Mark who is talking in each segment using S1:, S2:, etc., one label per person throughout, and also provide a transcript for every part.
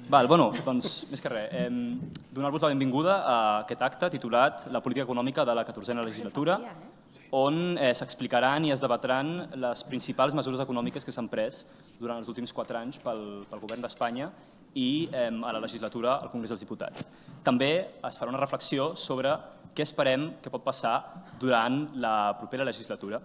S1: Doncs, més que res, donar-vos la benvinguda a aquest acte titulat La política econòmica de la 14a legislatura, on s'explicaran i es debatran les principals mesures econòmiques que s'han pres durant els últims 4 anys pel govern d'Espanya i a la legislatura al Congrés dels Diputats. També es farà una reflexió sobre què esperem que pot passar durant la propera legislatura,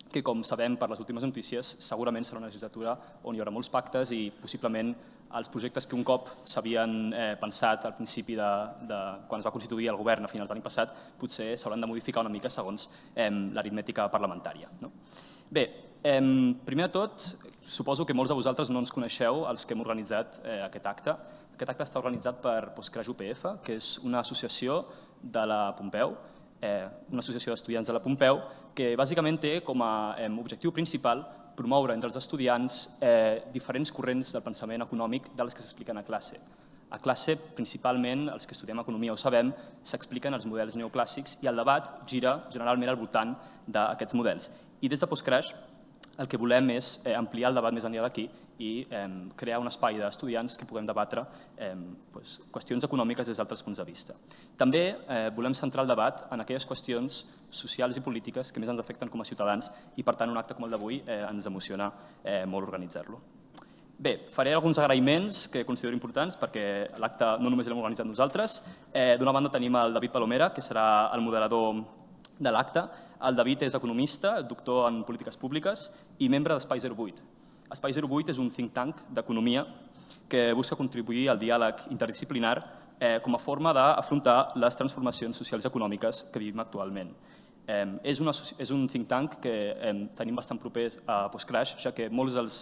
S1: que, com sabem per les últimes notícies, segurament serà una legislatura on hi haurà molts pactes i possiblement els projectes que un cop s'havien pensat al principi quan es va constituir el govern a finals de l'any passat potser s'hauran de modificar una mica segons l'aritmètica parlamentària. Bé, primer de tot, suposo que molts de vosaltres no ens coneixeu els que hem organitzat aquest acte. Aquest acte està organitzat per Postcrash UPF, que és una associació de la Pompeu, una associació d'estudiants de la Pompeu, que bàsicament té com a objectiu principal promoure entre els estudiants diferents corrents del pensament econòmic de les que s'expliquen a classe. A classe, principalment, els que estudiem economia ho sabem, s'expliquen els models neoclàssics i el debat gira generalment al voltant d'aquests models. I des de Postcrash el que volem és ampliar el debat més enllà d'aquí i crear un espai d'estudiants que puguem debatre qüestions econòmiques des d'altres punts de vista. També volem centrar el debat en aquelles qüestions socials i polítiques que més ens afecten com a ciutadans i, per tant, un acte com el d'avui ens emociona molt organitzar-lo. Bé, faré alguns agraïments que considero importants perquè l'acte no només l'hem organitzat nosaltres. D'una banda tenim el David Palomera, que serà el moderador de l'acte. El David és economista, doctor en polítiques públiques i membre d'Espai 08. Espai 08 és un think tank d'economia que busca contribuir al diàleg interdisciplinar com a forma d'afrontar les transformacions socials i econòmiques que vivim actualment. És un think tank que tenim bastant propers a Postcrash, ja que molts dels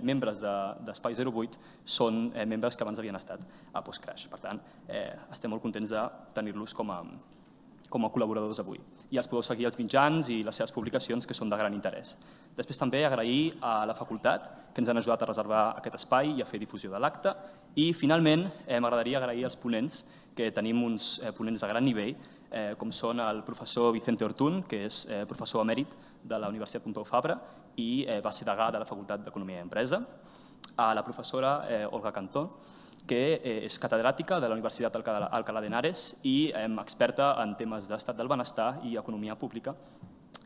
S1: membres d'Espai 08 són membres que abans havien estat a Postcrash. Per tant, estem molt contents de tenir-los com a col·laboradors avui. I els podeu seguir als mitjans i les seves publicacions, que són de gran interès. Després també agrair a la facultat, que ens han ajudat a reservar aquest espai i a fer difusió de l'acte. I finalment m'agradaria agrair als ponents, que tenim uns ponents de gran nivell, com són el professor Vicente Ortún, que és professor emèrit de la Universitat Pompeu Fabra i va ser degà de la Facultat d'Economia i Empresa, a la professora Olga Cantó, que és catedràtica de la Universitat Alcalá de Henares i experta en temes d'estat del benestar i economia pública,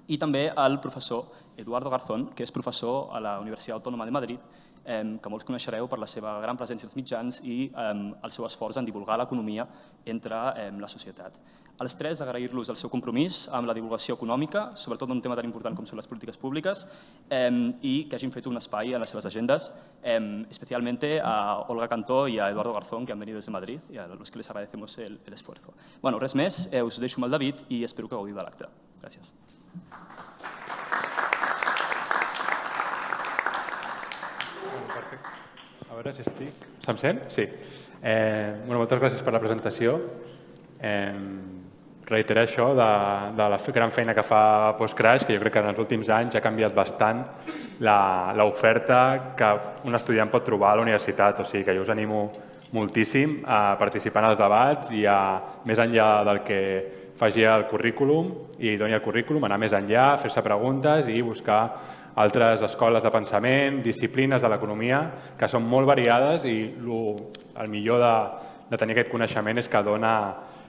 S1: i també al professor Eduardo Garzón, que és professor a la Universitat Autònoma de Madrid, que molts coneixereu per la seva gran presència als mitjans i el seu esforç en divulgar l'economia entre la societat. Els tres, agrair-los el seu compromís amb la divulgació econòmica, sobretot en un tema tan important com són les polítiques públiques, i que hagin fet un espai en les seves agendes, especialmente a Olga Cantó y a Eduardo Garzón, que han venido desde Madrid, y a los que les agradecemos el esfuerzo. Bueno, res més, us deixo amb el David i espero que gaudiu de l'acte. Gràcies.
S2: A veure si estic... Se'm sent? Sí. Moltes gràcies per la presentació. Reiterar això de la gran feina que fa Postcrash, que jo crec que en els últims anys ha canviat bastant l'oferta que un estudiant pot trobar a la universitat. O sigui que jo us animo moltíssim a participar en els debats i més enllà del que faci el currículum i doni el currículum, anar més enllà, fer-se preguntes i buscar altres escoles de pensament, disciplines de l'economia, que són molt variades i el millor de tenir aquest coneixement és que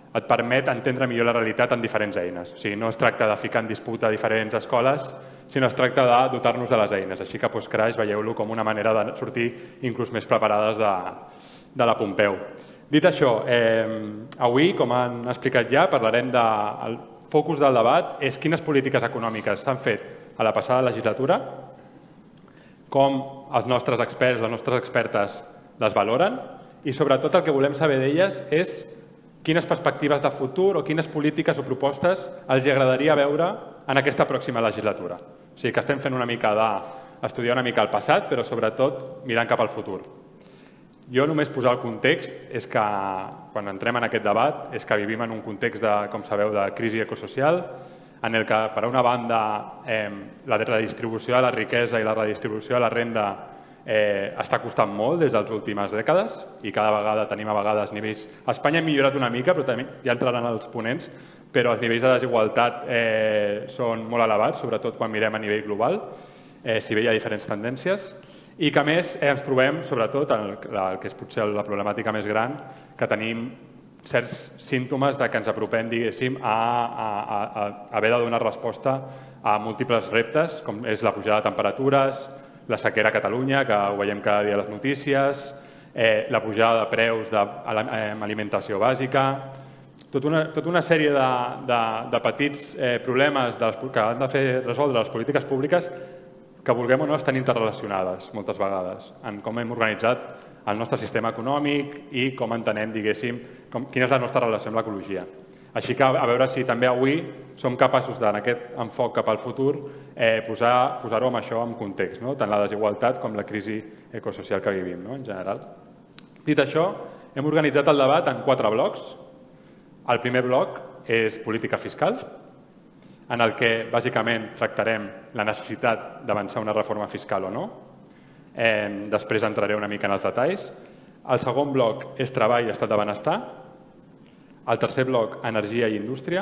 S2: et permet entendre millor la realitat en diferents eines. O sigui, no es tracta de ficar en disputa diferents escoles, sinó es tracta de dotar-nos de les eines. Així que Postcrash veieu-lo com una manera de sortir inclús més preparades de la Pompeu. Dit això, avui, com han explicat ja, parlarem del focus del debat és quines polítiques econòmiques s'han fet a la passada legislatura, com els nostres experts, les nostres expertes les valoren i sobretot el que volem saber d'elles és quines perspectives de futur o quines polítiques o propostes els agradaria veure en aquesta pròxima legislatura. O sigui que estem fent una mica d'estudiar una mica el passat, però sobretot mirant cap al futur. Jo només posar el context és que, quan entrem en aquest debat, és que vivim en un context, com sabeu, de crisi ecosocial, en el que, per una banda, la redistribució de la riquesa i la redistribució de la renda està costant molt des de les últimes dècades i cada vegada tenim a vegades nivells... A Espanya hem millorat una mica, però també ja entraran els ponents, però els nivells de desigualtat són molt elevats, sobretot quan mirem a nivell global, si bé hi ha diferents tendències. I que a més ens trobem, sobretot, el que és potser la problemàtica més gran, que tenim certs símptomes de que ens apropem, diguéssim, a haver de donar resposta a múltiples reptes, com és la pujada de temperatures, la sequera a Catalunya, que ho veiem cada dia a les notícies, la pujada de preus d'alimentació bàsica, tota una sèrie de petits problemes que han de fer resoldre les polítiques públiques que vulguem o no estan interrelacionades moltes vegades en com hem organitzat el nostre sistema econòmic i com entenem, diguéssim, quina és la nostra relació amb l'ecologia. Així que a veure si també avui som capaços en aquest enfoc cap al futur posar-ho amb això en context, tant la desigualtat com la crisi ecosocial que vivim en general. Dit això, hem organitzat el debat en 4 blocs. El primer bloc és política fiscal, en el que bàsicament tractarem la necessitat d'avançar una reforma fiscal o no. Després entraré una mica en els detalls. El segon bloc és treball i estat de benestar. El tercer bloc, energia i indústria.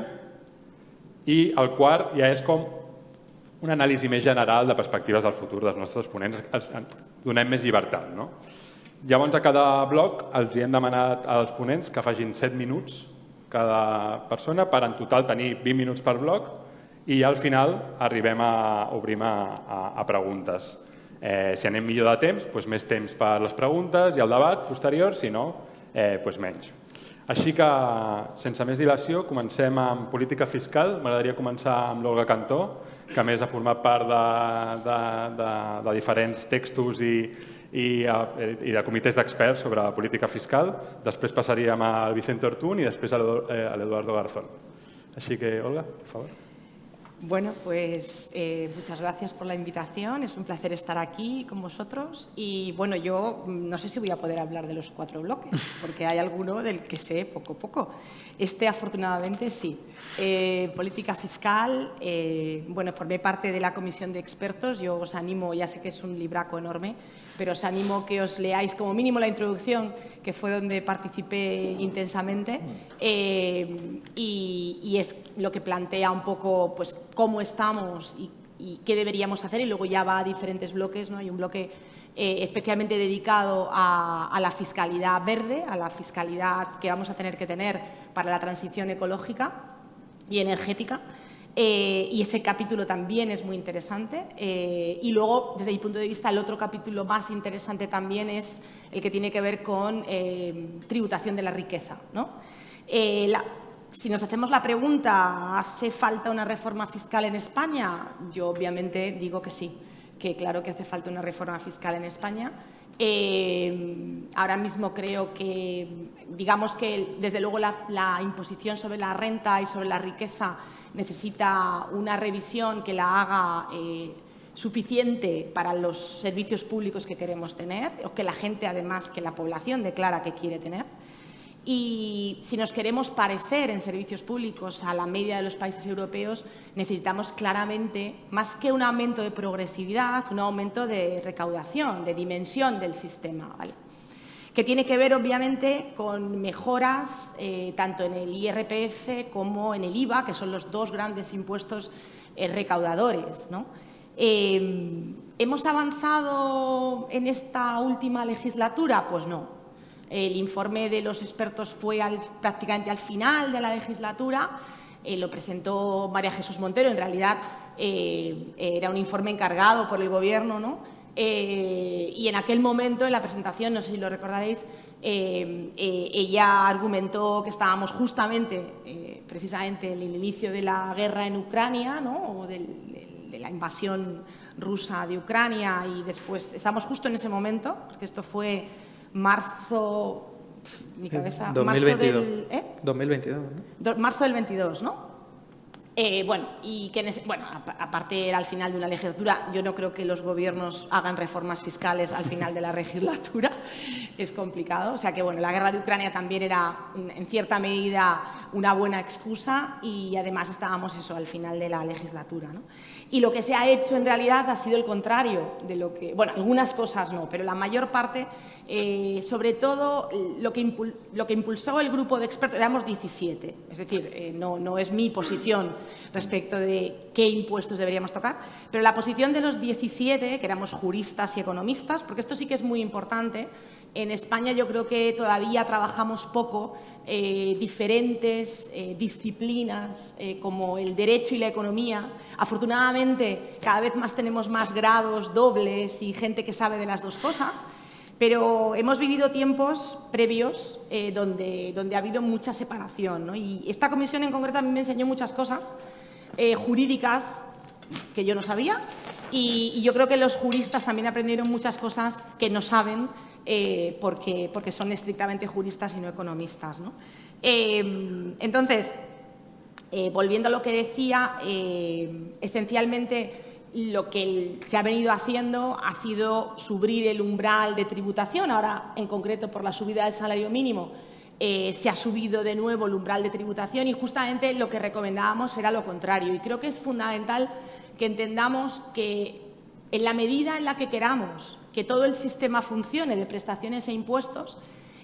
S2: I el quart ja és com una anàlisi més general de perspectives del futur dels nostres ponents. Donem més llibertat. Llavors, a cada bloc els hem demanat als ponents que facin 7 minuts cada persona per en total tenir 20 minuts per bloc i al final obrim a preguntes. Si anem millor de temps, més temps per les preguntes i el debat posterior, si no, menys. Així que, sense més dilació, comencem amb política fiscal. M'agradaria començar amb l'Olga Cantó, que a més ha format part de diferents textos i de comitès d'experts sobre política fiscal. Després passaríem al Vicente Ortún i després a l'Eduardo Garzón. Així que, Olga, por favor.
S3: Bueno, pues muchas gracias por la invitación. Es un placer estar aquí con vosotros. Y bueno, yo no sé si voy a poder hablar de los 4 bloques, porque hay alguno del que sé poco. Este, afortunadamente, sí. Política fiscal, bueno, formé parte de la comisión de expertos. Yo os animo, ya sé que es un libraco enorme, pero os animo que os leáis como mínimo la introducción, que fue donde participé intensamente, y es lo que plantea un poco pues, cómo estamos y qué deberíamos hacer, y luego ya va a diferentes bloques, ¿no? Hay un bloque especialmente dedicado a la fiscalidad verde, a la fiscalidad que vamos a tener que tener para la transición ecológica y energética. Y ese capítulo también es muy interesante. Y luego, desde mi punto de vista, el otro capítulo más interesante también es el que tiene que ver con tributación de la riqueza, ¿no? Si nos hacemos la pregunta, ¿hace falta una reforma fiscal en España? Yo obviamente digo que sí, que claro que hace falta una reforma fiscal en España. Ahora mismo creo que, digamos que desde luego la imposición sobre la renta y sobre la riqueza necesita una revisión que la haga suficiente para los servicios públicos que queremos tener, o que la gente, además, que la población declara que quiere tener. Y si nos queremos parecer en servicios públicos a la media de los países europeos, necesitamos claramente, más que un aumento de progresividad, un aumento de recaudación, de dimensión del sistema, ¿vale? Que tiene que ver, obviamente, con mejoras tanto en el IRPF como en el IVA, que son los 2 grandes impuestos recaudadores, ¿no? ¿Hemos avanzado en esta última legislatura? Pues no. El informe de los expertos fue prácticamente al final de la legislatura, lo presentó María Jesús Montero, en realidad era un informe encargado por el Gobierno, ¿no? Y en aquel momento, en la presentación, no sé si lo recordaréis, ella argumentó que estábamos justamente, precisamente, en el inicio de la guerra en Ucrania, ¿no? O de la invasión rusa de Ucrania, y después estamos justo en ese momento, porque esto fue marzo, mi cabeza,
S4: 2022, 2022, ¿no?
S3: Marzo del 22, ¿no? Bueno, y que aparte era al final de una legislatura. Yo no creo que los gobiernos hagan reformas fiscales al final de la legislatura, es complicado. O sea que, bueno, la guerra de Ucrania también era, en cierta medida, una buena excusa, y además estábamos al final de la legislatura, ¿no? Y lo que se ha hecho en realidad ha sido el contrario de lo que, bueno, algunas cosas no, pero la mayor parte Sobre todo, lo que impulsó el grupo de expertos, éramos 17, es decir, no es mi posición respecto de qué impuestos deberíamos tocar, pero la posición de los 17, que éramos juristas y economistas, porque esto sí que es muy importante. En España yo creo que todavía trabajamos poco diferentes disciplinas como el derecho y la economía. Afortunadamente, cada vez más tenemos más grados dobles y gente que sabe de las dos cosas, pero hemos vivido tiempos previos donde ha habido mucha separación, ¿no? Y esta comisión en concreto a mí me enseñó muchas cosas jurídicas que yo no sabía y yo creo que los juristas también aprendieron muchas cosas que no saben porque son estrictamente juristas y no economistas, ¿no? Entonces, volviendo a lo que decía, esencialmente lo que se ha venido haciendo ha sido subir el umbral de tributación. Ahora, en concreto, por la subida del salario mínimo, se ha subido de nuevo el umbral de tributación y justamente lo que recomendábamos era lo contrario. Y creo que es fundamental que entendamos que en la medida en la que queramos que todo el sistema funcione de prestaciones e impuestos,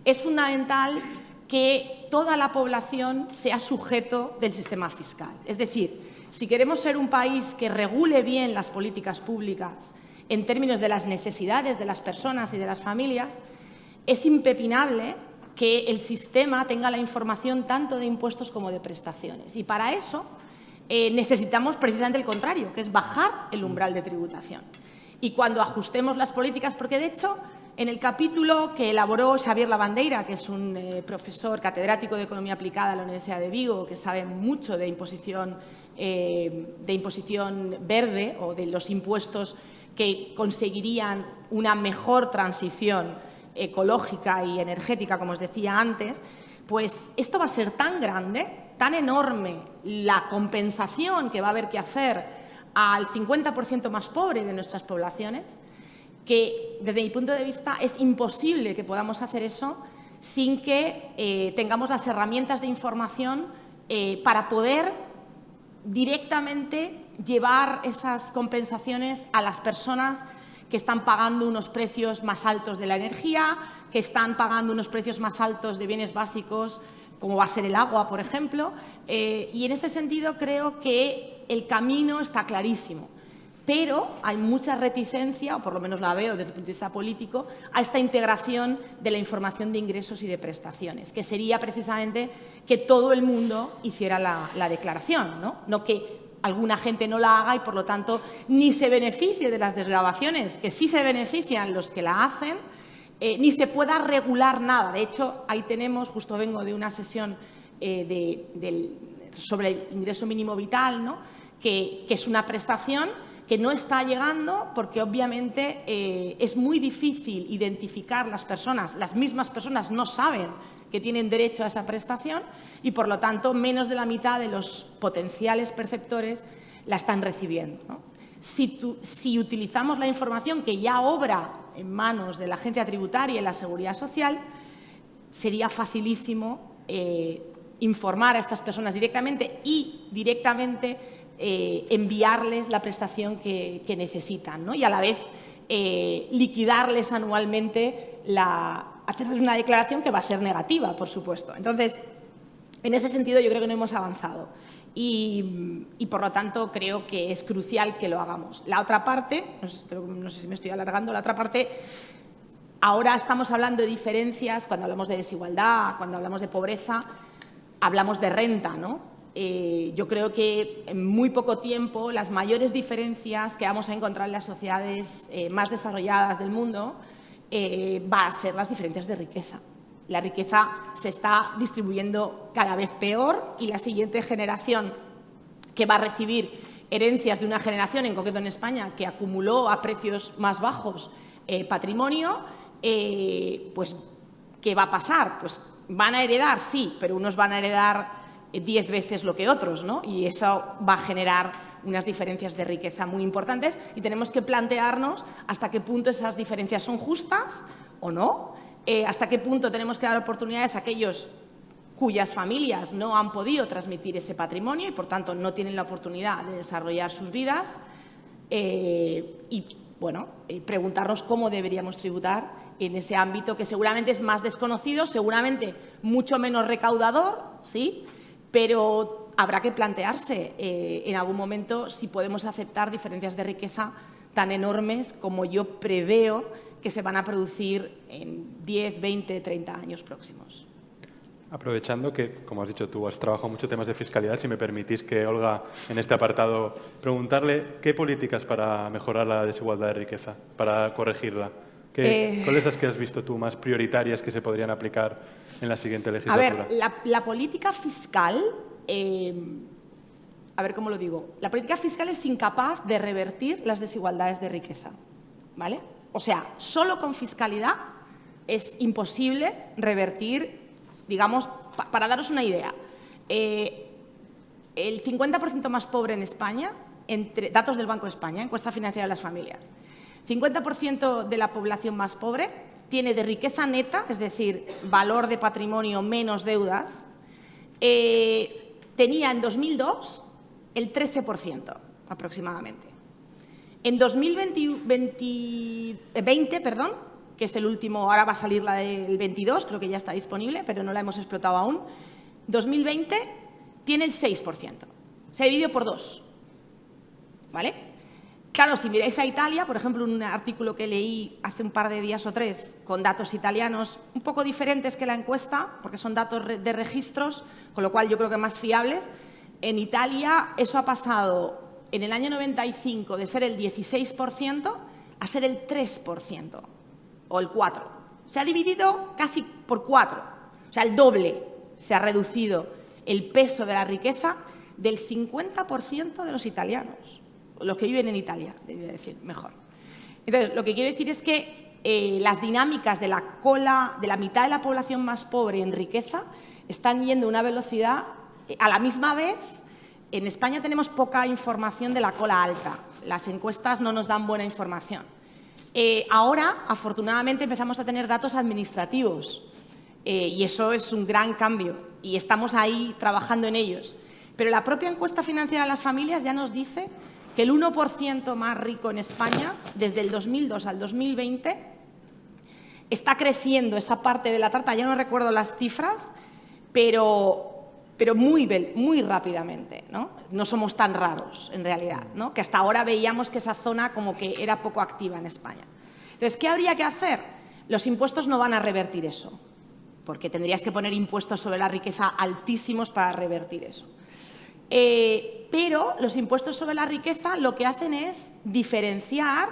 S3: es fundamental que toda la población sea sujeto del sistema fiscal. Es decir, si queremos ser un país que regule bien las políticas públicas en términos de las necesidades de las personas y de las familias, es impepinable que el sistema tenga la información tanto de impuestos como de prestaciones. Y para eso necesitamos precisamente el contrario, que es bajar el umbral de tributación. Y cuando ajustemos las políticas, porque de hecho en el capítulo que elaboró Xavier Lavandeira, que es un profesor catedrático de Economía Aplicada de la Universidad de Vigo, que sabe mucho de imposición verde o de los impuestos que conseguirían una mejor transición ecológica y energética, como os decía antes, pues esto va a ser tan grande, tan enorme la compensación que va a haber que hacer al 50% más pobre de nuestras poblaciones, que desde mi punto de vista es imposible que podamos hacer eso sin que tengamos las herramientas de información para poder directamente llevar esas compensaciones a las personas que están pagando unos precios más altos de la energía, que están pagando unos precios más altos de bienes básicos, como va a ser el agua, por ejemplo. Y en ese sentido creo que el camino está clarísimo, pero hay mucha reticencia, o por lo menos la veo desde el punto de vista político, a esta integración de la información de ingresos y de prestaciones, que sería precisamente que todo el mundo hiciera la declaración, no que alguna gente no la haga y, por lo tanto, ni se beneficie de las desgravaciones, que sí se benefician los que la hacen, ni se pueda regular nada. De hecho, ahí tenemos, justo vengo de una sesión sobre el ingreso mínimo vital, ¿no? que es una prestación que no está llegando porque obviamente es muy difícil identificar las mismas personas no saben que tienen derecho a esa prestación y, por lo tanto, menos de la mitad de los potenciales perceptores la están recibiendo, ¿no? Si utilizamos la información que ya obra en manos de la agencia tributaria y la seguridad social, sería facilísimo informar a estas personas directamente y enviarles la prestación que necesitan, ¿no? Y a la vez liquidarles anualmente, hacerles una declaración que va a ser negativa, por supuesto. Entonces, en ese sentido yo creo que no hemos avanzado y por lo tanto creo que es crucial que lo hagamos. La otra parte, no sé si me estoy alargando, la otra parte, ahora estamos hablando de diferencias, cuando hablamos de desigualdad, cuando hablamos de pobreza, hablamos de renta, ¿no? Yo creo que en muy poco tiempo las mayores diferencias que vamos a encontrar en las sociedades más desarrolladas del mundo va a ser las diferencias de riqueza. La riqueza se está distribuyendo cada vez peor y la siguiente generación que va a recibir herencias de una generación, en concreto en España, que acumuló a precios más bajos patrimonio, pues ¿qué va a pasar? Pues van a heredar, sí, pero unos van a heredar 10 veces lo que otros, ¿no? Y eso va a generar unas diferencias de riqueza muy importantes y tenemos que plantearnos hasta qué punto esas diferencias son justas o no, hasta qué punto tenemos que dar oportunidades a aquellos cuyas familias no han podido transmitir ese patrimonio y, por tanto, no tienen la oportunidad de desarrollar sus vidas y, bueno, preguntarnos cómo deberíamos tributar en ese ámbito que seguramente es más desconocido, seguramente mucho menos recaudador, ¿sí? Pero habrá que plantearse en algún momento si podemos aceptar diferencias de riqueza tan enormes como yo preveo que se van a producir en 10, 20, 30 años próximos.
S2: Aprovechando que, como has dicho tú, has trabajado mucho temas de fiscalidad, si me permitís que Olga, en este apartado, preguntarle qué políticas para mejorar la desigualdad de riqueza, para corregirla. ¿Cuáles las que has visto tú más prioritarias que se podrían aplicar en la siguiente legislatura?
S3: A ver, la política fiscal, a ver cómo lo digo, la política fiscal es incapaz de revertir las desigualdades de riqueza, ¿vale? O sea, solo con fiscalidad es imposible revertir. Digamos, para daros una idea, el 50% más pobre en España, datos del Banco de España, encuesta financiera de las familias, 50% de la población más pobre tiene de riqueza neta, es decir, valor de patrimonio menos deudas, tenía en 2002 el 13% aproximadamente. En 2020, que es el último, ahora va a salir la del 22, creo que ya está disponible, pero no la hemos explotado aún. 2020 tiene el 6%, se ha dividido por 2, ¿vale? Claro, si miráis a Italia, por ejemplo, un artículo que leí hace un par de días o 3 con datos italianos un poco diferentes que la encuesta, porque son datos de registros, con lo cual yo creo que más fiables. En Italia eso ha pasado en el año 95 de ser el 16% a ser el 3%. O el 4%. Se ha dividido casi por 4. O sea, el doble se ha reducido el peso de la riqueza del 50% de los italianos, los que viven en Italia, debería decir mejor. Entonces, lo que quiero decir es que las dinámicas de la cola, de la mitad de la población más pobre en riqueza, están yendo a una velocidad. A la misma vez, en España tenemos poca información de la cola alta. Las encuestas no nos dan buena información. Ahora, afortunadamente, empezamos a tener datos administrativos y eso es un gran cambio y estamos ahí trabajando en ellos. Pero la propia encuesta financiera de las familias ya nos dice que el 1% más rico en España, desde el 2002 al 2020, está creciendo esa parte de la tarta. Ya no recuerdo las cifras, pero muy rápidamente, ¿no? No somos tan raros, en realidad, ¿no? Que hasta ahora veíamos que esa zona como que era poco activa en España. Entonces, ¿qué habría que hacer? Los impuestos no van a revertir eso, porque tendrías que poner impuestos sobre la riqueza altísimos para revertir eso. Pero los impuestos sobre la riqueza lo que hacen es diferenciar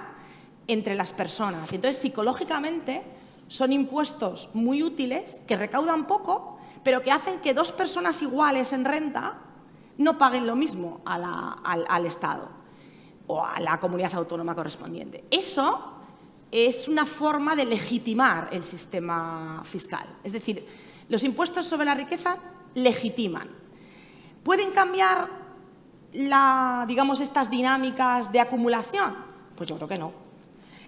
S3: entre las personas. Entonces, psicológicamente, son impuestos muy útiles que recaudan poco, pero que hacen que dos personas iguales en renta no paguen lo mismo al Estado o a la comunidad autónoma correspondiente. Eso es una forma de legitimar el sistema fiscal. Es decir, los impuestos sobre la riqueza legitiman. ¿Pueden cambiar digamos, estas dinámicas de acumulación? Pues yo creo que no.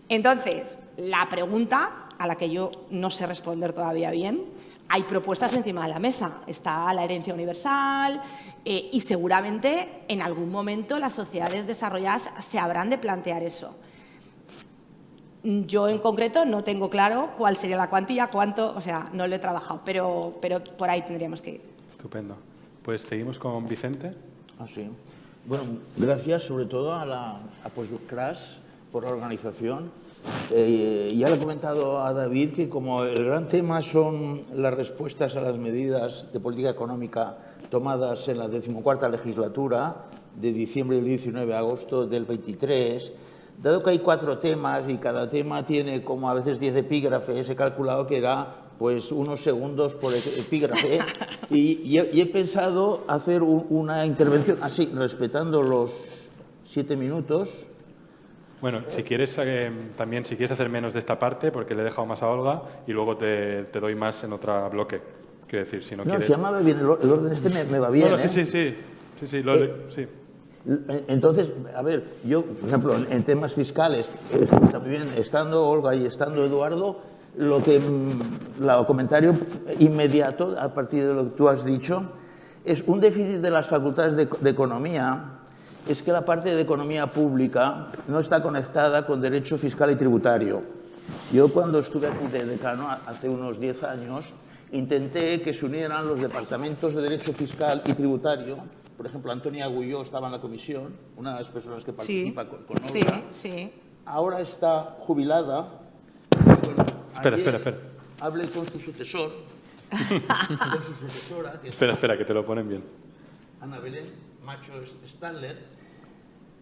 S3: Entonces, la pregunta a la que yo no sé responder todavía bien, hay propuestas encima de la mesa. Está la herencia universal y seguramente en algún momento las sociedades desarrolladas se habrán de plantear eso. Yo en concreto no tengo claro cuál sería la cuantía, cuánto, o sea, no lo he trabajado, pero por ahí tendríamos que ir.
S2: Estupendo. Pues seguimos con Vicente.
S5: Sí. Bueno, gracias sobre todo a Postcrash por la organización. Ya le he comentado a David que como el gran tema son las respuestas a las medidas de política económica tomadas en la 14ª legislatura, de diciembre del 19 a agosto del 23, dado que hay 4 temas y cada tema tiene como a veces 10 epígrafes, he calculado que era pues unos segundos por epígrafe y he pensado hacer una intervención así, respetando los 7 minutos.
S2: Bueno, si quieres también, si quieres hacer menos de esta parte, porque le he dejado más a Olga y luego te doy más en otro bloque. Quiero decir, si no quieres...
S5: No, se llama bien, el orden este me va bien.
S2: Bueno, sí.
S5: Entonces, a ver, yo, por ejemplo, en temas fiscales, también estando Olga y estando Eduardo, el comentario inmediato a partir de lo que tú has dicho es un déficit de las facultades de economía. Es que la parte de economía pública no está conectada con derecho fiscal y tributario. Yo cuando estuve aquí de decano, hace unos 10 años, intenté que se unieran los departamentos de Derecho Fiscal y Tributario. Por ejemplo, Antonia Agulló estaba en la comisión, una de las personas que participa con Olga.
S3: Sí.
S5: Ahora está jubilada.
S2: Espera.
S5: Hablé con su sucesor, con su sucesora, que es
S2: Espera, que te lo ponen bien.
S5: Ana Belén Macho Stadler,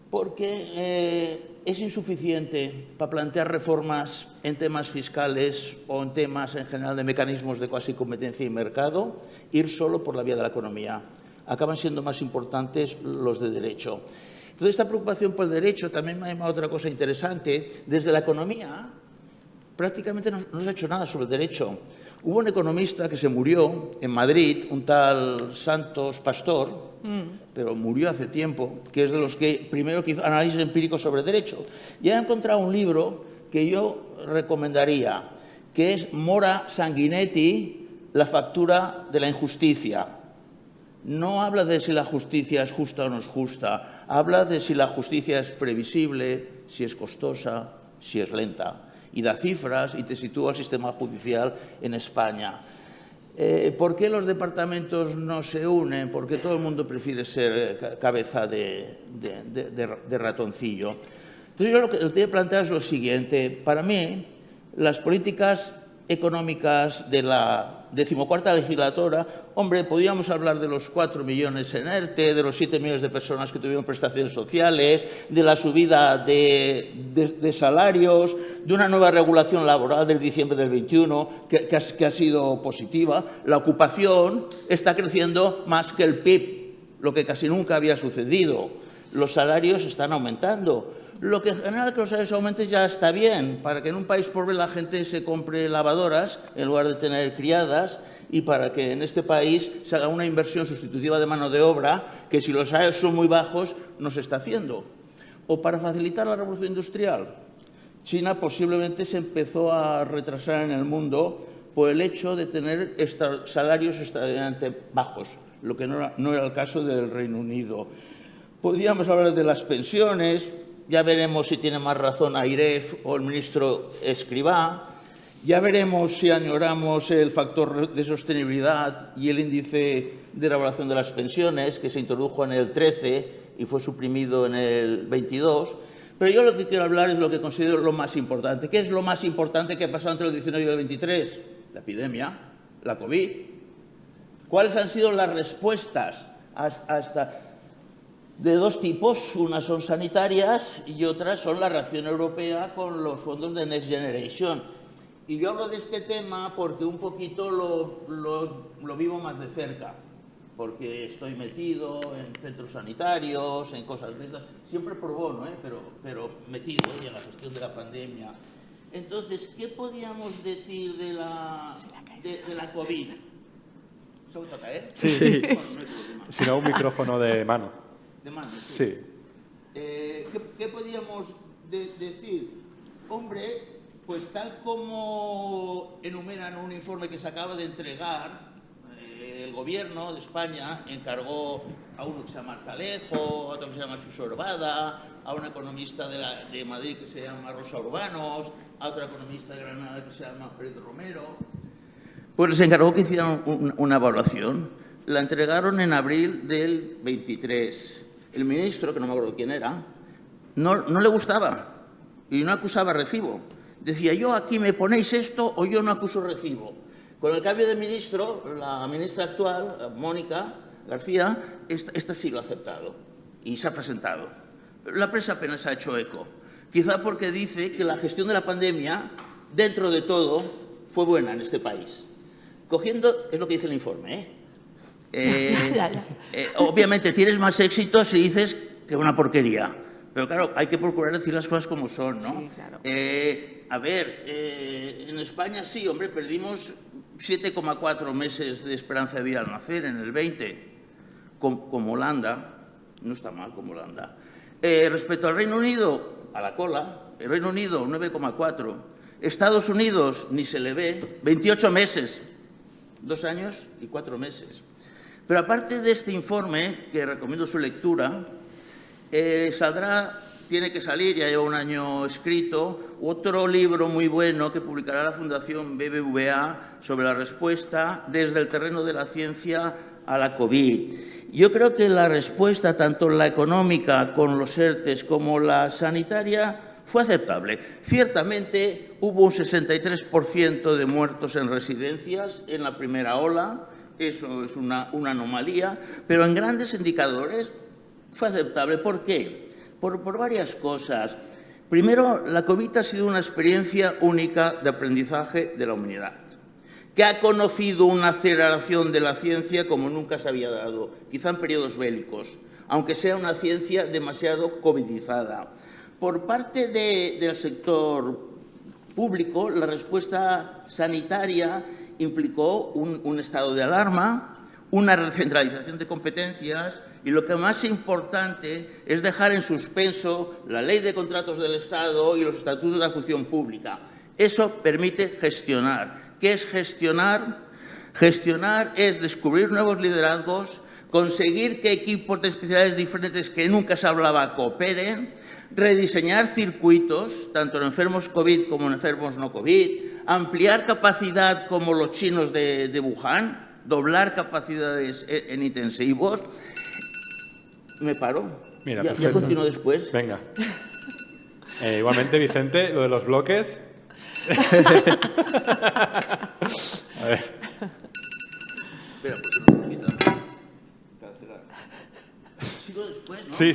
S5: porque es insuficiente para plantear reformas en temas fiscales o en temas en general de mecanismos de cuasi competencia y mercado, ir solo por la vía de la economía. Acaban siendo más importantes los de derecho. Entonces, esta preocupación por el derecho también me ha llamado otra cosa interesante. Desde la economía prácticamente no se ha hecho nada sobre el derecho. Hubo un economista que se murió en Madrid, un tal Santos Pastor, pero murió hace tiempo, que es de los que primero que hizo análisis empírico sobre derecho. Y ha encontrado un libro que yo recomendaría, que es Mora Sanguinetti, La factura de la injusticia. No habla de si la justicia es justa o no es justa, habla de si la justicia es previsible, si es costosa, si es lenta. Y da cifras y te sitúa el sistema judicial en España. ¿Por qué los departamentos no se unen? Porque todo el mundo prefiere ser cabeza de ratoncillo. Entonces, yo lo que te planteo es lo siguiente. Para mí, las políticas económicas de la 14ª legislatura, hombre, podríamos hablar de los 4 millones en ERTE, de los 7 millones de personas que tuvieron prestaciones sociales, de la subida de salarios, de una nueva regulación laboral del diciembre del 21 que ha sido positiva. La ocupación está creciendo más que el PIB, lo que casi nunca había sucedido. Los salarios están aumentando. Lo que genera que los salarios aumenten ya está bien, para que en un país pobre la gente se compre lavadoras en lugar de tener criadas y para que en este país se haga una inversión sustitutiva de mano de obra que si los salarios son muy bajos no se está haciendo. O para facilitar la revolución industrial. China posiblemente se empezó a retrasar en el mundo por el hecho de tener salarios extraordinariamente bajos, lo que no era el caso del Reino Unido. Podríamos hablar de las pensiones. Ya veremos si tiene más razón Airef o el ministro Escrivá. Ya veremos si añoramos el factor de sostenibilidad y el índice de evaluación de las pensiones, que se introdujo en el 13 y fue suprimido en el 22. Pero yo lo que quiero hablar es lo que considero lo más importante. ¿Qué es lo más importante que ha pasado entre el 19 y el 23? La epidemia, la COVID. ¿Cuáles han sido las respuestas hasta de dos tipos? Unas son sanitarias y otras son la reacción europea con los fondos de Next Generation. Y yo hablo de este tema porque un poquito lo vivo más de cerca, porque estoy metido en centros sanitarios, en cosas de estas, siempre pro bono, pero metido en la gestión de la pandemia. Entonces, ¿qué podríamos decir de la COVID? ¿Se ha vuelto a caer?
S2: Sí. Bueno, si no, un micrófono de mano.
S5: De mano,
S2: sí.
S5: ¿Qué podríamos decir? Hombre, pues tal como enumeran un informe que se acaba de entregar, el Gobierno de España encargó a uno que se llama Artalejo, a otro que se llama Suso Orbada, a una economista de Madrid que se llama Rosa Urbanos, a otra economista de Granada que se llama Pedro Romero. Pues les encargó que hicieran una evaluación. La entregaron en abril del 23. El ministro, que no me acuerdo quién era, no le gustaba y no acusaba recibo. Decía, yo aquí me ponéis esto o yo no acuso recibo. Con el cambio de ministro, la ministra actual, Mónica García, esta sí lo ha aceptado y se ha presentado. La prensa apenas ha hecho eco. Quizá porque dice que la gestión de la pandemia, dentro de todo, fue buena en este país. Cogiendo, es lo que dice el informe, obviamente tienes más éxito si dices que es una porquería, pero claro, hay que procurar decir las cosas como son, ¿no?
S3: Sí, claro.
S5: En España sí, hombre, perdimos 7,4 meses de esperanza de vida al nacer en el 20, como Holanda, no está mal como Holanda. Respecto al Reino Unido, a la cola, el Reino Unido 9,4, Estados Unidos ni se le ve, 28 meses, 2 años y 4 meses. Pero aparte de este informe, que recomiendo su lectura, saldrá tiene que salir, ya lleva un año escrito, otro libro muy bueno que publicará la Fundación BBVA sobre la respuesta desde el terreno de la ciencia a la COVID. Yo creo que la respuesta, tanto la económica con los ERTEs como la sanitaria, fue aceptable. Ciertamente hubo un 63% de muertos en residencias en la primera ola, eso es una anomalía, pero en grandes indicadores fue aceptable. ¿Por qué? Por varias cosas. Primero, la COVID ha sido una experiencia única de aprendizaje de la humanidad, que ha conocido una aceleración de la ciencia como nunca se había dado, quizá en periodos bélicos, aunque sea una ciencia demasiado covidizada. Por parte del sector público, la respuesta sanitaria implicó un estado de alarma, una recentralización de competencias y lo que más importante es dejar en suspenso la ley de contratos del Estado y los estatutos de la función pública. Eso permite gestionar. ¿Qué es gestionar? Gestionar es descubrir nuevos liderazgos, conseguir que equipos de especialidades diferentes que nunca se hablaba cooperen, rediseñar circuitos, tanto en enfermos COVID como en enfermos no COVID, ampliar capacidad como los chinos de Wuhan, doblar capacidades en intensivos. ¿Me paro?
S2: Mira,
S5: ya continúo después.
S2: Venga. Igualmente, Vicente, lo de los bloques. A ver.
S5: Espera, porque no se quita. Espera. Sigo después, ¿no?
S2: Sí,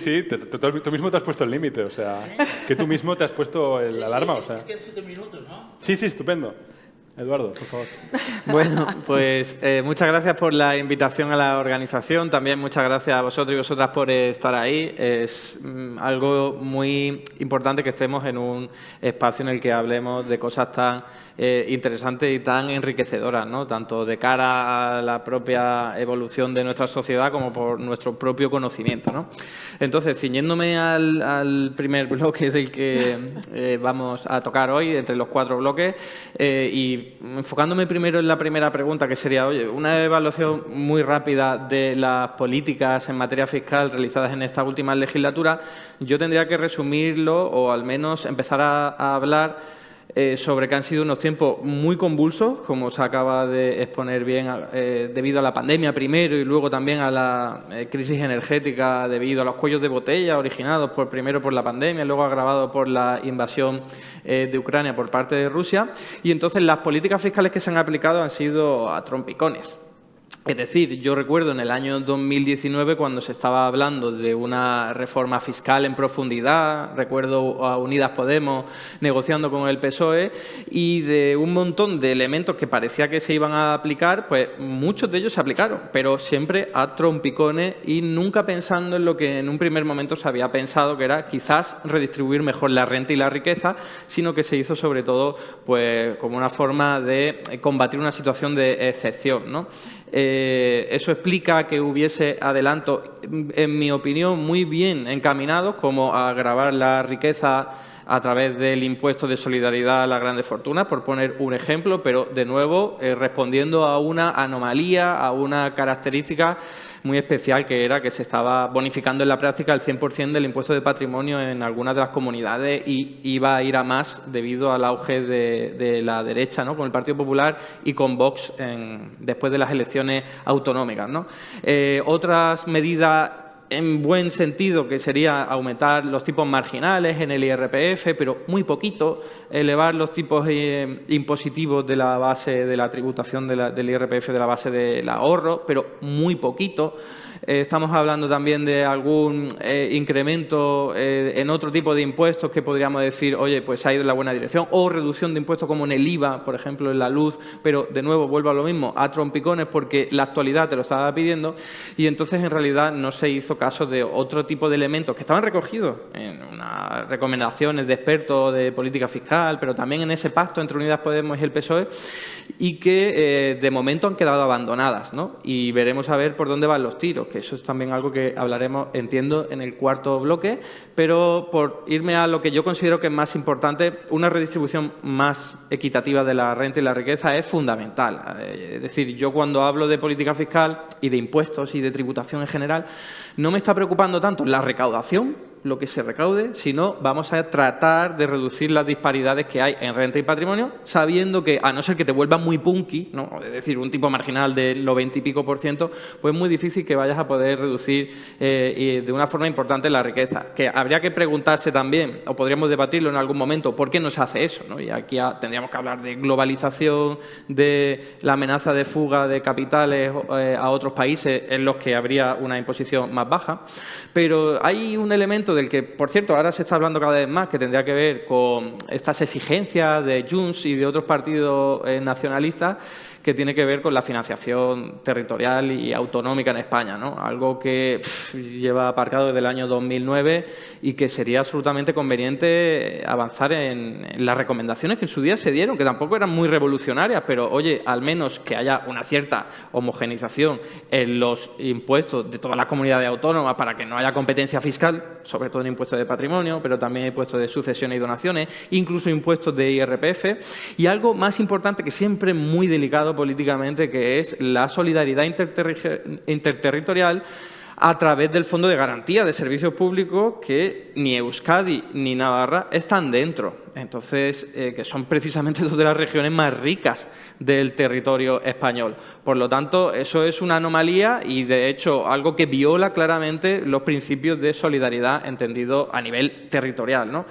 S2: tú mismo te has puesto el límite, o sea, que tú mismo te has puesto el alarma, o sea.
S5: Es que en 7 minutos, ¿no?
S2: Sí, estupendo. Eduardo, por favor.
S4: Bueno, pues muchas gracias por la invitación a la organización. También muchas gracias a vosotros y vosotras por estar ahí. Es algo muy importante que estemos en un espacio en el que hablemos de cosas tan interesantes y tan enriquecedoras, ¿no? Tanto de cara a la propia evolución de nuestra sociedad como por nuestro propio conocimiento, ¿no? Entonces, ciñéndome al primer bloque del que vamos a tocar hoy, entre los 4 bloques, y enfocándome primero en la primera pregunta, que sería, oye, una evaluación muy rápida de las políticas en materia fiscal realizadas en esta última legislatura, yo tendría que resumirlo o al menos empezar a hablar sobre que han sido unos tiempos muy convulsos, como se acaba de exponer bien, debido a la pandemia primero y luego también a la crisis energética debido a los cuellos de botella originados primero por la pandemia, luego agravados por la invasión de Ucrania por parte de Rusia. Y entonces las políticas fiscales que se han aplicado han sido a trompicones. Es decir, yo recuerdo en el año 2019 cuando se estaba hablando de una reforma fiscal en profundidad, recuerdo a Unidas Podemos negociando con el PSOE y de un montón de elementos que parecía que se iban a aplicar, pues muchos de ellos se aplicaron, pero siempre a trompicones y nunca pensando en lo que en un primer momento se había pensado, que era quizás redistribuir mejor la renta y la riqueza, sino que se hizo sobre todo pues como una forma de combatir una situación de excepción, ¿no? Eso explica que hubiese adelantos, en mi opinión, muy bien encaminados, como a agravar la riqueza a través del impuesto de solidaridad a las grandes fortunas, por poner un ejemplo, pero de nuevo respondiendo a una anomalía, a una característica muy especial, que era que se estaba bonificando en la práctica el 100% del impuesto de patrimonio en algunas de las comunidades y iba a ir a más debido al auge de la derecha, ¿no? Con el Partido Popular y con Vox después de las elecciones autonómicas, ¿no? Otras medidas en buen sentido, que sería aumentar los tipos marginales en el IRPF, pero muy poquito, elevar los tipos impositivos de la base de la tributación del IRPF, de la base del ahorro, pero muy poquito. Estamos hablando también de algún incremento en otro tipo de impuestos que podríamos decir, oye, pues ha ido en la buena dirección, o reducción de impuestos como en el IVA, por ejemplo, en la luz, pero de nuevo vuelvo a lo mismo, a trompicones porque la actualidad te lo estaba pidiendo y entonces en realidad no se hizo caso de otro tipo de elementos que estaban recogidos en unas recomendaciones de expertos de política fiscal, pero también en ese pacto entre Unidas Podemos y el PSOE y que de momento han quedado abandonadas, ¿no? Y veremos a ver por dónde van los tiros, que eso es también algo que hablaremos, entiendo, en el cuarto bloque, pero por irme a lo que yo considero que es más importante, una redistribución más equitativa de la renta y la riqueza es fundamental. Es decir, yo cuando hablo de política fiscal y de impuestos y de tributación en general, no me está preocupando tanto la recaudación, lo que se recaude, sino vamos a tratar de reducir las disparidades que hay en renta y patrimonio, sabiendo que, a no ser que te vuelvas muy punky, ¿no? Es decir, un tipo marginal del 90 y pico %, pues es muy difícil que vayas a poder reducir y de una forma importante la riqueza. Que habría que preguntarse también, o podríamos debatirlo en algún momento, ¿por qué no se hace eso, ¿no? Y aquí tendríamos que hablar de globalización, de la amenaza de fuga de capitales a otros países en los que habría una imposición más baja. Pero hay un elemento del que, por cierto, ahora se está hablando cada vez más, que tendría que ver con estas exigencias de Junts y de otros partidos nacionalistas, que tiene que ver con la financiación territorial y autonómica en España, ¿no? Algo que lleva aparcado desde el año 2009 y que sería absolutamente conveniente avanzar en las recomendaciones que en su día se dieron, que tampoco eran muy revolucionarias, pero, oye, al menos que haya una cierta homogenización en los impuestos de todas las comunidades autónomas para que no haya competencia fiscal, sobre todo en impuestos de patrimonio, pero también impuestos de sucesiones y donaciones, incluso impuestos de IRPF, y algo más importante que siempre es muy delicado políticamente, que es la solidaridad interterritorial a través del Fondo de Garantía de Servicios Públicos, que ni Euskadi ni Navarra están dentro. Entonces, que son precisamente dos de las regiones más ricas del territorio español. Por lo tanto, eso es una anomalía y, de hecho, algo que viola claramente los principios de solidaridad entendido a nivel territorial, ¿no?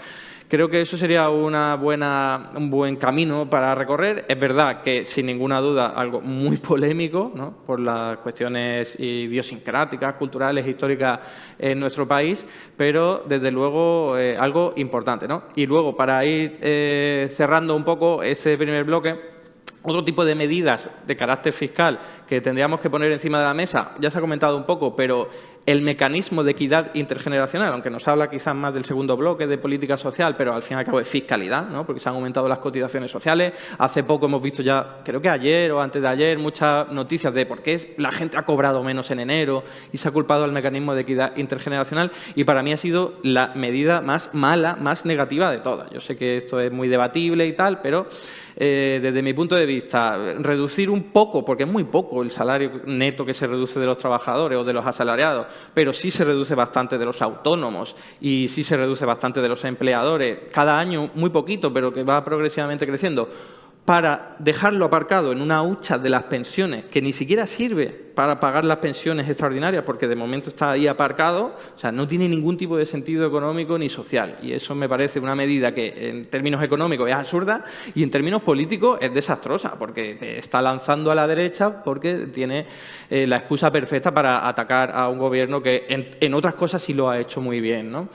S4: Creo que eso sería un buen camino para recorrer. Es verdad que, sin ninguna duda, algo muy polémico, ¿no? Por las cuestiones idiosincráticas, culturales, históricas en nuestro país, pero, desde luego, algo importante, ¿no? Y luego, para ir cerrando un poco ese primer bloque, otro tipo de medidas de carácter fiscal que tendríamos que poner encima de la mesa, ya se ha comentado un poco, pero el mecanismo de equidad intergeneracional, aunque nos habla quizás más del segundo bloque de política social, pero al fin y al cabo es fiscalidad, ¿no? Porque se han aumentado las cotizaciones sociales. Hace poco hemos visto ya, creo que ayer o antes de ayer, muchas noticias de por qué la gente ha cobrado menos en enero y se ha culpado al mecanismo de equidad intergeneracional, y para mí ha sido la medida más mala, más negativa de todas. Yo sé que esto es muy debatible y tal, pero desde mi punto de vista, reducir un poco, porque es muy poco el salario neto que se reduce de los trabajadores o de los asalariados, pero sí se reduce bastante de los autónomos y sí se reduce bastante de los empleadores, cada año muy poquito, pero que va progresivamente creciendo, para dejarlo aparcado en una hucha de las pensiones que ni siquiera sirve para pagar las pensiones extraordinarias, porque de momento está ahí aparcado, o sea, no tiene ningún tipo de sentido económico ni social. Y eso me parece una medida que, en términos económicos, es absurda y en términos políticos es desastrosa, porque te está lanzando a la derecha porque tiene la excusa perfecta para atacar a un gobierno que en otras cosas sí lo ha hecho muy bien, ¿no?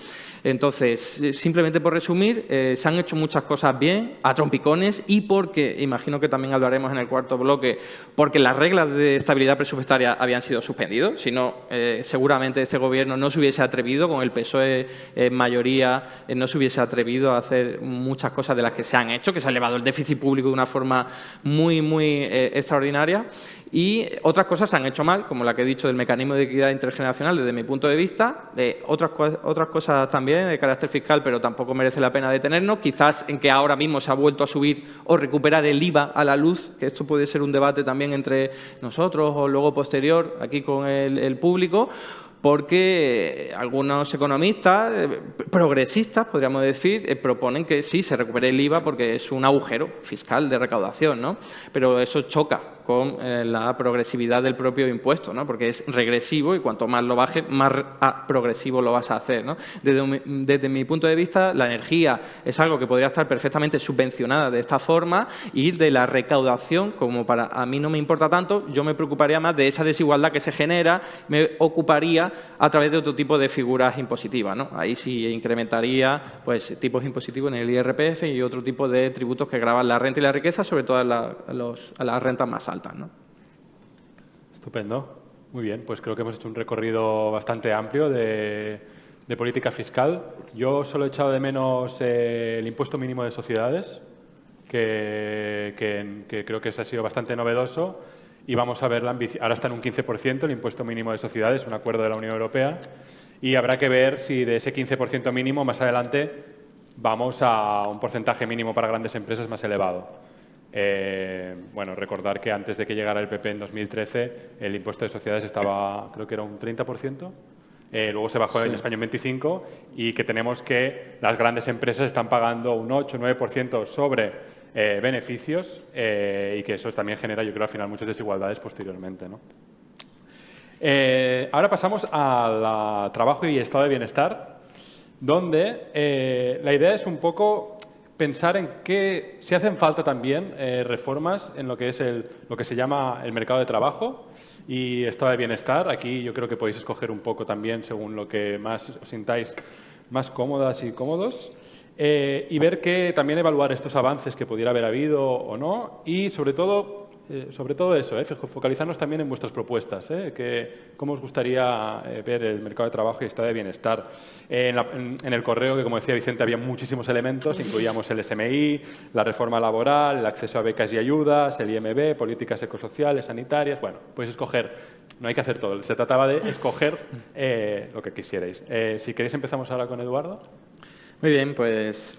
S4: Entonces, simplemente por resumir, se han hecho muchas cosas bien, a trompicones, y porque, imagino que también hablaremos en el cuarto bloque, porque las reglas de estabilidad presupuestaria habían sido suspendidas. Si no, seguramente este Gobierno no se hubiese atrevido, con el PSOE en mayoría, no se hubiese atrevido a hacer muchas cosas de las que se han hecho, que se ha elevado el déficit público de una forma muy, muy extraordinaria. Y otras cosas se han hecho mal, como la que he dicho del mecanismo de equidad intergeneracional desde mi punto de vista, otras cosas también de carácter fiscal, pero tampoco merece la pena detenernos, quizás en que ahora mismo se ha vuelto a subir o recuperar el IVA a la luz, que esto puede ser un debate también entre nosotros o luego posterior aquí con el público, porque algunos economistas progresistas, podríamos decir, proponen que sí se recupere el IVA porque es un agujero fiscal de recaudación, ¿no? Pero eso choca con la progresividad del propio impuesto, ¿no? Porque es regresivo y cuanto más lo bajes, más progresivo lo vas a hacer, ¿no? Desde mi punto de vista, la energía es algo que podría estar perfectamente subvencionada de esta forma, y de la recaudación, como a mí no me importa tanto, yo me preocuparía más de esa desigualdad que se genera, me ocuparía a través de otro tipo de figuras impositivas, ¿no? Ahí sí incrementaría, pues, tipos impositivos en el IRPF y otro tipo de tributos que gravan la renta y la riqueza, sobre todo a las rentas más altas, ¿no?
S2: Estupendo. Muy bien, pues creo que hemos hecho un recorrido bastante amplio de política fiscal. Yo solo he echado de menos el impuesto mínimo de sociedades, que creo que ese ha sido bastante novedoso. Y vamos a ver, ahora está en un 15% el impuesto mínimo de sociedades, un acuerdo de la Unión Europea, y habrá que ver si de ese 15% mínimo más adelante vamos a un porcentaje mínimo para grandes empresas más elevado. Bueno, recordar que antes de que llegara el PP en 2013 el impuesto de sociedades estaba, creo que era un 30%, luego se bajó en España un 25%, y que tenemos que las grandes empresas están pagando un 8-9% sobre beneficios, y que eso también genera, yo creo, al final muchas desigualdades posteriormente, ¿no? Ahora pasamos al trabajo y estado de bienestar, donde la idea es un poco pensar en que si hacen falta también reformas en lo que es lo que se llama el mercado de trabajo y estado de bienestar. Aquí yo creo que podéis escoger un poco también según lo que más os sintáis más cómodas y cómodos, y ver que también evaluar estos avances que pudiera haber habido o no, y sobre todo eso, focalizarnos también en vuestras propuestas, cómo os gustaría ver el mercado de trabajo y estado de bienestar. En el correo, que como decía Vicente, había muchísimos elementos, incluíamos el SMI, la reforma laboral, el acceso a becas y ayudas, el IMB, políticas ecosociales, sanitarias. Bueno, podéis escoger, no hay que hacer todo, se trataba de escoger lo que quisierais. Si queréis empezamos ahora con Eduardo.
S4: Muy bien, pues,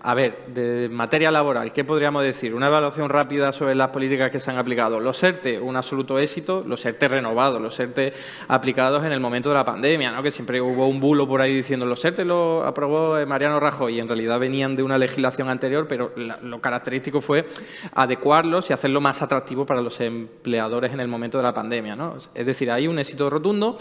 S4: a ver, de materia laboral, ¿qué podríamos decir? Una evaluación rápida sobre las políticas que se han aplicado. Los ERTE, un absoluto éxito, los ERTE renovados, los ERTE aplicados en el momento de la pandemia, ¿no? Que siempre hubo un bulo por ahí diciendo los ERTE lo aprobó Mariano Rajoy, y en realidad venían de una legislación anterior, pero lo característico fue adecuarlos y hacerlo más atractivo para los empleadores en el momento de la pandemia, ¿no? Es decir, hay un éxito rotundo.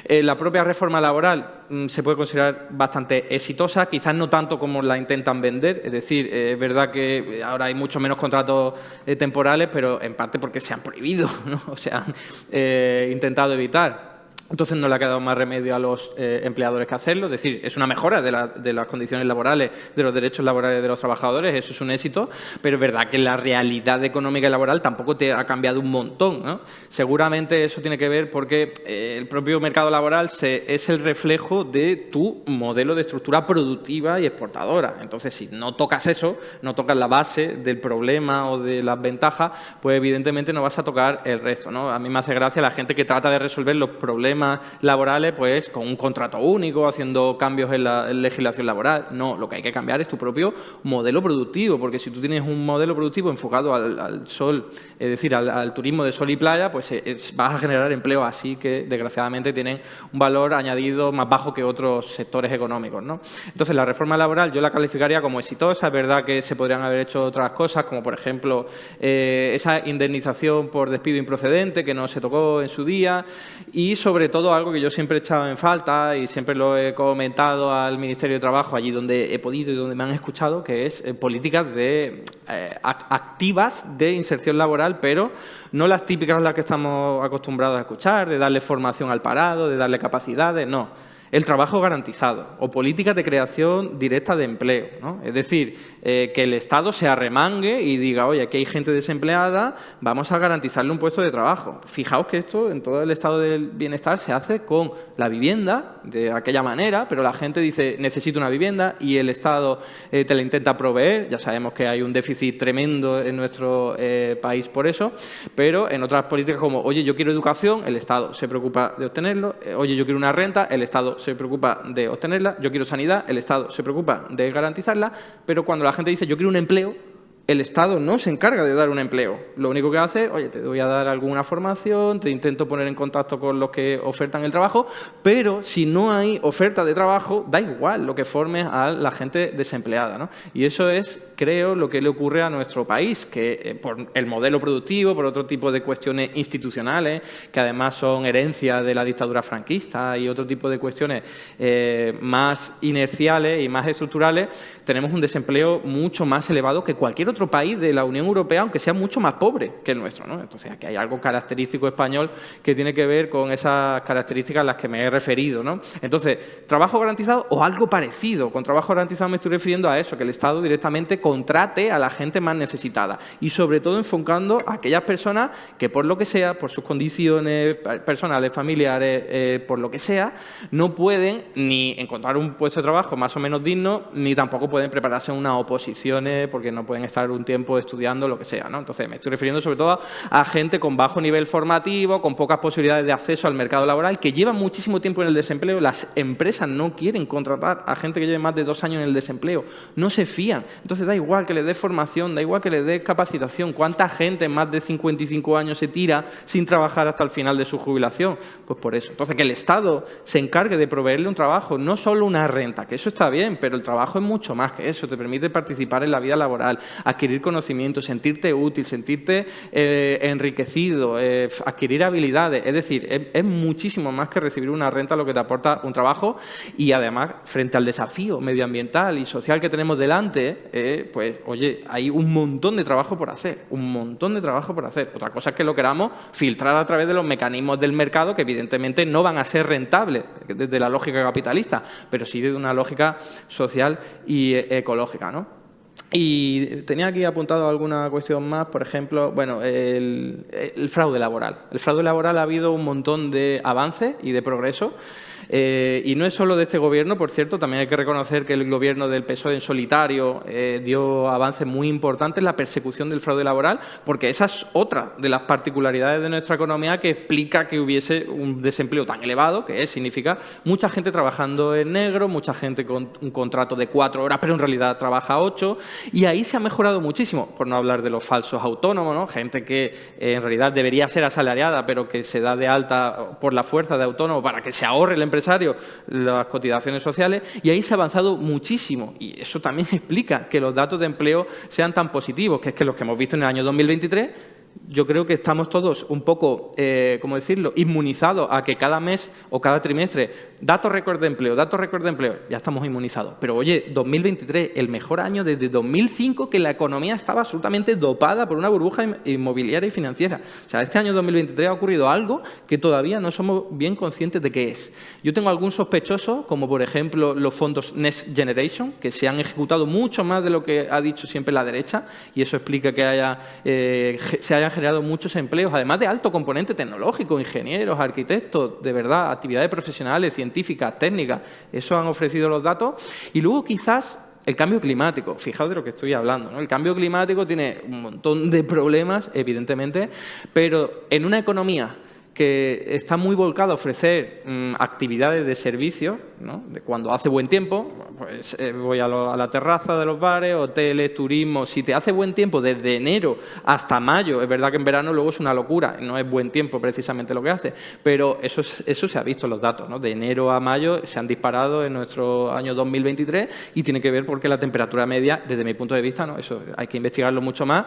S4: La propia reforma laboral se puede considerar bastante exitosa, quizás no tanto como la intentan vender, es decir, es verdad que ahora hay mucho menos contratos temporales, pero en parte porque se han prohibido, ¿no? O sea, han intentado evitar. Entonces no le ha quedado más remedio a los empleadores que hacerlo. Es decir, es una mejora de las condiciones laborales, de los derechos laborales de los trabajadores, eso es un éxito, pero es verdad que la realidad económica y laboral tampoco te ha cambiado un montón, ¿no? Seguramente eso tiene que ver porque el propio mercado laboral es el reflejo de tu modelo de estructura productiva y exportadora. Entonces, si no tocas eso, no tocas la base del problema o de las ventajas, pues evidentemente no vas a tocar el resto, ¿no? A mí me hace gracia la gente que trata de resolver los problemas laborales pues con un contrato único, haciendo cambios en la legislación laboral. No, lo que hay que cambiar es tu propio modelo productivo, porque si tú tienes un modelo productivo enfocado al sol, es decir, al turismo de sol y playa, pues vas a generar empleo así que desgraciadamente tienen un valor añadido más bajo que otros sectores económicos, ¿no? Entonces, la reforma laboral yo la calificaría como exitosa. Es verdad que se podrían haber hecho otras cosas, como por ejemplo esa indemnización por despido improcedente que no se tocó en su día, y sobre todo algo que yo siempre he echado en falta y siempre lo he comentado al Ministerio de Trabajo, allí donde he podido y donde me han escuchado, que es políticas activas de inserción laboral, pero no las típicas a las que estamos acostumbrados a escuchar, de darle formación al parado, de darle capacidades, no. El trabajo garantizado o políticas de creación directa de empleo, ¿no? Es decir, que el Estado se arremangue y diga, oye, aquí hay gente desempleada, vamos a garantizarle un puesto de trabajo. Fijaos que esto en todo el estado del bienestar se hace con la vivienda, de aquella manera, pero la gente dice, necesito una vivienda, y el Estado te la intenta proveer. Ya sabemos que hay un déficit tremendo en nuestro país por eso, pero en otras políticas como, oye, yo quiero educación, el Estado se preocupa de obtenerlo, oye, yo quiero una renta, el Estado se preocupa de obtenerla, yo quiero sanidad, el Estado se preocupa de garantizarla, pero cuando la gente dice yo quiero un empleo, el Estado no se encarga de dar un empleo. Lo único que hace, oye, te voy a dar alguna formación, te intento poner en contacto con los que ofertan el trabajo, pero si no hay oferta de trabajo, da igual lo que formes a la gente desempleada, ¿no? Y eso es, creo, lo que le ocurre a nuestro país, que por el modelo productivo, por otro tipo de cuestiones institucionales, que además son herencia de la dictadura franquista y otro tipo de cuestiones más inerciales y más estructurales, tenemos un desempleo mucho más elevado que cualquier otro país de la Unión Europea, aunque sea mucho más pobre que el nuestro, ¿no? Entonces, aquí hay algo característico español que tiene que ver con esas características a las que me he referido, ¿no? Entonces, trabajo garantizado o algo parecido. Con trabajo garantizado me estoy refiriendo a eso, que el Estado directamente contrate a la gente más necesitada y, sobre todo, enfocando a aquellas personas que, por lo que sea, por sus condiciones personales, familiares, por lo que sea, no pueden ni encontrar un puesto de trabajo más o menos digno, ni tampoco pueden prepararse en unas oposiciones porque no pueden estar estar un tiempo estudiando lo que sea, ¿no? Entonces, me estoy refiriendo sobre todo a gente con bajo nivel formativo, con pocas posibilidades de acceso al mercado laboral, que llevan muchísimo tiempo en el desempleo. Las empresas no quieren contratar a gente que lleve más de 2 años en el desempleo, no se fían. Entonces, da igual que les dé formación, da igual que les dé capacitación. ¿Cuánta gente en más de 55 años se tira sin trabajar hasta el final de su jubilación? Pues por eso. Entonces, que el Estado se encargue de proveerle un trabajo, no solo una renta, que eso está bien, pero el trabajo es mucho más que eso. Te permite participar en la vida laboral, adquirir conocimientos, sentirte útil, sentirte enriquecido, adquirir habilidades. Es decir, es muchísimo más que recibir una renta lo que te aporta un trabajo, y además, frente al desafío medioambiental y social que tenemos delante, pues, oye, hay un montón de trabajo por hacer, un montón de trabajo por hacer. Otra cosa es que lo queramos filtrar a través de los mecanismos del mercado, que evidentemente no van a ser rentables desde la lógica capitalista, pero sí desde una lógica social y ecológica, ¿no? Y tenía aquí apuntado alguna cuestión más, por ejemplo, bueno, el fraude laboral. El fraude laboral ha habido un montón de avances y de progreso. Y no es solo de este Gobierno, por cierto, también hay que reconocer que el Gobierno del PSOE en solitario dio avances muy importantes en la persecución del fraude laboral, porque esa es otra de las particularidades de nuestra economía que explica que hubiese un desempleo tan elevado, que significa mucha gente trabajando en negro, mucha gente con un contrato de 4 horas, pero en realidad trabaja 8, y ahí se ha mejorado muchísimo, por no hablar de los falsos autónomos, ¿no? Gente que en realidad debería ser asalariada, pero que se da de alta por la fuerza de autónomo para que se ahorre el empresario las cotizaciones sociales, y ahí se ha avanzado muchísimo, y eso también explica que los datos de empleo sean tan positivos, que es que los que hemos visto en el año 2023, yo creo que estamos todos un poco, ¿cómo decirlo?, inmunizados a que cada mes o cada trimestre, datos récord de empleo, ya estamos inmunizados. Pero oye, 2023, el mejor año desde 2005, que la economía estaba absolutamente dopada por una burbuja inmobiliaria y financiera. O sea, este año 2023 ha ocurrido algo que todavía no somos bien conscientes de qué es. Yo tengo algún sospechoso, como por ejemplo los fondos Next Generation, que se han ejecutado mucho más de lo que ha dicho siempre la derecha, y eso explica que se hayan generado muchos empleos, además de alto componente tecnológico, ingenieros, arquitectos, de verdad, actividades profesionales, científicas, técnicas. Eso han ofrecido los datos. Y luego quizás el cambio climático. Fijaos de lo que estoy hablando, ¿no? El cambio climático tiene un montón de problemas, evidentemente, pero en una economía que está muy volcada a ofrecer actividades de servicio, ¿no? De cuando hace buen tiempo, pues voy a la terraza de los bares, hoteles, turismo. Si te hace buen tiempo desde enero hasta mayo, es verdad que en verano luego es una locura, no es buen tiempo precisamente lo que hace, pero eso se ha visto en los datos, ¿no? De enero a mayo se han disparado en nuestro año 2023, y tiene que ver porque la temperatura media, desde mi punto de vista, ¿no? Eso hay que investigarlo mucho más.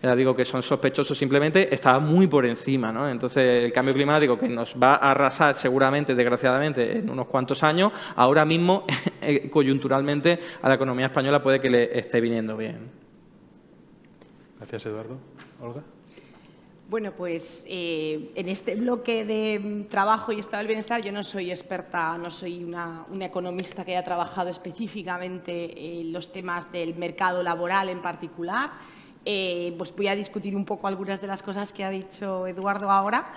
S4: Ya digo que son sospechosos, simplemente estaba muy por encima, ¿no? Entonces, el cambio climático, que nos va a arrasar seguramente, desgraciadamente, en unos cuantos años, ahora mismo, coyunturalmente, a la economía española puede que le esté viniendo bien.
S2: Gracias, Eduardo. Olga.
S3: Bueno, pues en este bloque de trabajo y estado del bienestar yo no soy experta, no soy una economista que haya trabajado específicamente en los temas del mercado laboral en particular. Pues voy a discutir un poco algunas de las cosas que ha dicho Eduardo ahora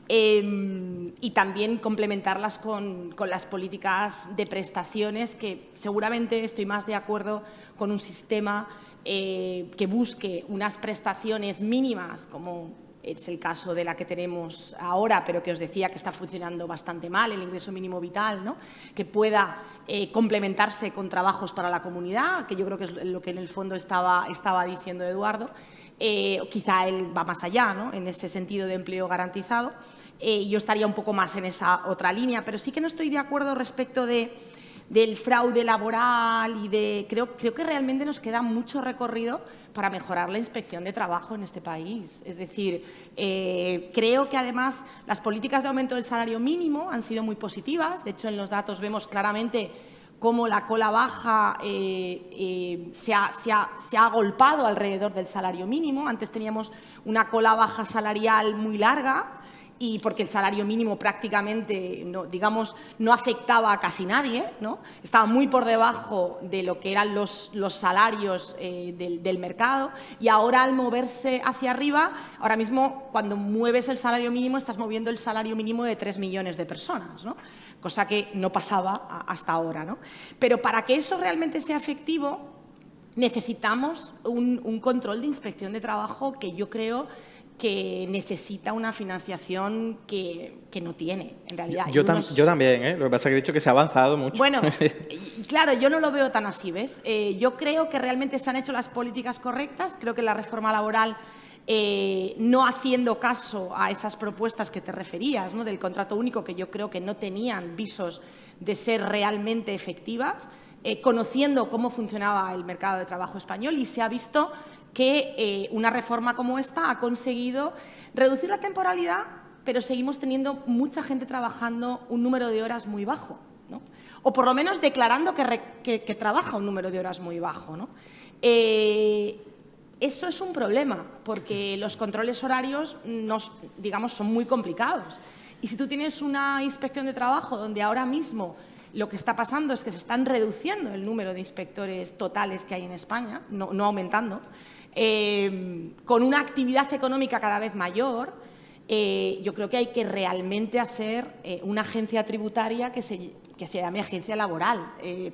S3: y también complementarlas con las políticas de prestaciones, que seguramente estoy más de acuerdo con un sistema que busque unas prestaciones mínimas, como es el caso de la que tenemos ahora, pero que os decía que está funcionando bastante mal, el ingreso mínimo vital, ¿no? Que pueda complementarse con trabajos para la comunidad, que yo creo que es lo que en el fondo estaba diciendo Eduardo. Quizá él va más allá, ¿no? En ese sentido de empleo garantizado. Yo estaría un poco más en esa otra línea, pero sí que no estoy de acuerdo respecto del fraude laboral y creo que realmente nos queda mucho recorrido para mejorar la inspección de trabajo en este país. Es decir, creo que además las políticas de aumento del salario mínimo han sido muy positivas. De hecho, en los datos vemos claramente cómo la cola baja se ha agolpado alrededor del salario mínimo. Antes teníamos una cola baja salarial muy larga, y porque el salario mínimo prácticamente no afectaba a casi nadie, ¿no? Estaba muy por debajo de lo que eran los salarios del mercado, y ahora al moverse hacia arriba, ahora mismo cuando mueves el salario mínimo estás moviendo el salario mínimo de 3 millones de personas, ¿no? Cosa que no pasaba hasta ahora, ¿no? Pero para que eso realmente sea efectivo, necesitamos un control de inspección de trabajo que yo creo que necesita una financiación que no tiene, en realidad.
S4: Yo también, ¿eh? Lo que pasa es que he dicho que se ha avanzado mucho.
S3: Bueno, claro, yo no lo veo tan así, ¿ves? Yo creo que realmente se han hecho las políticas correctas, creo que la reforma laboral, no haciendo caso a esas propuestas que te referías, ¿no?, del contrato único, que yo creo que no tenían visos de ser realmente efectivas, conociendo cómo funcionaba el mercado de trabajo español, y se ha visto que una reforma como esta ha conseguido reducir la temporalidad, pero seguimos teniendo mucha gente trabajando un número de horas muy bajo, ¿no? O por lo menos declarando que trabaja un número de horas muy bajo, ¿no? Eso es un problema, porque los controles horarios, digamos, son muy complicados. Y si tú tienes una inspección de trabajo donde ahora mismo lo que está pasando es que se están reduciendo el número de inspectores totales que hay en España, no aumentando, con una actividad económica cada vez mayor, yo creo que hay que realmente hacer una agencia tributaria que se llame agencia laboral,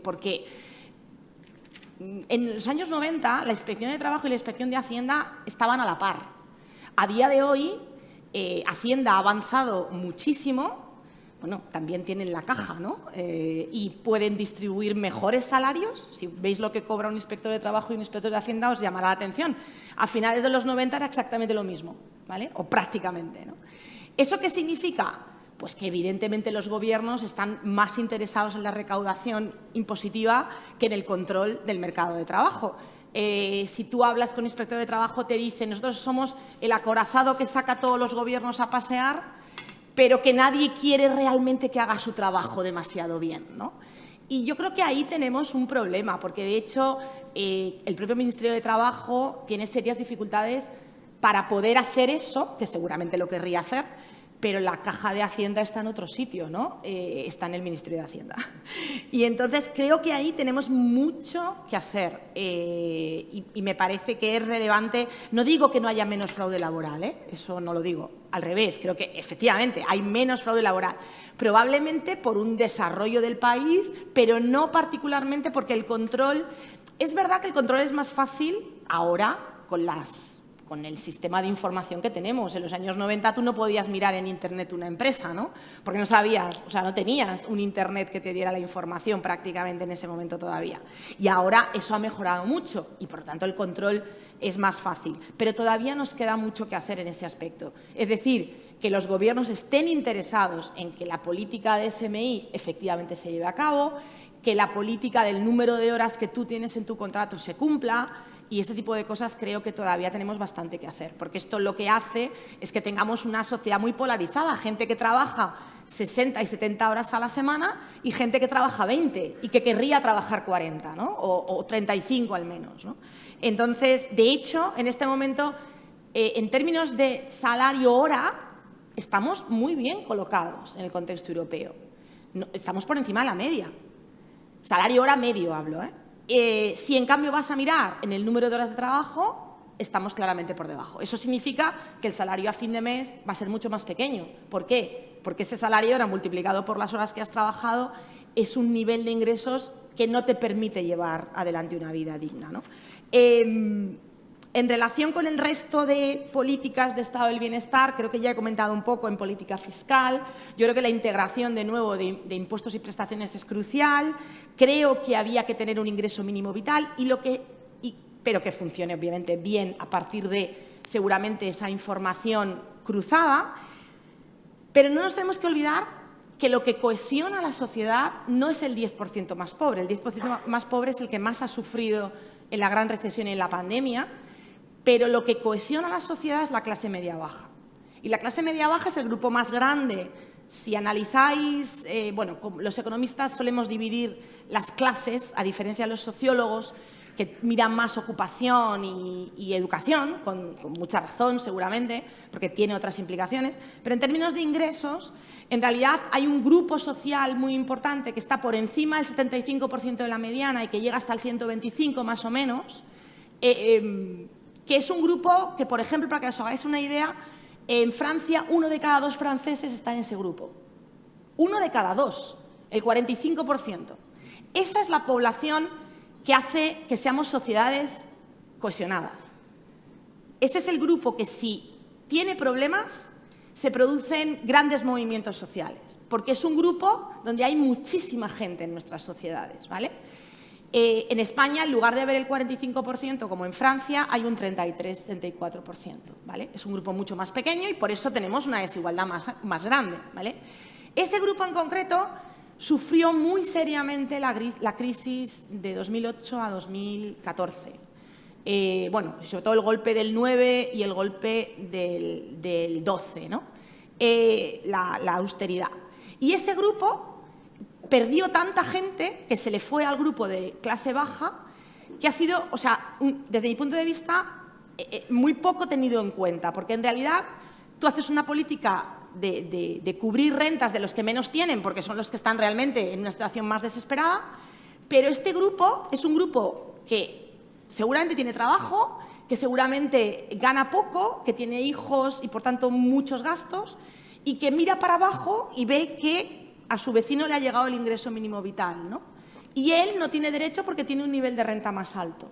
S3: porque en los años 90 la Inspección de Trabajo y la Inspección de Hacienda estaban a la par. A día de hoy Hacienda ha avanzado muchísimo. Bueno, también tienen la caja, ¿no? Y pueden distribuir mejores salarios. Si veis lo que cobra un inspector de trabajo y un inspector de Hacienda, os llamará la atención. A finales de los 90 era exactamente lo mismo, ¿vale? O prácticamente, ¿no? ¿Eso qué significa? Pues que evidentemente los gobiernos están más interesados en la recaudación impositiva que en el control del mercado de trabajo. Si tú hablas con un inspector de trabajo, te dicen: nosotros somos el acorazado que saca a todos los gobiernos a pasear, pero que nadie quiere realmente que haga su trabajo demasiado bien, ¿no? Y yo creo que ahí tenemos un problema, porque de hecho el propio Ministerio de Trabajo tiene serias dificultades para poder hacer eso, que seguramente lo querría hacer, pero la caja de Hacienda está en otro sitio, ¿no? Está en el Ministerio de Hacienda. Y entonces creo que ahí tenemos mucho que hacer y me parece que es relevante. No digo que no haya menos fraude laboral, eso no lo digo. Al revés, creo que efectivamente hay menos fraude laboral, probablemente por un desarrollo del país, pero no particularmente porque el control… Es verdad que el control es más fácil ahora con el sistema de información que tenemos. En los años 90 tú no podías mirar en Internet una empresa, ¿no? Porque no sabías, o sea, no tenías un Internet que te diera la información prácticamente en ese momento todavía. Y ahora eso ha mejorado mucho y, por lo tanto, el control es más fácil. Pero todavía nos queda mucho que hacer en ese aspecto. Es decir, que los gobiernos estén interesados en que la política de SMI efectivamente se lleve a cabo, que la política del número de horas que tú tienes en tu contrato se cumpla. Y este tipo de cosas creo que todavía tenemos bastante que hacer, porque esto lo que hace es que tengamos una sociedad muy polarizada, gente que trabaja 60 y 70 horas a la semana y gente que trabaja 20 y que querría trabajar 40, ¿no? o 35 al menos, ¿no? Entonces, de hecho, en este momento, en términos de salario hora, estamos muy bien colocados en el contexto europeo. Estamos por encima de la media. Salario hora medio hablo, si en cambio vas a mirar en el número de horas de trabajo, estamos claramente por debajo. Eso significa que el salario a fin de mes va a ser mucho más pequeño. ¿Por qué? Porque ese salario hora multiplicado por las horas que has trabajado es un nivel de ingresos que no te permite llevar adelante una vida digna, ¿no? En relación con el resto de políticas de estado del bienestar, creo que ya he comentado un poco en política fiscal. Yo creo que la integración de nuevo de impuestos y prestaciones es crucial. Creo que había que tener un ingreso mínimo vital pero que funcione obviamente bien a partir de seguramente esa información cruzada. Pero no nos tenemos que olvidar que lo que cohesiona a la sociedad no es el 10% más pobre. El 10% más pobre es el que más ha sufrido en la gran recesión y en la pandemia. Pero lo que cohesiona a la sociedad es la clase media-baja. Y la clase media-baja es el grupo más grande. Si analizáis, los economistas solemos dividir las clases, a diferencia de los sociólogos, que miran más ocupación y educación, con mucha razón seguramente, porque tiene otras implicaciones. Pero en términos de ingresos, en realidad hay un grupo social muy importante que está por encima del 75% de la mediana y que llega hasta el 125% más o menos, que es un grupo que, por ejemplo, para que os hagáis una idea, en Francia 1 de cada 2 franceses está en ese grupo. 1 de cada 2, el 45%. Esa es la población que hace que seamos sociedades cohesionadas. Ese es el grupo que, si tiene problemas, se producen grandes movimientos sociales, porque es un grupo donde hay muchísima gente en nuestras sociedades, ¿vale? En España, en lugar de haber el 45% como en Francia, hay un 33-34%, ¿vale? Es un grupo mucho más pequeño y por eso tenemos una desigualdad más grande, ¿vale? Ese grupo en concreto sufrió muy seriamente la crisis de 2008 a 2014. Bueno, sobre todo el golpe del 9 y el golpe del 12, ¿no? La austeridad. Y ese grupo perdió tanta gente que se le fue al grupo de clase baja, que ha sido, o sea, desde mi punto de vista, muy poco tenido en cuenta, porque en realidad tú haces una política de cubrir rentas de los que menos tienen, porque son los que están realmente en una situación más desesperada, pero este grupo es un grupo que seguramente tiene trabajo, que seguramente gana poco, que tiene hijos y, por tanto, muchos gastos, y que mira para abajo y ve que a su vecino le ha llegado el ingreso mínimo vital, ¿no? Y él no tiene derecho porque tiene un nivel de renta más alto.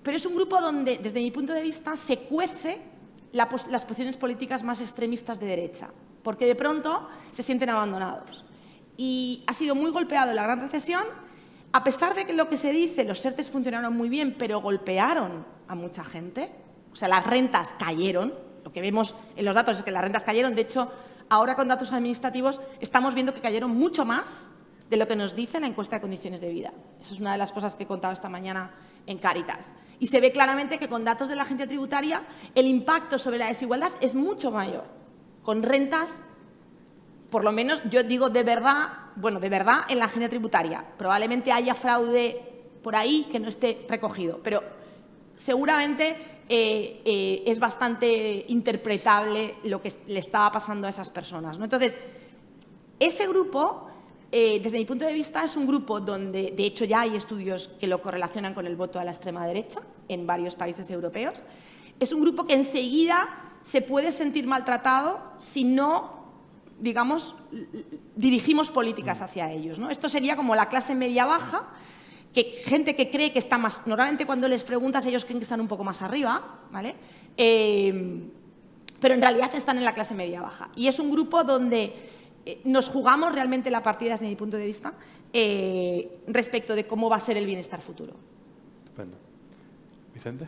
S3: Pero es un grupo donde, desde mi punto de vista, se cuece las posiciones políticas más extremistas de derecha, porque de pronto se sienten abandonados. Y ha sido muy golpeado en la gran recesión, a pesar de que lo que se dice, los ERTEs funcionaron muy bien, pero golpearon a mucha gente. O sea, las rentas cayeron. Lo que vemos en los datos es que las rentas cayeron. De hecho, ahora con datos administrativos estamos viendo que cayeron mucho más de lo que nos dice la encuesta de condiciones de vida. Esa es una de las cosas que he contado esta mañana en Cáritas. Y se ve claramente que con datos de la agencia tributaria el impacto sobre la desigualdad es mucho mayor. Con rentas, por lo menos yo digo de verdad, bueno, de verdad en la agencia tributaria. Probablemente haya fraude por ahí que no esté recogido, pero seguramente es bastante interpretable lo que le estaba pasando a esas personas, ¿no? Entonces, ese grupo, desde mi punto de vista, es un grupo donde, de hecho, ya hay estudios que lo correlacionan con el voto a la extrema derecha en varios países europeos. Es un grupo que enseguida se puede sentir maltratado si no, digamos, dirigimos políticas hacia ellos, ¿no? Esto sería como la clase media-baja, que gente que cree que está más... Normalmente cuando les preguntas ellos creen que están un poco más arriba, ¿vale? Pero en realidad están en la clase media-baja. Y es un grupo donde nos jugamos realmente la partida, desde mi punto de vista, respecto de cómo va a ser el bienestar futuro.
S2: Estupendo. ¿Vicente?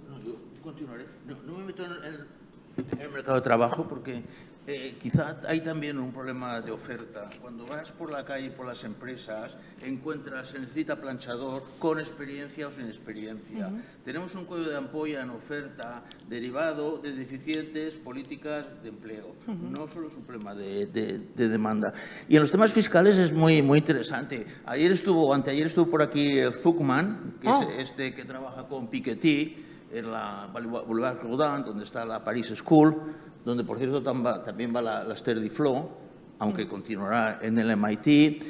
S5: No, yo continuaré. No me meto en el mercado de trabajo porque quizá hay también un problema de oferta. Cuando vas por la calle, por las empresas, encuentras, se necesita planchador con experiencia o sin experiencia. Tenemos un cuello de ampolla en oferta derivado de deficientes políticas de empleo. No solo es un problema de demanda. Y en los temas fiscales es muy interesante. Anteayer estuvo por aquí Zuckman, que es este que trabaja con Piketty en la Boulevard Rodin, donde está la Paris School, donde, por cierto, también va la Esther Duflo, aunque continuará en el MIT,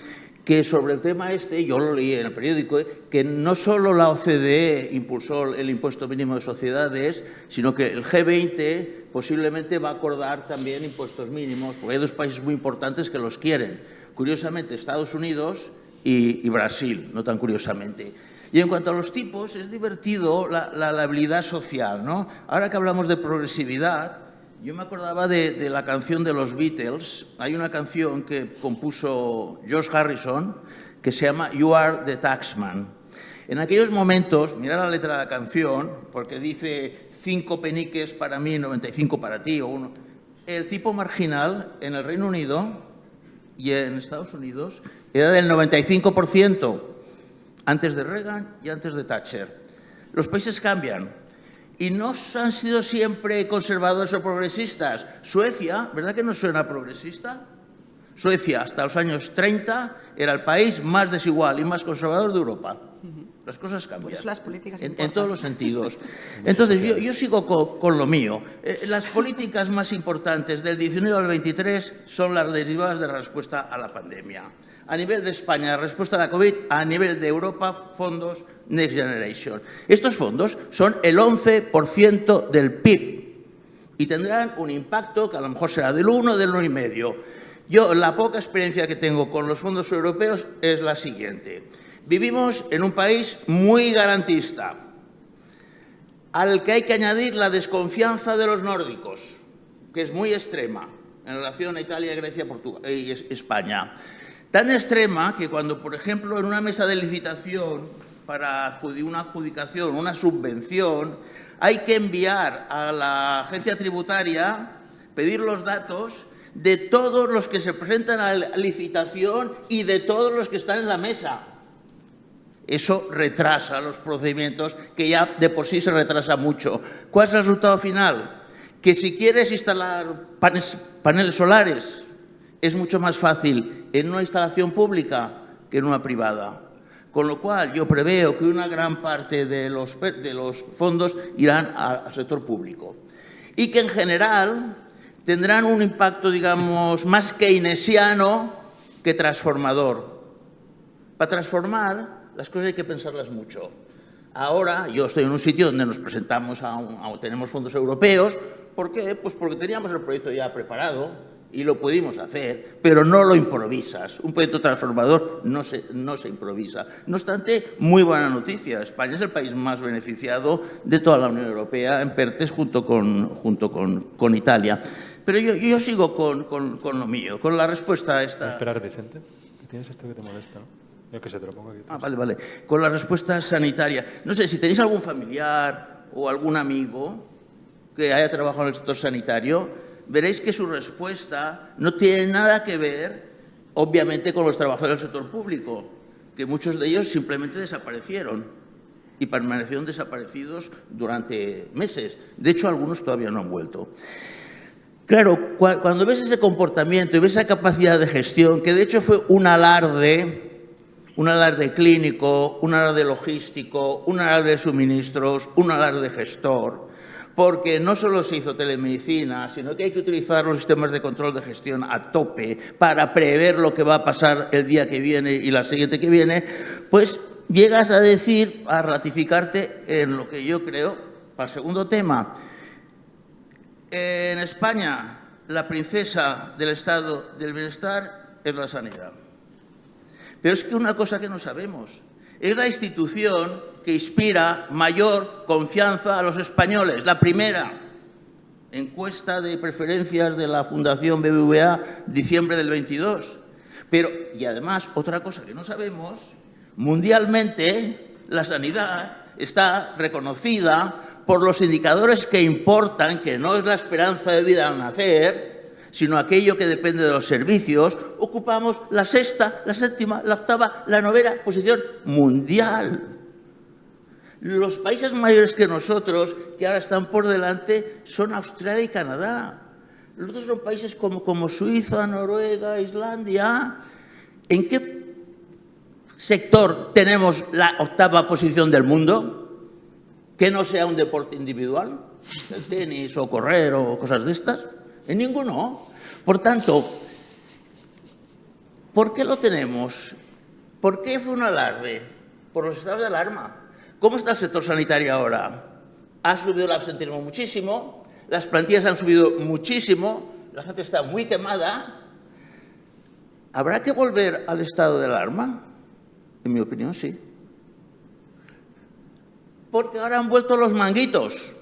S5: que sobre el tema yo lo leí en el periódico, que no solo la OCDE impulsó el impuesto mínimo de sociedades, sino que el G20 posiblemente va a acordar también impuestos mínimos, porque hay dos países muy importantes que los quieren. Curiosamente, Estados Unidos y Brasil, no tan curiosamente. Y en cuanto a los tipos, es divertido la habilidad social, ¿no? Ahora que hablamos de progresividad, yo me acordaba de la canción de los Beatles. Hay una canción que compuso George Harrison que se llama You Are the Taxman. En aquellos momentos, mirad la letra de la canción, porque dice 5 peniques para mí, 95 para ti, o uno. El tipo marginal en el Reino Unido y en Estados Unidos era del 95%, antes de Reagan y antes de Thatcher. Los países cambian. Y no han sido siempre conservadores o progresistas. Suecia, ¿verdad que no suena progresista? Suecia, hasta los años 30, era el país más desigual y más conservador de Europa. Las cosas cambian.
S3: Pues las políticas
S5: en todos los sentidos. Entonces, yo sigo con lo mío. Las políticas más importantes del 19 al 23 son las derivadas de la respuesta a la pandemia. A nivel de España, la respuesta a la COVID; a nivel de Europa, fondos Next Generation. Estos fondos son el 11% del PIB y tendrán un impacto que a lo mejor será del 1, del 1,5. Yo, la poca experiencia que tengo con los fondos europeos es la siguiente. Vivimos en un país muy garantista, al que hay que añadir la desconfianza de los nórdicos, que es muy extrema en relación a Italia, Grecia, Portugal y España. Tan extrema que cuando, por ejemplo, en una mesa de licitación para una adjudicación, una subvención, hay que enviar a la agencia tributaria, pedir los datos de todos los que se presentan a la licitación y de todos los que están en la mesa. Eso retrasa los procedimientos, que ya de por sí se retrasa mucho. ¿Cuál es el resultado final? Que si quieres instalar paneles solares, es mucho más fácil en una instalación pública que en una privada. Con lo cual, yo preveo que una gran parte de los fondos irán al sector público. Y que, en general, tendrán un impacto, digamos, más keynesiano que transformador. Para transformar, las cosas hay que pensarlas mucho. Ahora, yo estoy en un sitio donde nos presentamos tenemos fondos europeos. ¿Por qué? Pues porque teníamos el proyecto ya preparado y lo pudimos hacer, pero no lo improvisas. Un proyecto transformador no se improvisa. No obstante, muy buena noticia. España es el país más beneficiado de toda la Unión Europea en PERTES junto con Italia. Pero yo sigo con lo mío, con la respuesta a esta...
S2: Esperar, Vicente, que tienes esto que te molesta, ¿no? Yo que sé, te lo pongo aquí.
S5: Vale. Con la respuesta sanitaria. No sé, si tenéis algún familiar o algún amigo que haya trabajado en el sector sanitario, veréis que su respuesta no tiene nada que ver, obviamente, con los trabajadores del sector público, que muchos de ellos simplemente desaparecieron y permanecieron desaparecidos durante meses. De hecho, algunos todavía no han vuelto. Claro, cuando ves ese comportamiento y ves esa capacidad de gestión, que de hecho fue un alarde clínico, un alarde logístico, un alarde de suministros, un alarde gestor, porque no solo se hizo telemedicina, sino que hay que utilizar los sistemas de control de gestión a tope para prever lo que va a pasar el día que viene y la siguiente que viene, pues llegas a decir, a ratificarte en lo que yo creo. Para el segundo tema, en España la princesa del estado del bienestar es la sanidad. Pero es que una cosa que no sabemos, es la institución que inspira mayor confianza a los españoles. La primera encuesta de preferencias de la Fundación BBVA, diciembre del 22. Pero, y además, otra cosa que no sabemos, mundialmente la sanidad está reconocida por los indicadores que importan, que no es la esperanza de vida al nacer, sino aquello que depende de los servicios. Ocupamos la sexta, la séptima, la octava, la novena posición mundial. Los países mayores que nosotros, que ahora están por delante, son Australia y Canadá. Los otros son países como Suiza, Noruega, Islandia. ¿En qué sector tenemos la octava posición del mundo? Que no sea un deporte individual, el tenis o correr o cosas de estas. En ninguno. Por tanto, ¿por qué lo tenemos? ¿Por qué fue un alarde? Por los estados de alarma. ¿Cómo está el sector sanitario ahora? Ha subido el absentismo muchísimo, las plantillas han subido muchísimo, la gente está muy quemada. ¿Habrá que volver al estado de alarma? En mi opinión, sí. Porque ahora han vuelto los manguitos.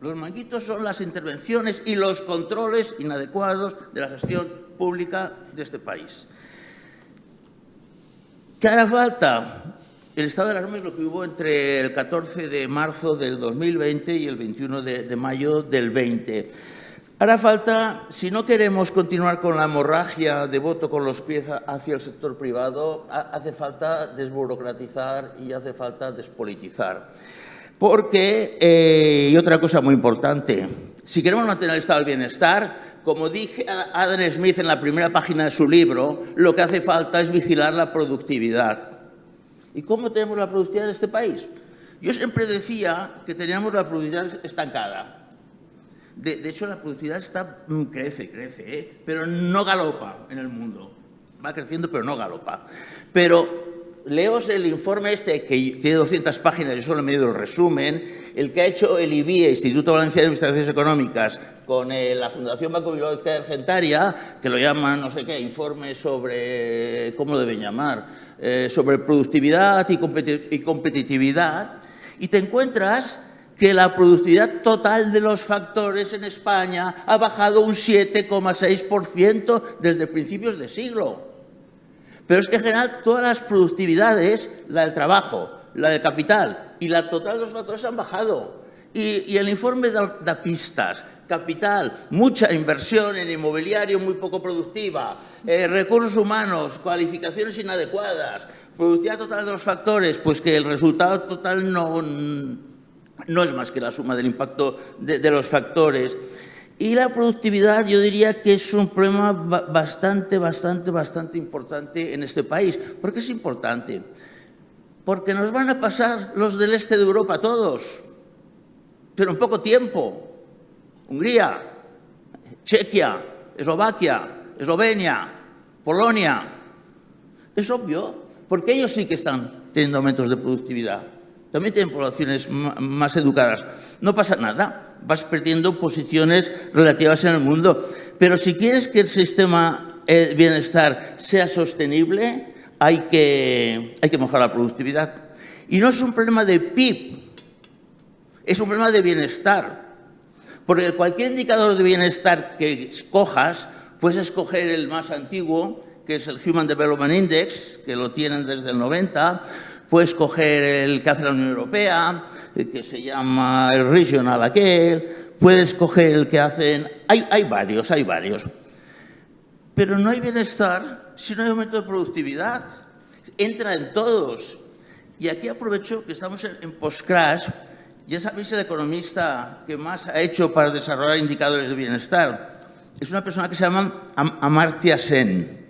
S5: Los manguitos son las intervenciones y los controles inadecuados de la gestión pública de este país. ¿Qué hará falta? El estado de alarma es lo que hubo entre el 14 de marzo del 2020 y el 21 de mayo del 20. Hará falta, si no queremos continuar con la hemorragia de voto con los pies hacia el sector privado, hace falta desburocratizar y hace falta despolitizar. Porque, y otra cosa muy importante, si queremos mantener el estado del bienestar, como dije a Adam Smith en la primera página de su libro, lo que hace falta es vigilar la productividad. ¿Y cómo tenemos la productividad en este país? Yo siempre decía que teníamos la productividad estancada. De hecho, la productividad crece, pero no galopa en el mundo. Va creciendo, pero no galopa. Pero leos el informe este, que tiene 200 páginas, yo solo he medido el resumen, el que ha hecho el IBIE, Instituto Valenciano de Investigaciones Económicas, con la Fundación Banco Bilbao Vizcaya Argentaria, que lo llaman, no sé qué, informe sobre, ¿cómo lo deben llamar? Sobre productividad y competitividad, y te encuentras que la productividad total de los factores en España ha bajado un 7,6% desde principios de siglo. Pero es que en general todas las productividades, la del trabajo, la del capital y la total de los factores han bajado. Y el informe da pistas. Capital, mucha inversión en inmobiliario muy poco productiva, recursos humanos, cualificaciones inadecuadas, productividad total de los factores, pues que el resultado total no es más que la suma del impacto de los factores. Y la productividad yo diría que es un problema bastante importante en este país. ¿Por qué es importante? Porque nos van a pasar los del este de Europa todos, pero en poco tiempo. Hungría, Chequia, Eslovaquia, Eslovenia, Polonia. Es obvio, porque ellos sí que están teniendo aumentos de productividad. También tienen poblaciones más educadas. No pasa nada, vas perdiendo posiciones relativas en el mundo. Pero si quieres que el sistema de bienestar sea sostenible, hay que mejorar la productividad. Y no es un problema de PIB, es un problema de bienestar. Porque cualquier indicador de bienestar que escojas, puedes escoger el más antiguo, que es el Human Development Index, que lo tienen desde el 90, puedes coger el que hace la Unión Europea, el que se llama el Regional aquel, puedes coger el que hacen... Hay varios. Pero no hay bienestar si no hay aumento de productividad. Entra en todos. Y aquí aprovecho que estamos en post-crash. Ya sabéis el economista que más ha hecho para desarrollar indicadores de bienestar. Es una persona que se llama Amartya Sen.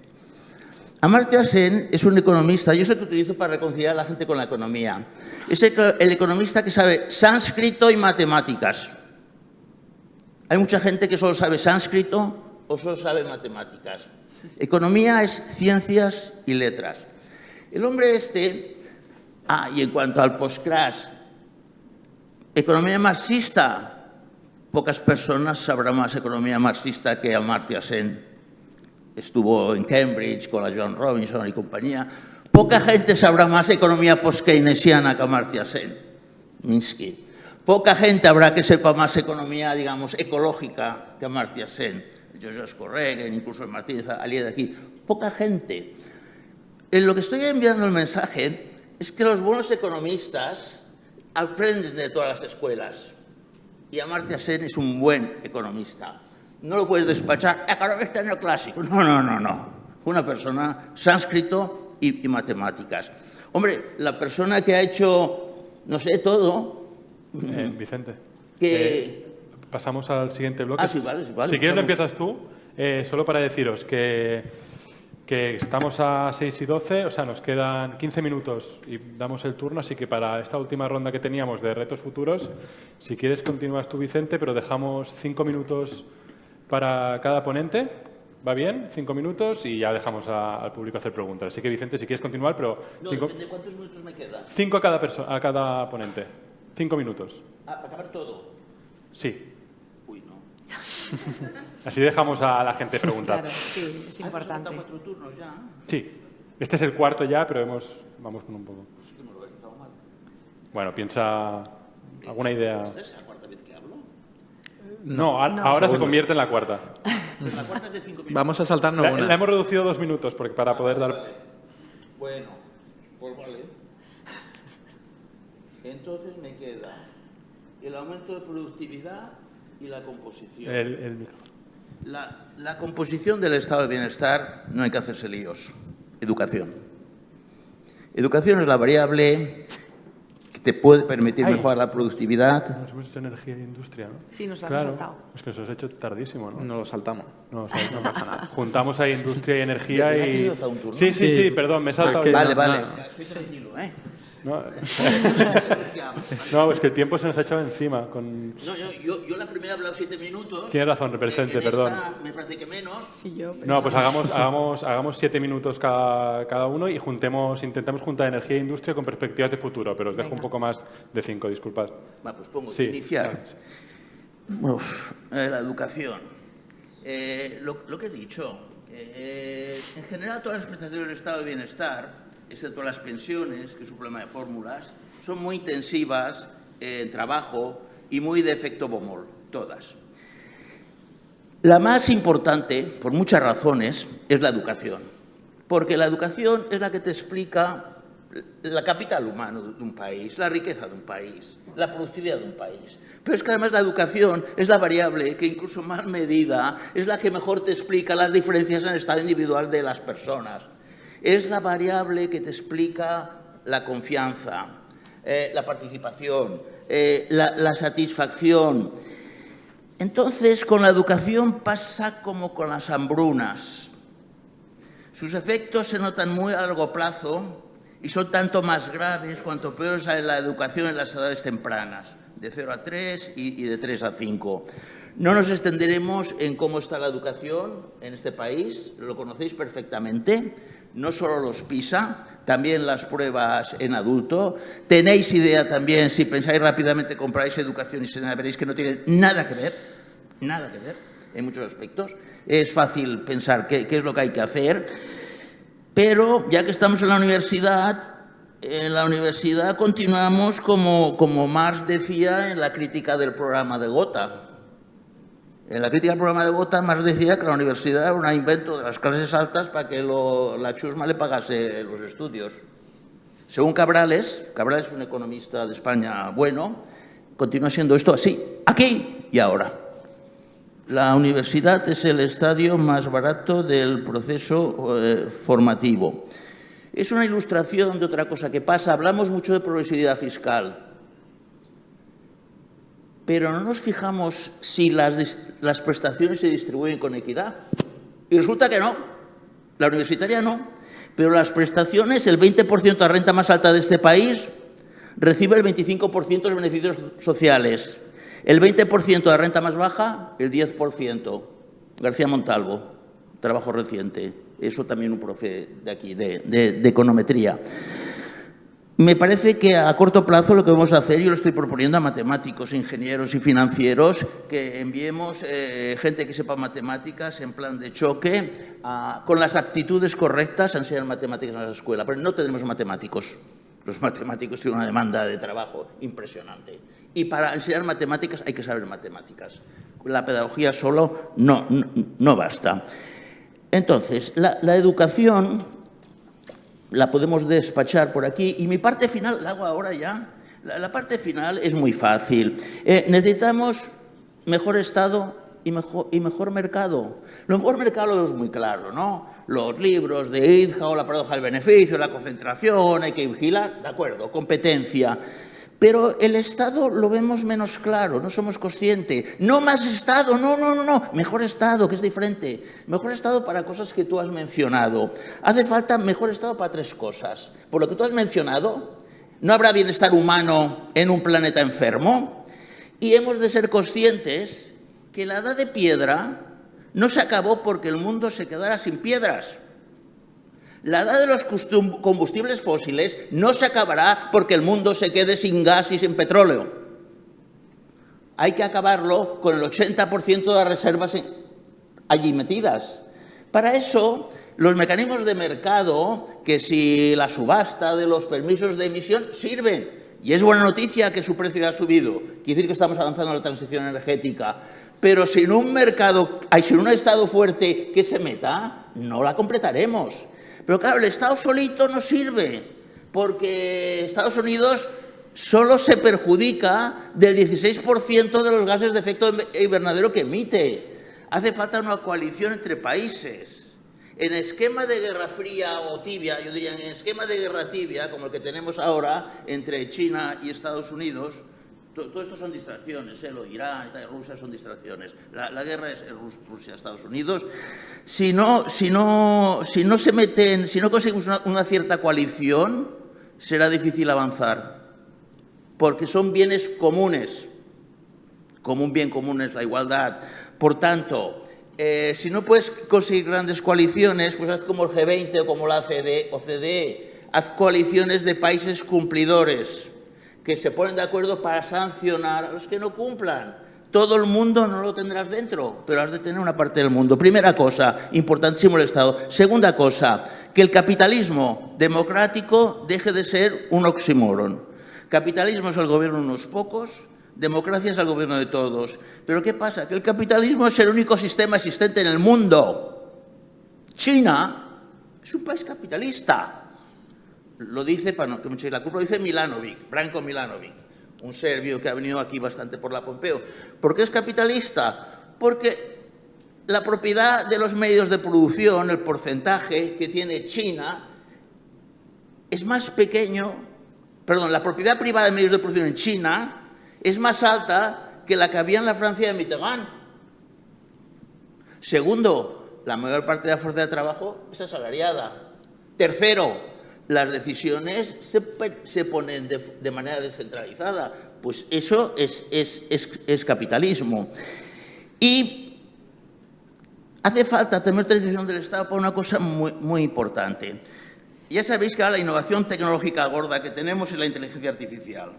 S5: Amartya Sen es un economista, yo es el que utilizo para reconciliar a la gente con la economía. Es el economista que sabe sánscrito y matemáticas. Hay mucha gente que solo sabe sánscrito o solo sabe matemáticas. Economía es ciencias y letras. El hombre este, y en cuanto al post-crash, economía marxista, pocas personas sabrán más economía marxista que Amartya Sen. Estuvo en Cambridge con la John Robinson y compañía. Poca gente sabrá más economía post-keynesiana que Amartya Sen, Minsky. Poca gente habrá que sepa más economía, digamos, ecológica que Amartya Sen. Joseph Corregan, incluso el Martínez Alié de aquí. Poca gente. En lo que estoy enviando el mensaje es que los buenos economistas aprenden de todas las escuelas. Y Amartya Sen es un buen economista. No lo puedes despachar, economista neoclásico. No. Una persona sánscrito y matemáticas. Hombre, la persona que ha hecho, no sé, todo...
S2: Vicente,
S5: que...
S2: pasamos al siguiente bloque.
S5: Sí, vale.
S2: Si quieres, lo empiezas tú, solo para deciros que estamos a 6:12, o sea, nos quedan 15 minutos y damos el turno, así que para esta última ronda que teníamos de retos futuros, si quieres continúas tú, Vicente, pero dejamos 5 minutos para cada ponente. ¿Va bien? 5 minutos y ya dejamos al público hacer preguntas. Así que, Vicente, si quieres continuar, pero...
S5: No, depende, ¿cuántos minutos me quedan?
S2: 5 a cada ponente. 5 minutos.
S5: ¿Para acabar todo?
S2: Sí.
S5: Uy, no.
S2: Así dejamos a la gente preguntar.
S3: Claro, sí, es importante.
S5: ¿Hay 4 turnos ya?
S2: Sí. Este es el cuarto ya, pero vamos con un poco.
S5: Sí que me lo he organizado mal.
S2: Bueno, piensa alguna idea.
S5: ¿Esta es la cuarta vez que hablo?
S2: No, ahora se convierte en la cuarta.
S5: La cuarta es de 5 minutos.
S4: Vamos a saltarnos
S2: La
S4: una.
S2: hemos reducido 2 minutos para poder dar...
S5: Vale. Bueno, pues vale. Entonces me queda el aumento de productividad y la composición.
S2: El micrófono.
S5: La composición del estado de bienestar no hay que hacerse líos. Educación. Educación es la variable que te puede permitir mejorar la productividad.
S2: Nos hemos hecho energía e industria, ¿no?
S3: Sí, nos lo
S2: Claro.
S3: hemos saltado.
S2: Es que nos has hecho tardísimo, ¿no?
S4: No lo saltamos.
S2: No pasa nada. Juntamos ahí industria y energía
S5: ¿Me has
S2: y...
S5: saltado un turno?
S2: Sí, perdón, me he saltado.
S4: Que-
S5: Vale.
S4: no.
S5: Estoy tranquilo, ¿eh?
S2: No, es que el tiempo se nos ha echado encima. Con...
S5: No, yo la primera he hablado 7 minutos.
S2: Tienes razón, represente, perdón.
S5: Me parece que menos.
S3: Sí, yo
S2: No, pues hagamos 7 minutos cada uno y intentamos juntar energía e industria con perspectivas de futuro, pero os dejo un poco más de 5, disculpad.
S5: Va, pues pongo
S2: Sí,
S5: iniciar.
S2: claro.
S5: La educación. Lo que he dicho, en general todas las prestaciones del estado de bienestar, excepto las pensiones, que es un problema de fórmulas, son muy intensivas en trabajo y muy de efecto Bomol, todas. La más importante, por muchas razones, es la educación, porque la educación es la que te explica la capital humano de un país, la riqueza de un país, la productividad de un país. Pero es que además la educación es la variable que incluso mal medida es la que mejor te explica las diferencias en el estado individual de las personas. Es la variable que te explica la confianza, la participación, la satisfacción. Entonces, con la educación pasa como con las hambrunas. Sus efectos se notan muy a largo plazo y son tanto más graves cuanto peor es la educación en las edades tempranas, de 0 a 3 y de 3 a 5. No nos extenderemos en cómo está la educación en este país, lo conocéis perfectamente. No solo los PISA, también las pruebas en adulto. Tenéis idea también, si pensáis rápidamente, compráis educación y veréis que no tienen nada que ver en muchos aspectos. Es fácil pensar qué es lo que hay que hacer, pero ya que estamos en la universidad continuamos como Marx decía en la crítica del programa de Gotha. En la crítica del programa de Gotha, Marx decía que la universidad era un invento de las clases altas para que la chusma le pagase los estudios. Según Cabrales es un economista de España bueno, continúa siendo esto así, aquí y ahora. La universidad es el estadio más barato del proceso formativo. Es una ilustración de otra cosa que pasa. Hablamos mucho de progresividad fiscal, pero no nos fijamos si las prestaciones se distribuyen con equidad. Y resulta que no, la universitaria no, pero las prestaciones, el 20% de la renta más alta de este país recibe el 25% de los beneficios sociales, el 20% de la renta más baja, el 10%. García Montalvo, trabajo reciente, eso también un profe de aquí, de econometría. Me parece que a corto plazo lo que vamos a hacer, yo lo estoy proponiendo a matemáticos, ingenieros y financieros, que enviemos gente que sepa matemáticas en plan de choque, con las actitudes correctas a enseñar matemáticas en la escuela. Pero no tenemos matemáticos. Los matemáticos tienen una demanda de trabajo impresionante. Y para enseñar matemáticas hay que saber matemáticas. La pedagogía solo no basta. Entonces, la educación la podemos despachar por aquí. Y mi parte final, la hago ahora ya. La parte final es muy fácil. Necesitamos mejor Estado y mejor mercado. Lo mejor mercado es muy claro, ¿no? Los libros de Idhau, la paradoja del beneficio, la concentración, hay que vigilar, de acuerdo, competencia. Pero el Estado lo vemos menos claro, no somos conscientes. No más Estado, no. Mejor Estado, que es diferente. Mejor Estado para cosas que tú has mencionado. Hace falta mejor Estado para 3 cosas. Por lo que tú has mencionado, no habrá bienestar humano en un planeta enfermo. Y hemos de ser conscientes que la edad de piedra no se acabó porque el mundo se quedara sin piedras. La edad de los combustibles fósiles no se acabará porque el mundo se quede sin gas y sin petróleo. Hay que acabarlo con el 80% de las reservas allí metidas. Para eso, los mecanismos de mercado, que si la subasta de los permisos de emisión, sirven. Y es buena noticia que su precio ha subido. Quiere decir que estamos avanzando en la transición energética. Pero sin un mercado, sin un Estado fuerte que se meta, no la completaremos. Pero claro, el Estado solito no sirve, porque Estados Unidos solo se perjudica del 16% de los gases de efecto invernadero que emite. Hace falta una coalición entre países. En esquema de guerra fría o tibia, yo diría, en esquema de guerra tibia, como el que tenemos ahora entre China y Estados Unidos, todo esto son distracciones, lo Irán y Rusia son distracciones. La guerra es Rusia, Estados Unidos. Si no conseguimos una cierta coalición,
S6: será difícil avanzar, porque son bienes comunes. Como un bien común es la igualdad. Por tanto, si no puedes conseguir grandes coaliciones, pues haz como el G20 o como la OCDE. Haz coaliciones de países cumplidores que se ponen de acuerdo para sancionar a los que no cumplan. Todo el mundo no lo tendrás dentro, pero has de tener una parte del mundo. Primera cosa, importantísimo el Estado. Segunda cosa, que el capitalismo democrático deje de ser un oxímoron. Capitalismo es el gobierno de unos pocos, democracia es el gobierno de todos. Pero ¿qué pasa? Que el capitalismo es el único sistema existente en el mundo. China es un país capitalista. Lo dice, para no que me echéis la culpa, lo dice Milanovic, Branko Milanovic, un serbio que ha venido aquí bastante por la Pompeo. ¿Por qué es capitalista? Porque la propiedad de los medios de producción, el porcentaje que tiene China, es más pequeño, perdón, la propiedad privada de medios de producción en China es más alta que la que había en la Francia de Mitterrand. Segundo, la mayor parte de la fuerza de trabajo es asalariada. Tercero, las decisiones se ponen de manera descentralizada. Pues eso es capitalismo. Y hace falta tener transición del Estado para una cosa muy importante. Ya sabéis que ahora la innovación tecnológica gorda que tenemos es la inteligencia artificial.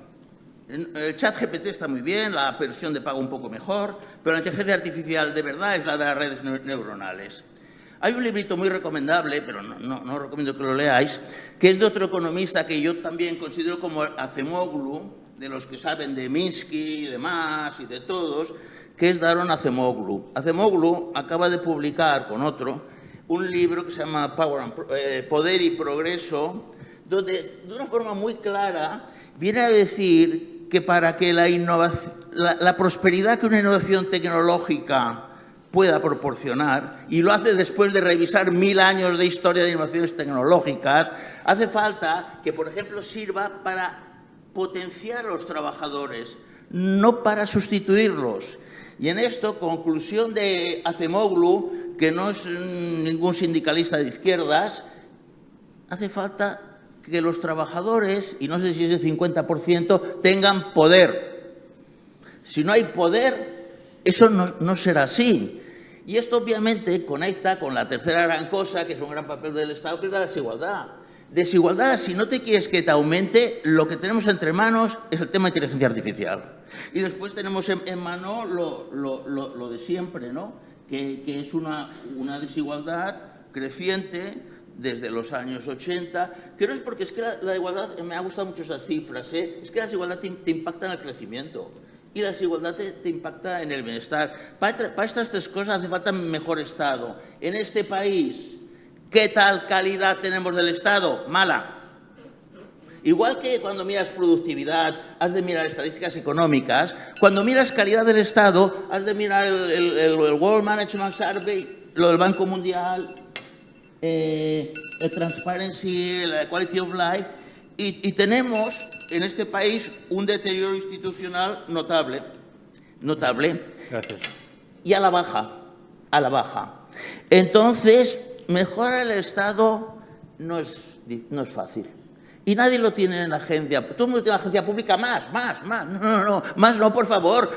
S6: El chat GPT está muy bien, la versión de pago un poco mejor, pero la inteligencia artificial de verdad es la de las redes neuronales. Hay un librito muy recomendable, pero no recomiendo que lo leáis, que es de otro economista que yo también considero como Acemoglu, de los que saben de Minsky y demás y de todos, que es Daron Acemoglu. Acemoglu acaba de publicar con otro un libro que se llama Poder y Progreso, donde de una forma muy clara viene a decir que para que la prosperidad que una innovación tecnológica pueda proporcionar, y lo hace después de revisar 1000 años de historia de innovaciones tecnológicas, hace falta que, por ejemplo, sirva para potenciar a los trabajadores, no para sustituirlos. Y en esto, conclusión de Acemoglu, que no es ningún sindicalista de izquierdas, hace falta que los trabajadores, y no sé si es el 50%, tengan poder. Si no hay poder, eso no será así. Y esto obviamente conecta con la tercera gran cosa, que es un gran papel del Estado, que es la desigualdad. Desigualdad, si no te quieres que te aumente, lo que tenemos entre manos es el tema de inteligencia artificial. Y después tenemos en mano lo de siempre, ¿no? Que es una desigualdad creciente desde los años 80, que no es porque es que la igualdad, me ha gustado mucho esas cifras, es que la desigualdad te impacta en el crecimiento. Y la desigualdad te impacta en el bienestar. Para estas tres cosas hace falta mejor Estado. En este país, ¿qué tal calidad tenemos del Estado? Mala. Igual que cuando miras productividad, has de mirar estadísticas económicas, cuando miras calidad del Estado, has de mirar el World Management Survey, lo del Banco Mundial, el Transparency, la Quality of Life, y tenemos en este país un deterioro institucional notable.
S2: Gracias.
S6: Y a la baja. Entonces, mejorar el Estado no es fácil. Y nadie lo tiene en la agencia. Todo el mundo tiene la agencia pública, más. No, por favor.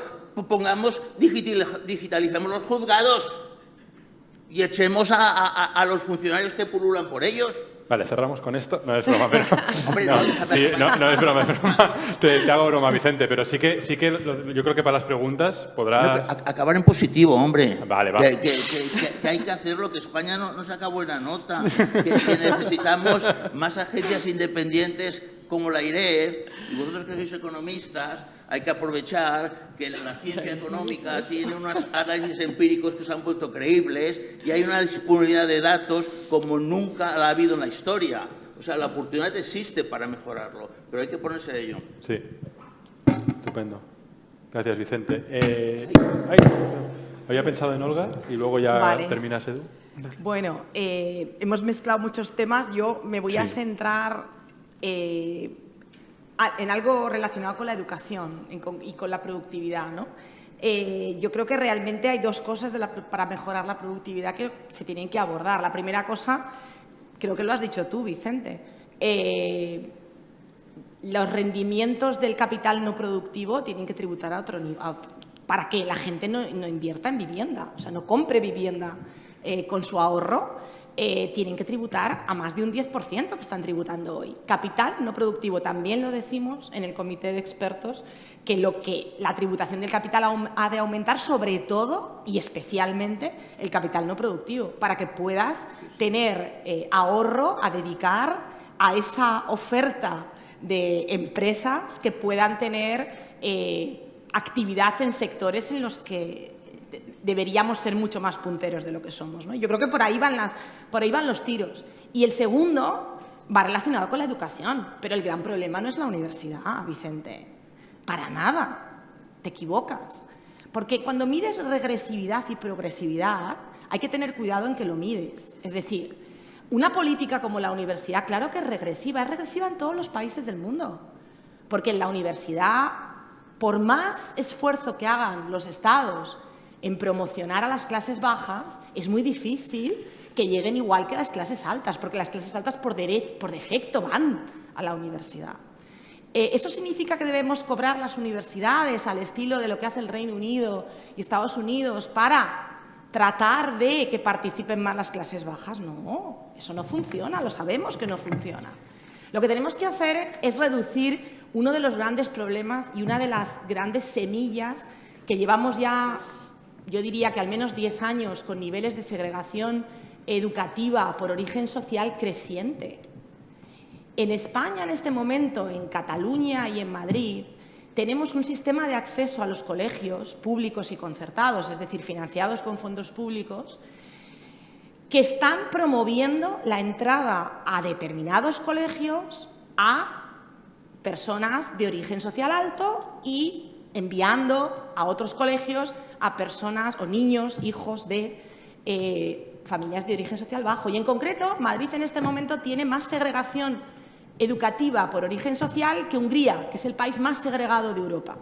S6: Digitalicemos los juzgados y echemos a los funcionarios que pululan por ellos.
S2: Vale, cerramos con esto. No es broma, pero...
S6: Hombre,
S2: no es broma, es broma. Te hago broma, Vicente, pero sí que yo creo que para las preguntas podrás...
S6: Acabar en positivo, hombre.
S2: Vale, va.
S6: Que hay que hacerlo, que España no saca buena nota, que necesitamos más agencias independientes como la IREF, y vosotros que sois economistas, hay que aprovechar que la ciencia económica tiene unos análisis empíricos que se han vuelto creíbles y hay una disponibilidad de datos como nunca la ha habido en la historia. O sea, la oportunidad existe para mejorarlo, pero hay que ponerse a ello.
S2: Sí. Estupendo. Gracias, Vicente. Había pensado en Olga y luego ya terminas, Edu.
S3: Bueno, hemos mezclado muchos temas. Yo me voy a centrar en algo relacionado con la educación y con la productividad, ¿no? Yo creo que realmente hay dos cosas para mejorar la productividad que se tienen que abordar. La primera cosa, creo que lo has dicho tú, Vicente, los rendimientos del capital no productivo tienen que tributar a otro nivel, para que la gente no invierta en vivienda, o sea, no compre vivienda con su ahorro, tienen que tributar a más de un 10% que están tributando hoy. Capital no productivo, también lo decimos en el comité de expertos, que la tributación del capital ha de aumentar sobre todo y especialmente el capital no productivo, para que puedas tener ahorro a dedicar a esa oferta de empresas que puedan tener actividad en sectores en los que deberíamos ser mucho más punteros de lo que somos, ¿no? Yo creo que por ahí van los tiros. Y el segundo va relacionado con la educación, pero el gran problema no es la universidad, Vicente. Para nada. Te equivocas. Porque cuando mides regresividad y progresividad, hay que tener cuidado en que lo mides. Es decir, una política como la universidad, claro que es regresiva en todos los países del mundo. Porque en la universidad, por más esfuerzo que hagan los estados en promocionar a las clases bajas, es muy difícil que lleguen igual que las clases altas, porque las clases altas por defecto van a la universidad. ¿Eso significa que debemos cobrar las universidades al estilo de lo que hace el Reino Unido y Estados Unidos para tratar de que participen más las clases bajas? No, eso no funciona, lo sabemos que no funciona. Lo que tenemos que hacer es reducir uno de los grandes problemas y una de las grandes semillas que llevamos ya, yo diría que al menos 10 años, con niveles de segregación educativa por origen social creciente. En España, en este momento, en Cataluña y en Madrid, tenemos un sistema de acceso a los colegios públicos y concertados, es decir, financiados con fondos públicos, que están promoviendo la entrada a determinados colegios a personas de origen social alto y enviando a otros colegios a personas o niños, hijos de familias de origen social bajo. Y en concreto, Madrid en este momento tiene más segregación educativa por origen social que Hungría, que es el país más segregado de Europa.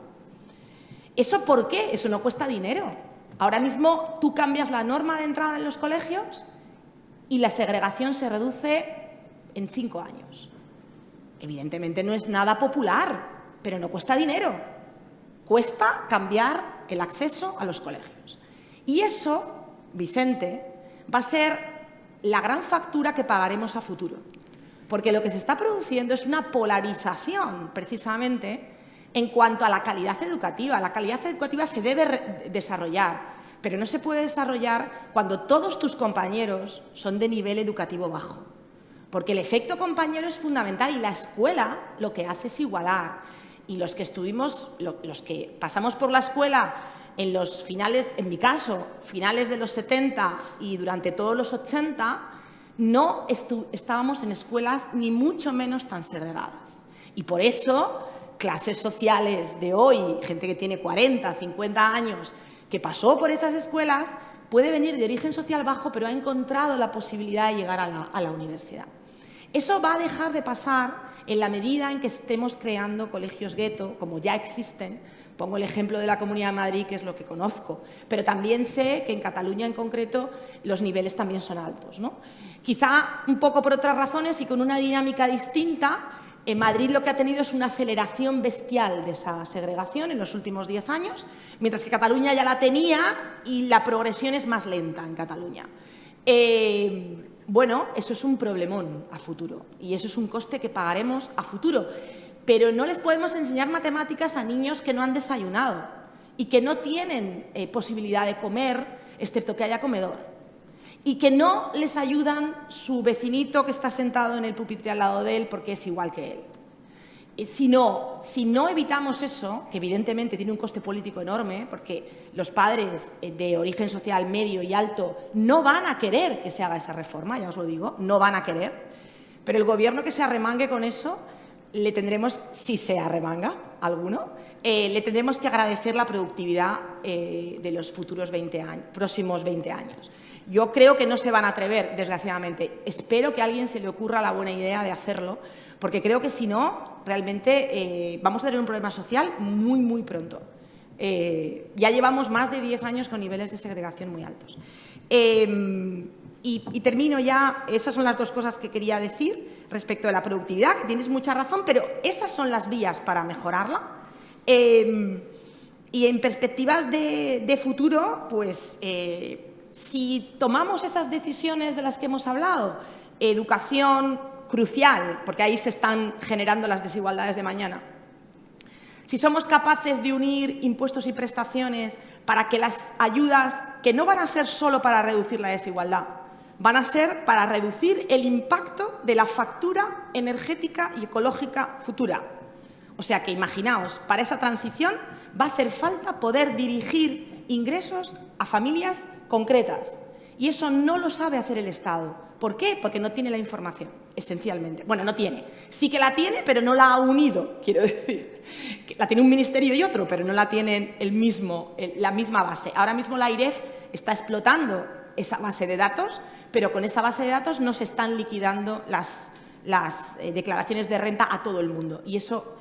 S3: ¿Eso por qué? Eso no cuesta dinero. Ahora mismo tú cambias la norma de entrada en los colegios y la segregación se reduce en 5 años. Evidentemente no es nada popular, pero no cuesta dinero. Cuesta cambiar el acceso a los colegios. Y eso, Vicente, va a ser la gran factura que pagaremos a futuro. Porque lo que se está produciendo es una polarización, precisamente, en cuanto a la calidad educativa. La calidad educativa se debe desarrollar, pero no se puede desarrollar cuando todos tus compañeros son de nivel educativo bajo. Porque el efecto compañero es fundamental y la escuela lo que hace es igualar. Y los que pasamos por la escuela en los finales, en mi caso, finales de los 70 y durante todos los 80, no estábamos en escuelas ni mucho menos tan segregadas. Y por eso, clases sociales de hoy, gente que tiene 40, 50 años, que pasó por esas escuelas, puede venir de origen social bajo, pero ha encontrado la posibilidad de llegar a la universidad. Eso va a dejar de pasar en la medida en que estemos creando colegios gueto, como ya existen. Pongo el ejemplo de la Comunidad de Madrid, que es lo que conozco, pero también sé que en Cataluña en concreto los niveles también son altos, ¿no? Quizá un poco por otras razones y con una dinámica distinta. En Madrid lo que ha tenido es una aceleración bestial de esa segregación en los últimos 10 años, mientras que Cataluña ya la tenía y la progresión es más lenta en Cataluña. Bueno, eso es un problemón a futuro y eso es un coste que pagaremos a futuro. Pero no les podemos enseñar matemáticas a niños que no han desayunado y que no tienen posibilidad de comer, excepto que haya comedor. Y que no les ayudan su vecinito que está sentado en el pupitre al lado de él porque es igual que él. Si no evitamos eso, que evidentemente tiene un coste político enorme, porque los padres de origen social medio y alto no van a querer que se haga esa reforma, ya os lo digo, no van a querer, pero el gobierno que se arremangue con eso, le tendremos, si se arremanga alguno, le tendremos que agradecer la productividad de los futuros próximos 20 años. Yo creo que no se van a atrever, desgraciadamente. Espero que a alguien se le ocurra la buena idea de hacerlo, porque creo que si no, realmente vamos a tener un problema social muy, muy pronto. Ya llevamos más de 10 años con niveles de segregación muy altos. Y termino ya, esas son las dos cosas que quería decir. respecto de la productividad, que tienes mucha razón, pero esas son las vías para mejorarla. Y en perspectivas de futuro, pues si tomamos esas decisiones de las que hemos hablado, educación crucial, porque ahí se están generando las desigualdades de mañana. Si somos capaces de unir impuestos y prestaciones para que las ayudas, que no van a ser solo para reducir la desigualdad, van a ser para reducir el impacto de la factura energética y ecológica futura. O sea que imaginaos, para esa transición va a hacer falta poder dirigir ingresos a familias concretas. Y eso no lo sabe hacer el Estado. ¿Por qué? Porque no tiene la información, esencialmente. Bueno, no tiene. Sí que la tiene, pero no la ha unido, quiero decir. La tiene un ministerio y otro, pero no la tienen la misma base. Ahora mismo la AIREF está explotando esa base de datos, pero con esa base de datos no se están liquidando las declaraciones de renta a todo el mundo. Y eso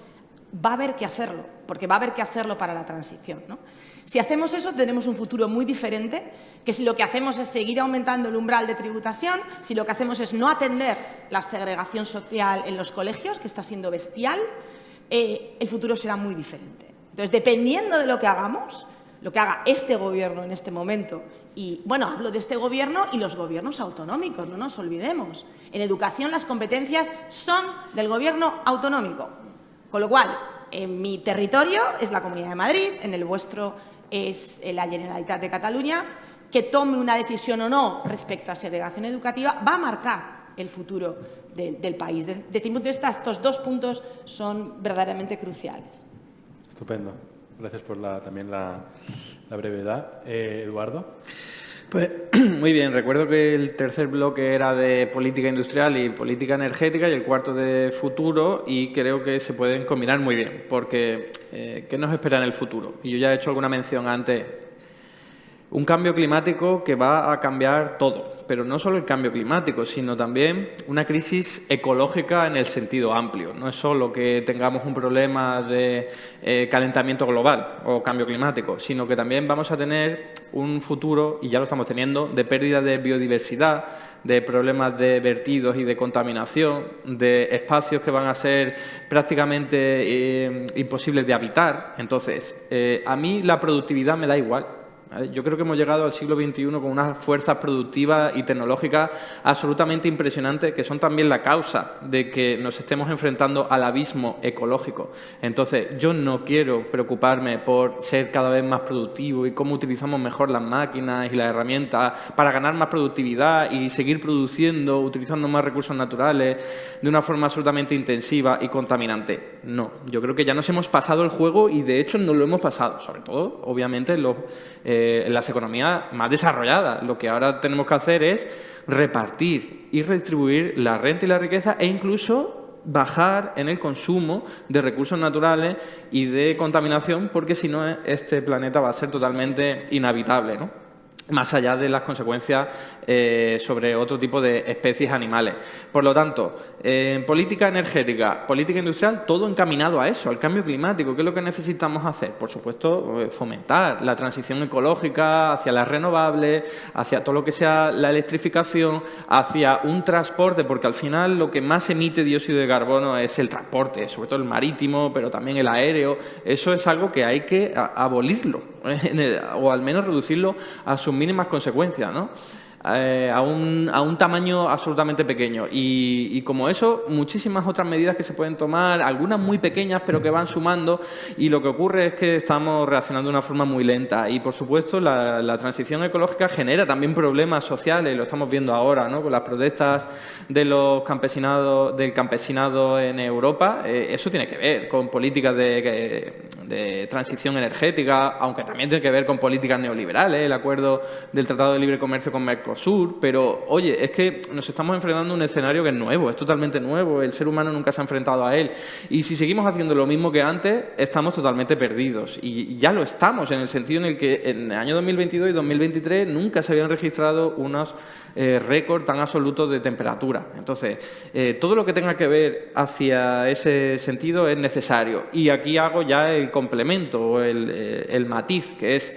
S3: va a haber que hacerlo, porque va a haber que hacerlo para la transición, ¿no? Si hacemos eso, tenemos un futuro muy diferente, que si lo que hacemos es seguir aumentando el umbral de tributación, si lo que hacemos es no atender la segregación social en los colegios, que está siendo bestial, el futuro será muy diferente. Entonces, dependiendo de lo que hagamos, lo que haga este Gobierno en este momento, y bueno, hablo de este Gobierno y los gobiernos autonómicos, no nos olvidemos. En educación las competencias son del Gobierno autonómico, con lo cual, en mi territorio es la Comunidad de Madrid, en el vuestro es la Generalitat de Cataluña, que tome una decisión o no respecto a segregación educativa va a marcar el futuro del país. Desde mi punto de vista, estos dos puntos son verdaderamente cruciales.
S2: Estupendo. Gracias por también la brevedad. Eduardo.
S4: Pues muy bien, recuerdo que el tercer bloque era de política industrial y política energética y el cuarto de futuro, y creo que se pueden combinar muy bien, porque ¿qué nos espera en el futuro? Y yo ya he hecho alguna mención antes. Un cambio climático que va a cambiar todo, pero no solo el cambio climático, sino también una crisis ecológica en el sentido amplio. No es solo que tengamos un problema de calentamiento global o cambio climático, sino que también vamos a tener un futuro, y ya lo estamos teniendo, de pérdida de biodiversidad, de problemas de vertidos y de contaminación, de espacios que van a ser prácticamente imposibles de habitar. Entonces, a mí la productividad me da igual. Yo creo que hemos llegado al siglo XXI con unas fuerzas productivas y tecnológicas absolutamente impresionantes, que son también la causa de que nos estemos enfrentando al abismo ecológico. Entonces, yo no quiero preocuparme por ser cada vez más productivo y cómo utilizamos mejor las máquinas y las herramientas para ganar más productividad y seguir produciendo, utilizando más recursos naturales de una forma absolutamente intensiva y contaminante. No, yo creo que ya nos hemos pasado el juego y, de hecho, no lo hemos pasado, sobre todo, obviamente, en las economías más desarrolladas. Lo que ahora tenemos que hacer es repartir y redistribuir la renta y la riqueza, e incluso bajar en el consumo de recursos naturales y de contaminación, porque si no, este planeta va a ser totalmente inhabitable, ¿no? Más allá de las consecuencias sobre otro tipo de especies animales. Por lo tanto, en política energética, política industrial, todo encaminado a eso, al cambio climático. ¿Qué es lo que necesitamos hacer? Por supuesto, fomentar la transición ecológica hacia las renovables, hacia todo lo que sea la electrificación, hacia un transporte, porque al final lo que más emite dióxido de carbono es el transporte, sobre todo el marítimo, pero también el aéreo. Eso es algo que hay que abolirlo, o al menos reducirlo a sus mínimas consecuencias, ¿no? A un tamaño absolutamente pequeño. Y como eso, muchísimas otras medidas que se pueden tomar, algunas muy pequeñas, pero que van sumando, y lo que ocurre es que estamos reaccionando de una forma muy lenta. Y, por supuesto, la transición ecológica genera también problemas sociales, lo estamos viendo ahora, ¿no? Con las protestas del campesinado en Europa. Eso tiene que ver con políticas de transición energética, aunque también tiene que ver con políticas neoliberales, el acuerdo del Tratado de Libre Comercio con Mercosur. Pero, oye, es que nos estamos enfrentando a un escenario que es nuevo, es totalmente nuevo, el ser humano nunca se ha enfrentado a él, y si seguimos haciendo lo mismo que antes, estamos totalmente perdidos, y ya lo estamos, en el sentido en el que en el año 2022 y 2023 nunca se habían registrado unos récords tan absolutos de temperatura. Entonces, todo lo que tenga que ver hacia ese sentido es necesario, y aquí hago ya el complemento o el matiz, que es,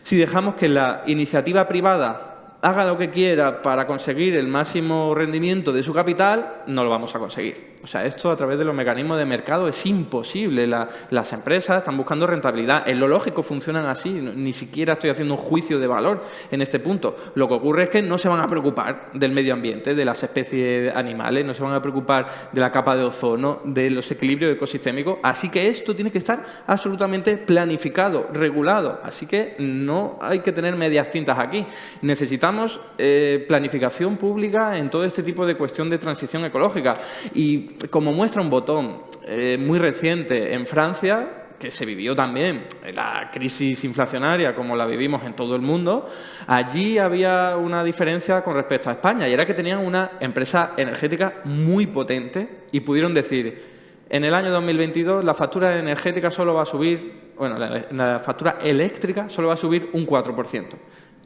S4: si dejamos que la iniciativa privada haga lo que quiera para conseguir el máximo rendimiento de su capital, no lo vamos a conseguir. O sea, esto a través de los mecanismos de mercado es imposible. Las empresas están buscando rentabilidad. En lo lógico funcionan así. Ni siquiera estoy haciendo un juicio de valor en este punto. Lo que ocurre es que no se van a preocupar del medio ambiente, de las especies animales, no se van a preocupar de la capa de ozono, de los equilibrios ecosistémicos. Así que esto tiene que estar absolutamente planificado, regulado. Así que no hay que tener medias tintas aquí. Necesitamos planificación pública en todo este tipo de cuestión de transición ecológica. Y como muestra un botón muy reciente en Francia, que se vivió también la crisis inflacionaria como la vivimos en todo el mundo, allí había una diferencia con respecto a España, y era que tenían una empresa energética muy potente y pudieron decir, en el año 2022 la factura energética solo va a subir, bueno, la factura eléctrica solo va a subir un 4%.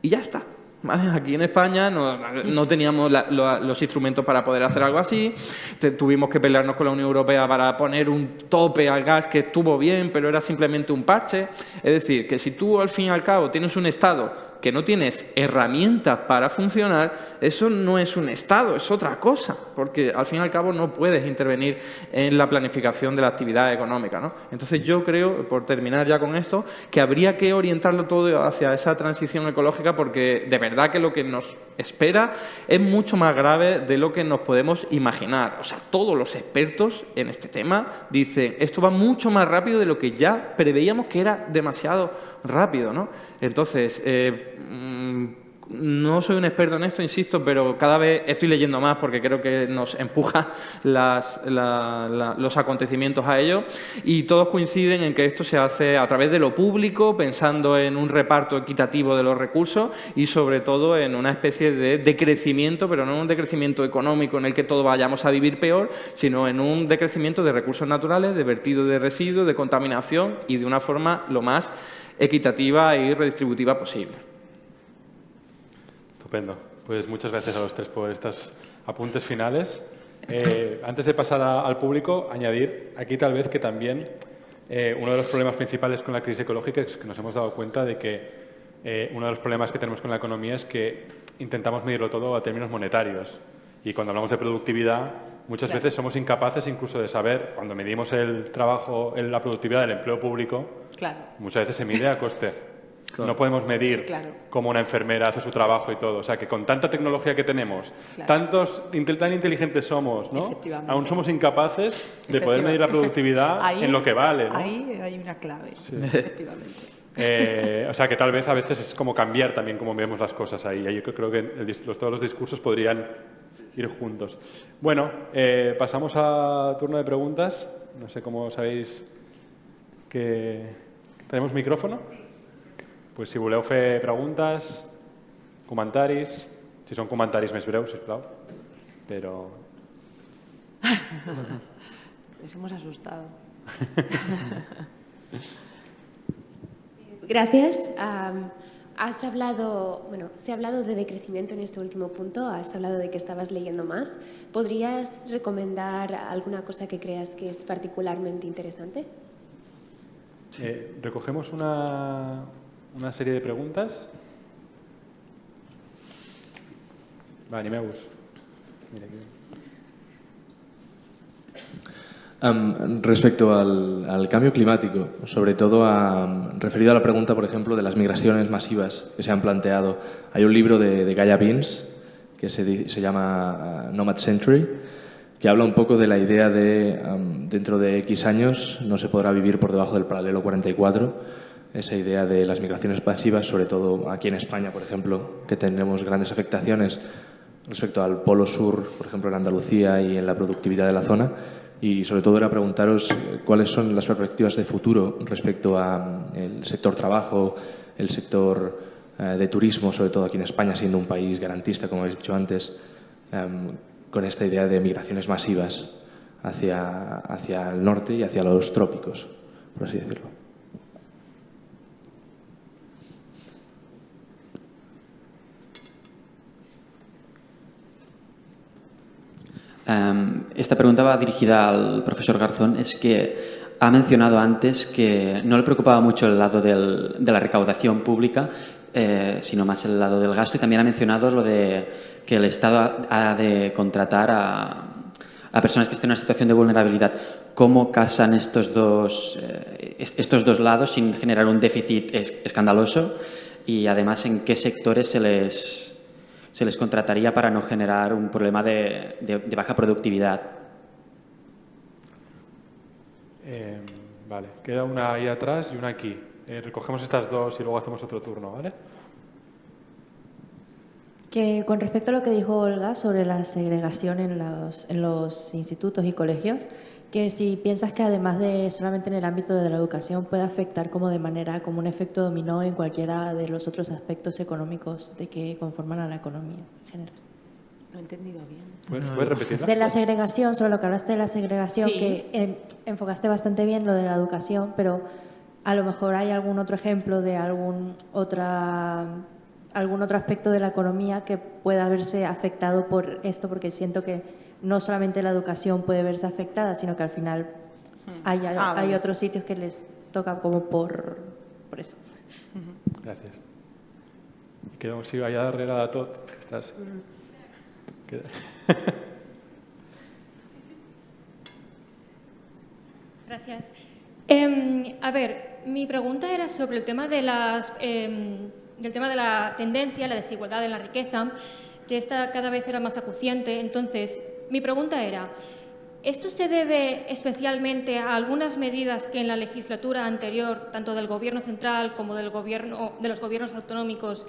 S4: Y ya está. ¿Vale? Aquí en España no teníamos los instrumentos para poder hacer algo así. Tuvimos que pelearnos con la Unión Europea para poner un tope al gas que estuvo bien, pero era simplemente un parche. Es decir, que si tú al fin y al cabo tienes un Estado que no tienes herramientas para funcionar, eso no es un Estado, es otra cosa, porque al fin y al cabo no puedes intervenir en la planificación de la actividad económica, ¿no? Entonces yo creo, por terminar ya con esto, que habría que orientarlo todo hacia esa transición ecológica, porque de verdad que lo que nos espera es mucho más grave de lo que nos podemos imaginar. O sea, todos los expertos en este tema dicen, esto va mucho más rápido de lo que ya preveíamos que era demasiado rápido, ¿no? Entonces, no soy un experto en esto, insisto, pero cada vez estoy leyendo más porque creo que nos empuja los acontecimientos a ello, y todos coinciden en que esto se hace a través de lo público, pensando en un reparto equitativo de los recursos y sobre todo en una especie de decrecimiento, pero no un decrecimiento económico en el que todos vayamos a vivir peor, sino en un decrecimiento de recursos naturales, de vertido de residuos, de contaminación, y de una forma lo más equitativa y redistributiva posible.
S2: Estupendo. Pues muchas gracias a los tres por estos apuntes finales. Antes de pasar al público, añadir aquí tal vez que también uno de los problemas principales con la crisis ecológica es que nos hemos dado cuenta de que uno de los problemas que tenemos con la economía es que intentamos medirlo todo a términos monetarios. Y cuando hablamos de productividad, muchas veces somos incapaces incluso de saber, cuando medimos el trabajo, la productividad del empleo público, muchas veces se mide a coste. No podemos medir cómo una enfermera hace su trabajo y todo. O sea, que con tanta tecnología que tenemos, tan inteligentes somos, ¿no? Aún somos incapaces de poder medir la productividad en lo que vale, ¿no?
S3: Ahí hay una clave, efectivamente.
S2: O sea, que tal vez a veces es como cambiar también cómo vemos las cosas ahí. Yo creo que todos los discursos podrían ir juntos. Bueno, pasamos a turno de preguntas. No sé cómo sabéis que tenemos micrófono. Pues si voleu fer preguntes, comentaris, si són comentaris més breus, sisplau, però...
S3: Les hemos asustado.
S7: Gracias. Se ha hablado de decrecimiento en este último punto, has hablado de que estabas leyendo más. ¿Podrías recomendar alguna cosa que creas que es particularmente interesante?
S2: Recogemos una serie de preguntas. Va, animeu-vos. Mira aquí.
S8: Respecto al cambio climático, sobre todo referido a la pregunta, por ejemplo, de las migraciones masivas que se han planteado. Hay un libro de Gaia Beans que se llama Nomad Century, que habla un poco de la idea de dentro de X años no se podrá vivir por debajo del paralelo 44, esa idea de las migraciones masivas, sobre todo aquí en España, por ejemplo, que tenemos grandes afectaciones respecto al polo sur, por ejemplo, en Andalucía y en la productividad de la zona. Y sobre todo era preguntaros cuáles son las perspectivas de futuro respecto al sector trabajo, el sector de turismo, sobre todo aquí en España, siendo un país garantista, como habéis dicho antes, con esta idea de migraciones masivas hacia el norte y hacia los trópicos, por así decirlo.
S9: Esta pregunta va dirigida al profesor Garzón. Es que ha mencionado antes que no le preocupaba mucho el lado de la recaudación pública sino más el lado del gasto. Y también ha mencionado lo de que el Estado ha de contratar a personas que estén en una situación de vulnerabilidad. ¿Cómo casan estos dos lados sin generar un déficit escandaloso? Y además, ¿en qué sectores se les contrataría para no generar un problema de baja productividad?
S2: Vale, queda una ahí atrás y una aquí. Recogemos estas dos y luego hacemos otro turno, ¿vale?
S10: Que con respecto a lo que dijo Olga sobre la segregación en los institutos y colegios, que si piensas que además de solamente en el ámbito de la educación puede afectar como un efecto dominó en cualquiera de los otros aspectos económicos de que conforman a la economía en general.
S3: No he entendido bien.
S2: ¿Puedes repetirla?
S10: De la segregación, sobre lo que hablaste de la segregación,
S3: Sí.
S10: que enfocaste bastante bien lo de la educación, pero a lo mejor hay algún otro ejemplo de algún otro aspecto de la economía que pueda verse afectado por esto, porque siento que no solamente la educación puede verse afectada, sino que al final hay otros sitios que les toca como por eso.
S2: Gràcies. I quedem si allà darrere de tot. Estàs...
S11: Gracias. A ver, mi pregunta era sobre el tema de del tema de la tendencia, la desigualdad en la riqueza, que esta cada vez era más acuciante. Entonces, mi pregunta era, ¿esto se debe especialmente a algunas medidas que en la legislatura anterior, tanto del Gobierno central como de los gobiernos autonómicos,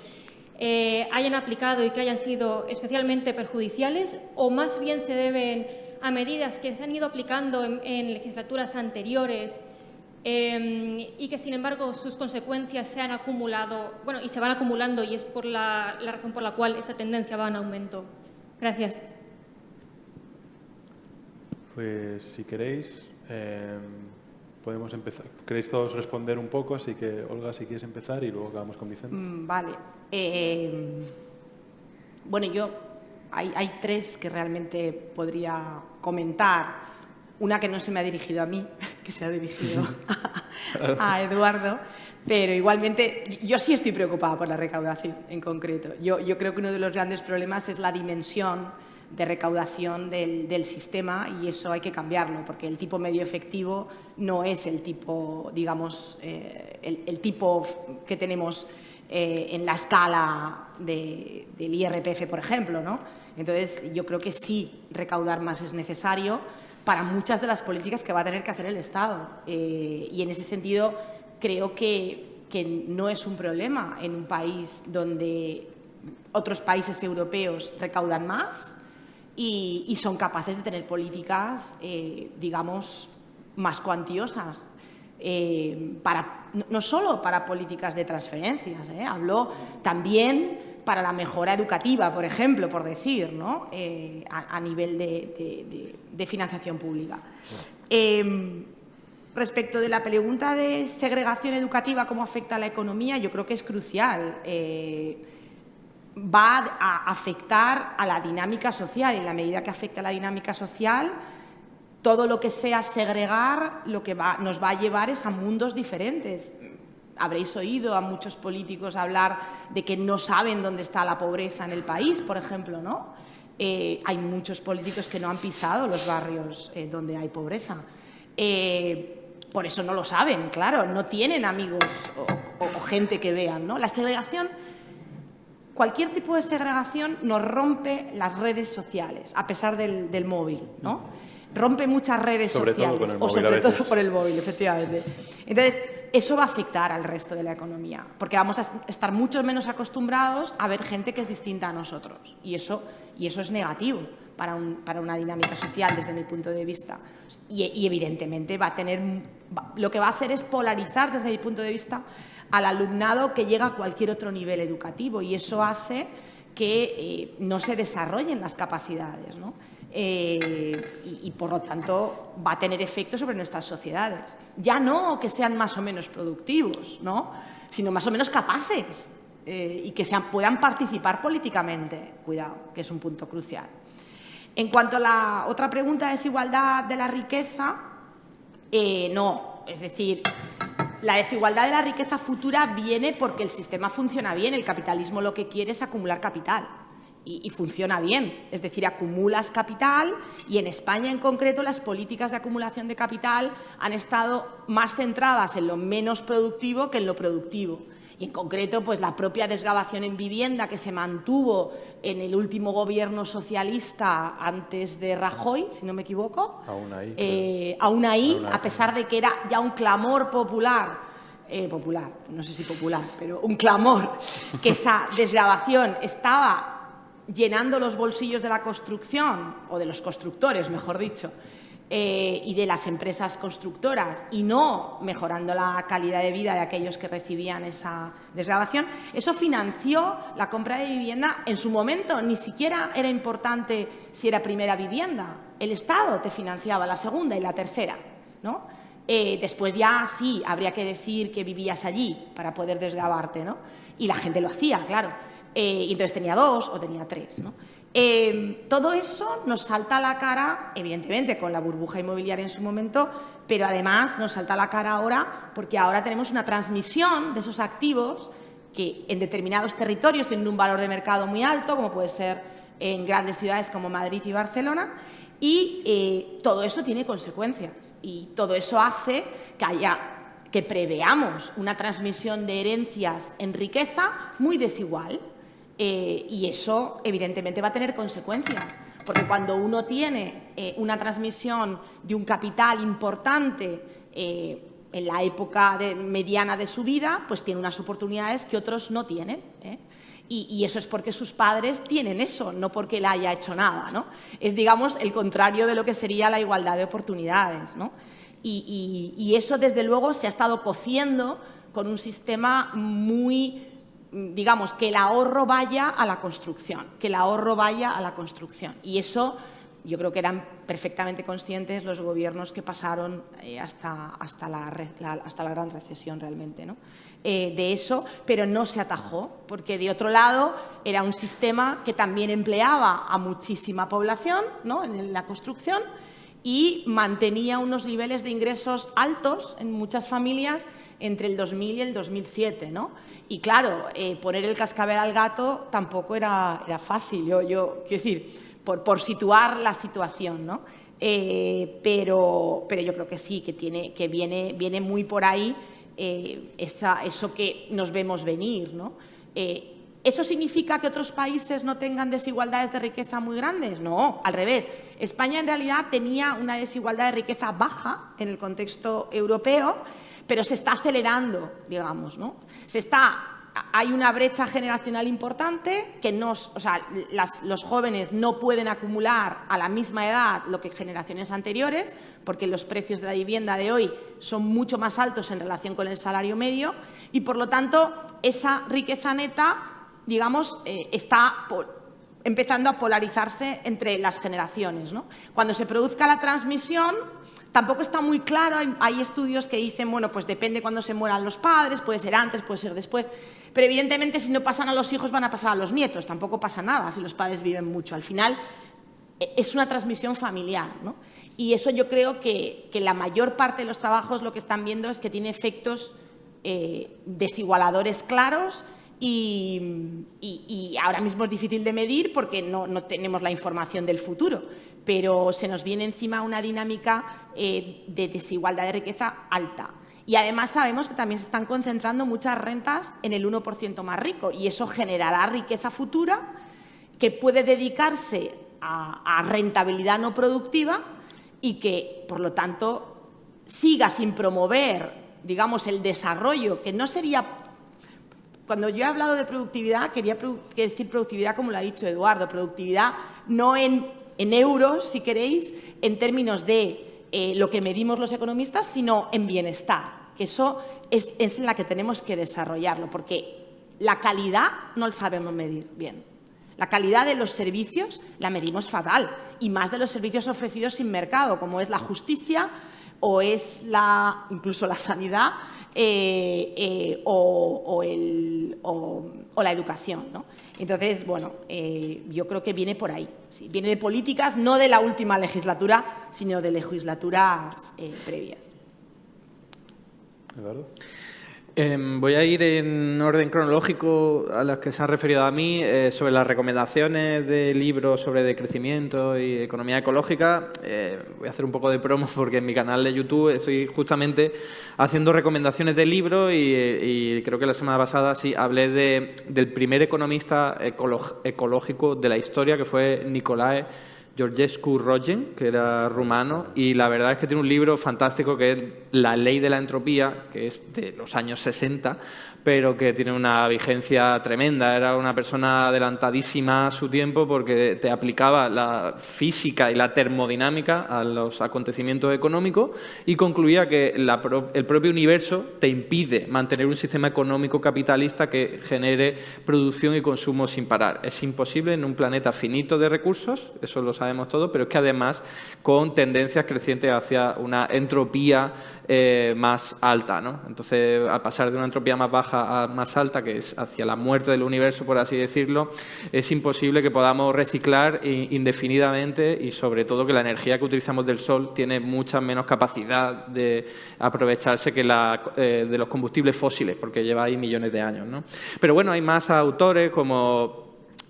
S11: hayan aplicado y que hayan sido especialmente perjudiciales, o más bien se deben a medidas que se han ido aplicando en legislaturas anteriores y que, sin embargo, sus consecuencias se han acumulado, y se van acumulando, y es por la razón por la cual esa tendencia va en aumento? Gracias.
S2: Pues si queréis, podemos empezar. ¿Queréis todos responder un poco? Así que, Olga, si quieres empezar y luego acabamos con Vicente.
S3: Vale. Hay tres que realmente podría comentar. Una que no se me ha dirigido a mí, que se ha dirigido a Eduardo, pero igualmente yo sí estoy preocupada por la recaudación en concreto. Yo creo que uno de los grandes problemas es la dimensión de recaudación del sistema, y eso hay que cambiarlo, porque el tipo medio efectivo no es el tipo, digamos, el tipo que tenemos en la escala del IRPF, por ejemplo, ¿no? Entonces, yo creo que sí, recaudar más es necesario para muchas de las políticas que va a tener que hacer el Estado. Y en ese sentido, creo que no es un problema en un país donde otros países europeos recaudan más y son capaces de tener políticas, digamos, más cuantiosas. No solo para políticas de transferencias, hablo también para la mejora educativa, por ejemplo, por decir, ¿no? A nivel de financiación pública. Respecto de la pregunta de segregación educativa, ¿cómo afecta a la economía? Yo creo que es crucial. Va a afectar a la dinámica social, y en la medida que afecta a la dinámica social, todo lo que sea segregar lo que nos va a llevar es a mundos diferentes. Habréis oído a muchos políticos hablar de que no saben dónde está la pobreza en el país, por ejemplo, ¿no? Hay muchos políticos que no han pisado los barrios donde hay pobreza. Por eso no lo saben, claro, no tienen amigos o gente que vean, ¿no? La segregación, cualquier tipo de segregación nos rompe las redes sociales, a pesar del móvil, ¿no? Rompe muchas redes sociales.
S2: Todo con el móvil,
S3: o sobre todo por el móvil, efectivamente. Entonces, eso va a afectar al resto de la economía, porque vamos a estar mucho menos acostumbrados a ver gente que es distinta a nosotros, y eso es negativo para una dinámica social desde mi punto de vista. Y evidentemente lo que va a hacer es polarizar desde mi punto de vista al alumnado que llega a cualquier otro nivel educativo, y eso hace que no se desarrollen las capacidades, ¿no? Y por lo tanto va a tener efectos sobre nuestras sociedades. Ya no que sean más o menos productivos, ¿no? Sino más o menos capaces y que puedan participar políticamente. Cuidado, que es un punto crucial. En cuanto a la otra pregunta, desigualdad de la riqueza, no. Es decir, la desigualdad de la riqueza futura viene porque el sistema funciona bien. El capitalismo lo que quiere es acumular capital y funciona bien. Es decir, acumulas capital y en España en concreto las políticas de acumulación de capital han estado más centradas en lo menos productivo que en lo productivo. Y en concreto, pues la propia desgravación en vivienda que se mantuvo en el último gobierno socialista antes de Rajoy, si no me equivoco, aún ahí, a pesar de que era ya un clamor popular, no sé si popular, pero un clamor, que esa desgravación estaba llenando los bolsillos de la construcción, o de los constructores, mejor dicho, y de las empresas constructoras, y no mejorando la calidad de vida de aquellos que recibían esa desgravación, eso financió la compra de vivienda. En su momento ni siquiera era importante si era primera vivienda, el Estado te financiaba la segunda y la tercera, ¿no? Después ya sí, habría que decir que vivías allí para poder desgravarte, ¿no? Y la gente lo hacía, claro. Y entonces tenía 2 o tenía 3, ¿no? Todo eso nos salta a la cara, evidentemente, con la burbuja inmobiliaria en su momento, pero además nos salta a la cara ahora porque ahora tenemos una transmisión de esos activos que en determinados territorios tienen un valor de mercado muy alto, como puede ser en grandes ciudades como Madrid y Barcelona, y todo eso tiene consecuencias. Y todo eso hace que preveamos una transmisión de herencias en riqueza muy desigual. Y eso, evidentemente, va a tener consecuencias, porque cuando uno tiene una transmisión de un capital importante en la época mediana de su vida, pues tiene unas oportunidades que otros no tienen, y eso es porque sus padres tienen eso, no porque él haya hecho nada, ¿no? Es, digamos, el contrario de lo que sería la igualdad de oportunidades, ¿no? Y eso, desde luego, se ha estado cociendo con un sistema muy, digamos, que el ahorro vaya a la construcción, Y eso yo creo que eran perfectamente conscientes los gobiernos que pasaron hasta la gran recesión realmente, ¿no? De eso, pero no se atajó, porque de otro lado era un sistema que también empleaba a muchísima población, ¿no?, en la construcción, y mantenía unos niveles de ingresos altos en muchas familias entre el 2000 y el 2007, ¿no? Y claro, poner el cascabel al gato tampoco era fácil, quiero decir, por situar la situación, ¿no? Pero yo creo que sí, que viene muy por ahí eso que nos vemos venir, ¿no? ¿Eso significa que otros países no tengan desigualdades de riqueza muy grandes? No, al revés. España en realidad tenía una desigualdad de riqueza baja en el contexto europeo, pero se está acelerando, digamos, ¿no? Hay una brecha generacional importante que los jóvenes no pueden acumular a la misma edad lo que generaciones anteriores, porque los precios de la vivienda de hoy son mucho más altos en relación con el salario medio y, por lo tanto, esa riqueza neta, digamos, está empezando a polarizarse entre las generaciones, ¿no? Cuando se produzca la transmisión, tampoco está muy claro, hay estudios que dicen, bueno, pues depende cuándo se mueran los padres, puede ser antes, puede ser después, pero evidentemente si no pasan a los hijos van a pasar a los nietos, tampoco pasa nada si los padres viven mucho. Al final es una transmisión familiar, ¿no? Y eso yo creo que la mayor parte de los trabajos lo que están viendo es que tiene efectos desigualadores claros y ahora mismo es difícil de medir porque no tenemos la información del futuro, pero se nos viene encima una dinámica de desigualdad de riqueza alta. Y además sabemos que también se están concentrando muchas rentas en el 1% más rico y eso generará riqueza futura que puede dedicarse a rentabilidad no productiva y que, por lo tanto, siga sin promover, digamos, el desarrollo, que no sería... Cuando yo he hablado de productividad, quería decir productividad como lo ha dicho Eduardo, productividad no en euros, si queréis, en términos de lo que medimos los economistas, sino en bienestar, que eso es en la que tenemos que desarrollarlo, porque la calidad no la sabemos medir bien. La calidad de los servicios la medimos fatal, y más de los servicios ofrecidos sin mercado, como es la justicia o es incluso la sanidad o la educación, ¿no? Entonces, bueno, yo creo que viene por ahí. Sí, viene de políticas, no de la última legislatura, sino de legislaturas previas.
S2: Eduardo.
S4: Voy a ir en orden cronológico a las que se han referido a mí sobre las recomendaciones de libros sobre decrecimiento y economía ecológica. Voy a hacer un poco de promo porque en mi canal de YouTube estoy justamente haciendo recomendaciones de libros y creo que la semana pasada sí hablé del primer economista ecológico de la historia, que fue Nicolae Georgescu-Roegen, que era rumano, y la verdad es que tiene un libro fantástico que es La ley de la entropía, que es de los años 60, pero que tiene una vigencia tremenda. Era una persona adelantadísima a su tiempo porque te aplicaba la física y la termodinámica a los acontecimientos económicos y concluía que el propio universo te impide mantener un sistema económico capitalista que genere producción y consumo sin parar. Es imposible en un planeta finito de recursos, eso lo sabemos todos, pero es que además con tendencias crecientes hacia una entropía más alta, ¿no? Entonces, al pasar de una entropía más baja a más alta, que es hacia la muerte del universo, por así decirlo, es imposible que podamos reciclar indefinidamente y, sobre todo, que la energía que utilizamos del sol tiene mucha menos capacidad de aprovecharse que de los combustibles fósiles, porque lleva ahí millones de años, ¿no? Pero bueno, hay más autores como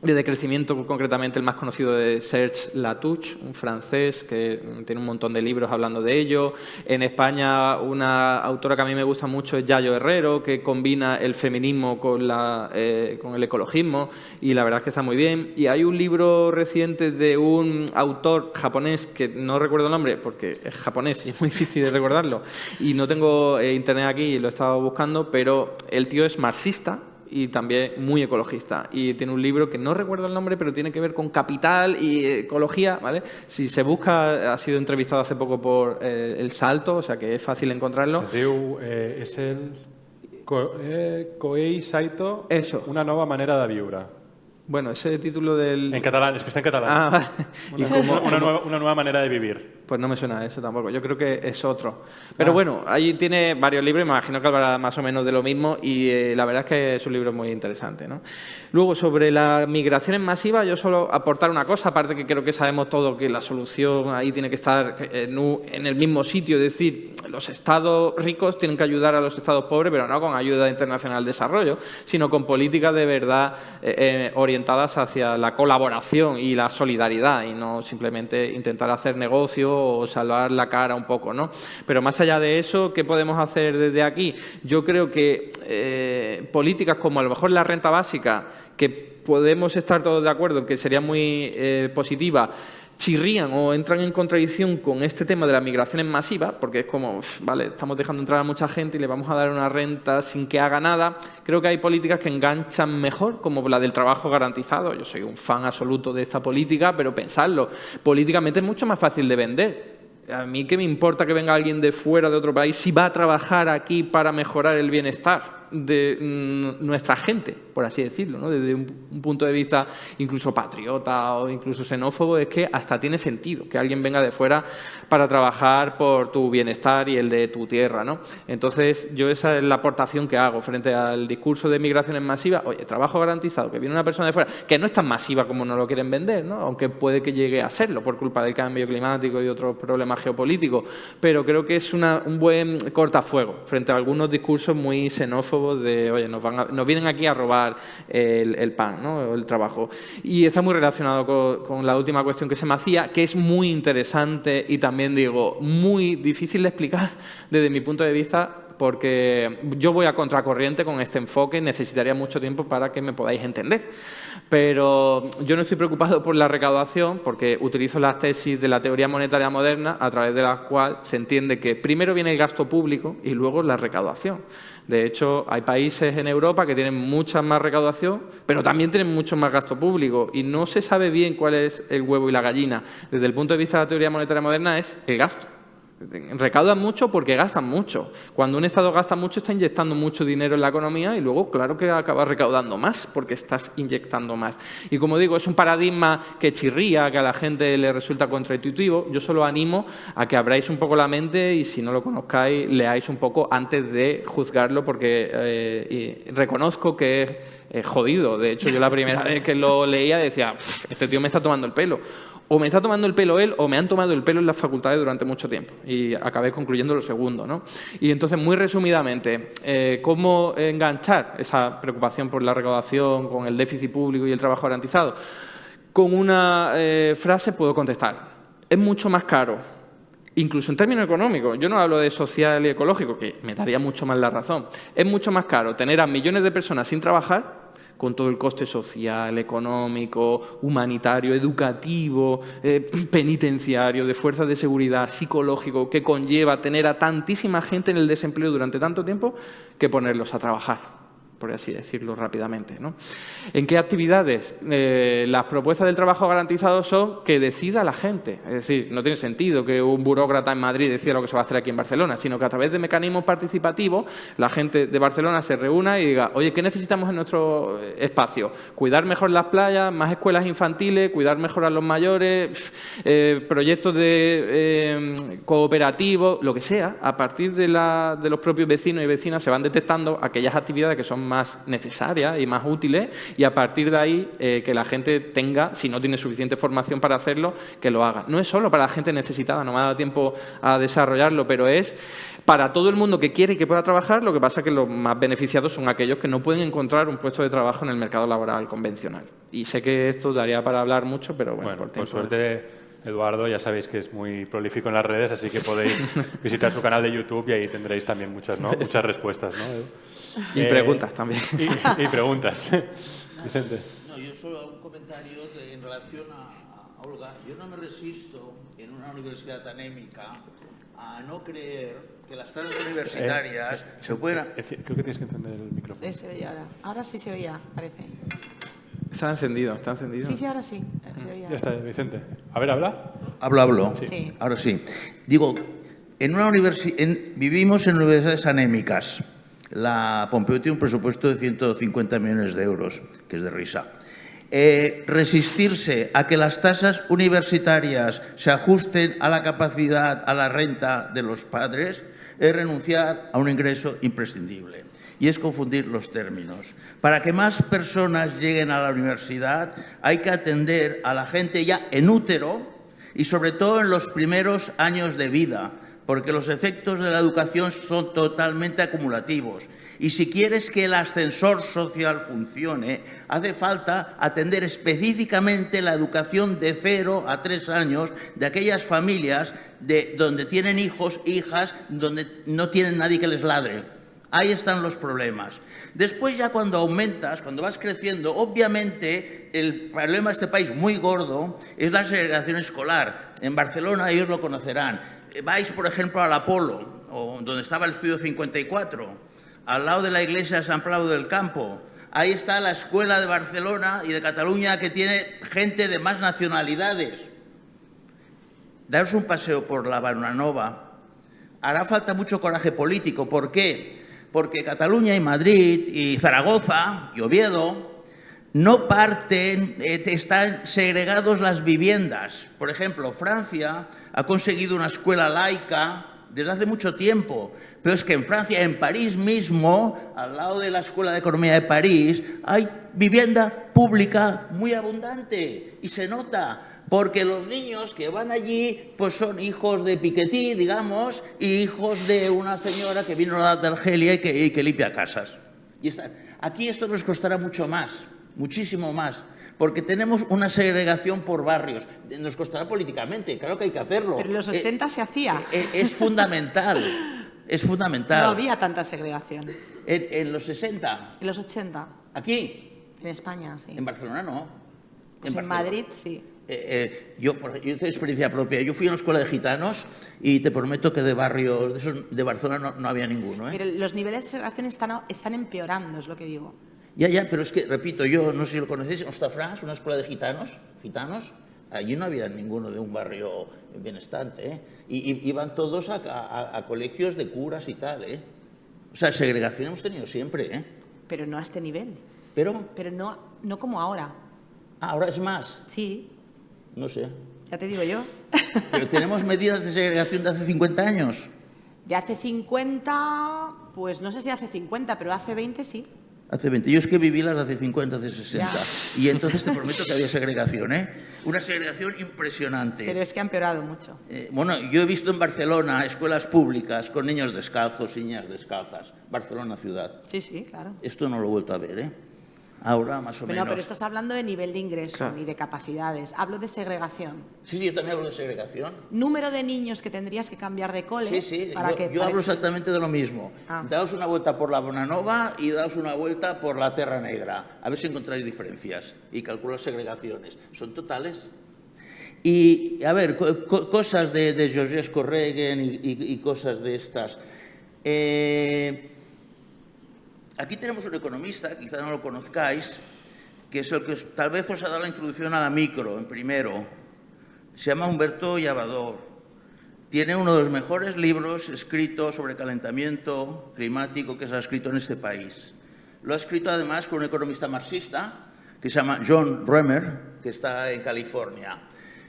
S4: de decrecimiento, concretamente el más conocido de Serge Latouche, un francés que tiene un montón de libros hablando de ello. En España, una autora que a mí me gusta mucho es Yayo Herrero, que combina el feminismo con el ecologismo, y la verdad es que está muy bien. Y hay un libro reciente de un autor japonés, que no recuerdo el nombre, porque es japonés y es muy difícil de recordarlo, y no tengo internet aquí y lo he estado buscando, pero el tío es marxista y también muy ecologista. Y tiene un libro que no recuerdo el nombre, pero tiene que ver con capital y ecología, ¿vale? Si se busca, ha sido entrevistado hace poco por El Salto, o sea que es fácil encontrarlo.
S2: Es el Kohei Saito,
S4: Eso.
S2: Una nova manera de viure.
S4: Bueno, ese título del...
S2: En catalán, es que está en catalán.
S4: Ah,
S2: Una nueva manera de vivir.
S4: Pues no me suena eso tampoco, yo creo que es otro. Pero bueno, ahí tiene varios libros, me imagino que hablará más o menos de lo mismo y la verdad es que es un libro muy interesante, ¿no? Luego, sobre las migraciones masivas, yo solo aportar una cosa, aparte que creo que sabemos todos que la solución ahí tiene que estar en el mismo sitio, es decir, los estados ricos tienen que ayudar a los estados pobres, pero no con ayuda internacional al desarrollo, sino con políticas de verdad orientadas hacia la colaboración y la solidaridad y no simplemente intentar hacer negocio o salvar la cara un poco, ¿no? Pero más allá de eso, ¿qué podemos hacer desde aquí? Yo creo que políticas como a lo mejor la renta básica, que podemos estar todos de acuerdo en que sería muy positiva, chirrían o entran en contradicción con este tema de las migraciones masivas, porque es como, vale, estamos dejando entrar a mucha gente y le vamos a dar una renta sin que haga nada. Creo que hay políticas que enganchan mejor, como la del trabajo garantizado. Yo soy un fan absoluto de esta política, pero pensadlo, políticamente es mucho más fácil de vender. A mí qué me importa que venga alguien de fuera de otro país si va a trabajar aquí para mejorar el bienestar de nuestra gente, por así decirlo, ¿no? Desde un punto de vista incluso patriota o incluso xenófobo, es que hasta tiene sentido que alguien venga de fuera para trabajar por tu bienestar y el de tu tierra, ¿no? Entonces, yo esa es la aportación que hago frente al discurso de migraciones masivas. Oye, trabajo garantizado, que viene una persona de fuera, que no es tan masiva como nos lo quieren vender, ¿no? Aunque puede que llegue a serlo por culpa del cambio climático y otros problemas geopolíticos, pero creo que es un buen cortafuego frente a algunos discursos muy xenófobos de, oye, nos vienen aquí a robar el pan, ¿no? El trabajo. Y está muy relacionado con la última cuestión que se me hacía, que es muy interesante y también, digo, muy difícil de explicar desde mi punto de vista, porque yo voy a contracorriente con este enfoque, necesitaría mucho tiempo para que me podáis entender. Pero yo no estoy preocupado por la recaudación porque utilizo las tesis de la teoría monetaria moderna a través de la cual se entiende que primero viene el gasto público y luego la recaudación. De hecho, hay países en Europa que tienen mucha más recaudación, pero también tienen mucho más gasto público y no se sabe bien cuál es el huevo y la gallina. Desde el punto de vista de la teoría monetaria moderna es el gasto. Recaudan mucho porque gastan mucho. Cuando un Estado gasta mucho, está inyectando mucho dinero en la economía y luego, claro que acaba recaudando más porque estás inyectando más. Y como digo, es un paradigma que chirría, que a la gente le resulta contraintuitivo. Yo solo animo a que abráis un poco la mente y si no lo conozcáis, leáis un poco antes de juzgarlo porque reconozco que jodido. De hecho, yo la primera vez que lo leía decía, este tío me está tomando el pelo. O me está tomando el pelo él o me han tomado el pelo en las facultades durante mucho tiempo. Y acabé concluyendo lo segundo, ¿no? Y entonces, muy resumidamente, ¿cómo enganchar esa preocupación por la recaudación con el déficit público y el trabajo garantizado? Con una frase puedo contestar. Es mucho más caro, incluso en términos económicos. Yo no hablo de social y ecológico, que me daría mucho más la razón. Es mucho más caro tener a millones de personas sin trabajar, con todo el coste social, económico, humanitario, educativo, penitenciario, de fuerzas de seguridad, psicológico, que conlleva tener a tantísima gente en el desempleo durante tanto tiempo, que ponerlos a trabajar, por así decirlo rápidamente, ¿no? ¿En qué actividades? Las propuestas del trabajo garantizado son que decida la gente. Es decir, no tiene sentido que un burócrata en Madrid decida lo que se va a hacer aquí en Barcelona, sino que a través de mecanismos participativos la gente de Barcelona se reúna y diga, oye, ¿qué necesitamos en nuestro espacio? Cuidar mejor las playas, más escuelas infantiles, cuidar mejor a los mayores, proyectos de cooperativos, lo que sea. A partir de los propios vecinos y vecinas se van detectando aquellas actividades que son más necesarias y más útiles, y a partir de ahí que la gente tenga, si no tiene suficiente formación para hacerlo, que lo haga. No es solo para la gente necesitada, no me ha dado tiempo a desarrollarlo, pero es para todo el mundo que quiere y que pueda trabajar. Lo que pasa es que los más beneficiados son aquellos que no pueden encontrar un puesto de trabajo en el mercado laboral convencional. Y sé que esto daría para hablar mucho, pero bueno,
S2: por suerte, Eduardo, ya sabéis que es muy prolífico en las redes, así que podéis visitar su canal de YouTube y ahí tendréis también muchas respuestas, ¿no?
S4: Y preguntas también.
S2: Y preguntas. Vicente.
S6: No, yo solo hago un comentario en relación a Olga. Yo no me resisto en una universidad anémica a no creer que las tasas universitarias se puedan...
S2: Creo que tienes que encender el micrófono.
S3: Se oye ahora. Ahora sí se oía, parece.
S4: Está encendido, está encendido.
S3: Sí, ahora sí. Se oía.
S2: Ya está, Vicente. A ver, ¿habla?
S6: Hablo.
S3: Sí.
S6: Ahora sí. Digo, vivimos en universidades anémicas. La Pompeu tiene un presupuesto de 150 millones de euros, que es de risa. Resistirse a que las tasas universitarias se ajusten a la capacidad, a la renta de los padres, es renunciar a un ingreso imprescindible. Y es confundir los términos. Para que más personas lleguen a la universidad, hay que atender a la gente ya en útero y sobre todo en los primeros años de vida, porque los efectos de la educación son totalmente acumulativos. Y si quieres que el ascensor social funcione, hace falta atender específicamente la educación de 0 a 3 años de aquellas familias donde tienen hijos, hijas, donde no tienen nadie que les ladre. Ahí están los problemas. Después ya cuando aumentas, cuando vas creciendo, obviamente el problema de este país muy gordo es la segregación escolar. En Barcelona ellos lo conocerán. Vais, por ejemplo, al Apolo, donde estaba el Estudio 54, al lado de la iglesia de San Pablo del Campo. Ahí está la escuela de Barcelona y de Cataluña, que tiene gente de más nacionalidades. Daros un paseo por la Bonanova. Hará falta mucho coraje político. ¿Por qué? Porque Cataluña y Madrid y Zaragoza y Oviedo no parten, están segregados las viviendas. Por ejemplo, Francia ha conseguido una escuela laica desde hace mucho tiempo, pero es que en Francia, en París mismo, al lado de la Escuela de Economía de París, hay vivienda pública muy abundante y se nota. Porque los niños que van allí pues son hijos de Piketty, digamos, y hijos de una señora que vino de Argelia y que limpia casas. Aquí esto nos costará mucho más, muchísimo más, porque tenemos una segregación por barrios. Nos costará políticamente, claro que hay que hacerlo.
S3: Pero en los 80 se hacía.
S6: Es fundamental, es fundamental.
S3: No había tanta segregación.
S6: ¿En los 60?
S3: En los 80.
S6: ¿Aquí?
S3: En España, sí.
S6: En Barcelona no.
S3: Pues en Madrid, sí.
S6: Yo tengo experiencia propia. Yo fui a una escuela de gitanos y te prometo que de barrios de Barcelona no había ninguno.
S3: Pero los niveles de segregación están empeorando, es lo que digo.
S6: Ya, pero es que, repito, yo no sé si lo conocéis, en Hostafrancs, una escuela de gitanos, allí no había ninguno de un barrio benestante, y iban todos a colegios de curas y tal, O sea, segregación hemos tenido siempre,
S3: Pero no a este nivel.
S6: Pero
S3: no como ahora.
S6: ¿Ahora es más?
S3: Sí.
S6: No sé.
S3: Ya te digo yo.
S6: Pero tenemos medidas de segregación de hace 50 años.
S3: De hace 50, pues no sé si hace 50, pero hace 20 sí.
S6: Hace 20. Yo es que viví las de hace 50, hace 60. Y entonces te prometo que había segregación, ¿eh? Una segregación impresionante.
S3: Pero es que ha empeorado mucho.
S6: Bueno, yo he visto en Barcelona escuelas públicas con niños descalzos y niñas descalzas. Barcelona ciudad.
S3: Sí, sí, claro.
S6: Esto no lo he vuelto a ver, ¿eh? Ahora más o menos.
S3: Pero estás hablando de nivel de ingreso ni de capacidades. Hablo de segregación.
S6: Sí, yo también hablo de segregación.
S3: Número de niños que tendrías que cambiar de cole.
S6: Sí,
S3: para
S6: yo hablo exactamente de lo mismo. Daos una vuelta por la Bonanova y daos una vuelta por la Terra Negra. A ver si encontráis diferencias y calcular segregaciones. Son totales. Y, a ver, cosas de Georges Corregen y cosas de estas. Aquí tenemos un economista, quizá no lo conozcáis, que es el que tal vez os ha dado la introducción a la micro, en primero. Se llama Humberto Llavador. Tiene uno de los mejores libros escritos sobre calentamiento climático que se ha escrito en este país. Lo ha escrito además con un economista marxista que se llama John Roemer, que está en California.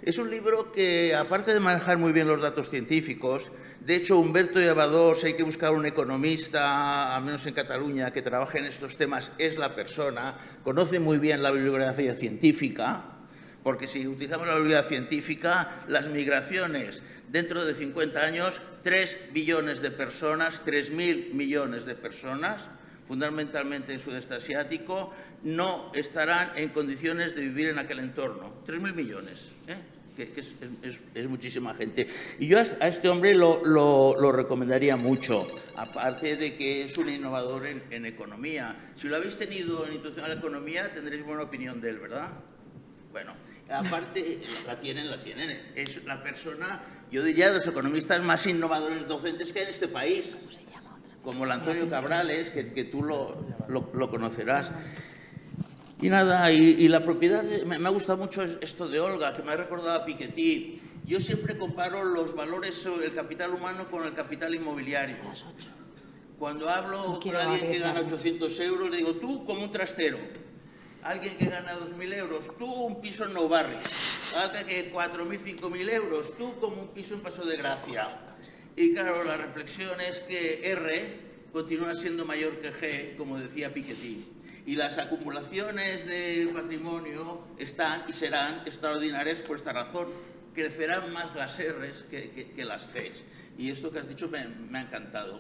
S6: Es un libro que, aparte de manejar muy bien los datos científicos, de hecho, Humberto Llavador, si hay que buscar un economista, al menos en Cataluña, que trabaje en estos temas, es la persona, conoce muy bien la bibliografía científica, porque si utilizamos la bibliografía científica, las migraciones dentro de 50 años, 3 billones de personas, 3.000 millones de personas, fundamentalmente en sudeste asiático, no estarán en condiciones de vivir en aquel entorno. 3.000 millones, que es muchísima gente. Y yo a este hombre lo recomendaría mucho, aparte de que es un innovador en economía. Si lo habéis tenido en Introducción a la Economía, tendréis buena opinión de él, ¿verdad? Bueno, aparte, la tienen. Es la persona, yo diría, de los economistas más innovadores docentes que hay en este país, como el Antonio Cabrales, que tú lo conocerás. Y nada, y la propiedad, me ha gustado mucho esto de Olga, que me ha recordado a Piketty. Yo siempre comparo los valores sobre el capital humano con el capital inmobiliario. Cuando hablo con alguien que gana 800 euros, le digo, tú como un trastero. Alguien que gana 2.000 euros, tú un piso en Nou Barris. Alguien que 4.000, 5.000 euros, tú como un piso en Paso de Gracia. Y claro, la reflexión es que R continúa siendo mayor que G, como decía Piketty. Y las acumulaciones de patrimonio están y serán extraordinarias por esta razón. Crecerán más las R's que las G's. Y esto que has dicho me ha encantado.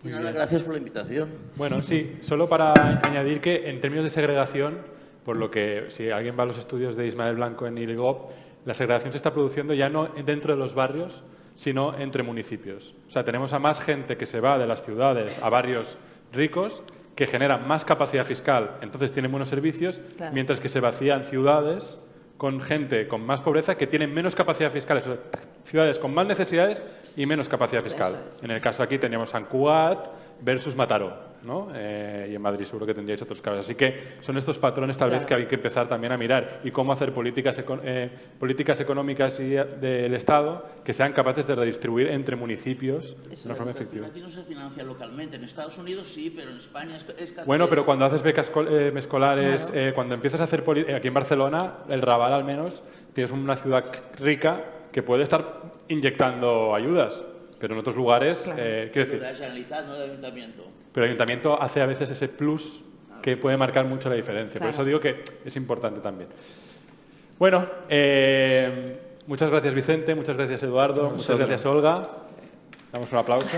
S6: Y nada, gracias por la invitación.
S2: Bueno, sí, solo para añadir que en términos de segregación, por lo que si alguien va a los estudios de Ismael Blanco en ILGOP, la segregación se está produciendo ya no dentro de los barrios, sino entre municipios. O sea, tenemos a más gente que se va de las ciudades a barrios ricos, que generan más capacidad fiscal, entonces tienen buenos servicios, claro, mientras que se vacían ciudades con gente con más pobreza que tienen menos capacidad fiscal, ciudades con más necesidades y menos capacidad fiscal. En el caso aquí teníamos Sant Cugat versus Mataró, ¿no? Y en Madrid seguro que tendríais otros casos. Así que son estos patrones tal vez que hay que empezar también a mirar y cómo hacer políticas económicas y del Estado que sean capaces de redistribuir entre municipios de una forma efectiva.
S6: Aquí no se financia localmente, en Estados Unidos sí, pero en España es
S2: bueno, pero cuando haces becas escolares, claro, cuando empiezas a hacer aquí en Barcelona, el Raval al menos, tienes una ciudad rica que puede estar inyectando ayudas. Pero en otros lugares, claro, quiero decir...
S6: La Generalitat, no el Ayuntamiento.
S2: Pero el Ayuntamiento hace a veces ese plus que puede marcar mucho la diferencia. Claro. Por eso digo que es importante también. Bueno, muchas gracias Vicente, muchas gracias Eduardo, muchas gracias Olga. Damos un aplauso.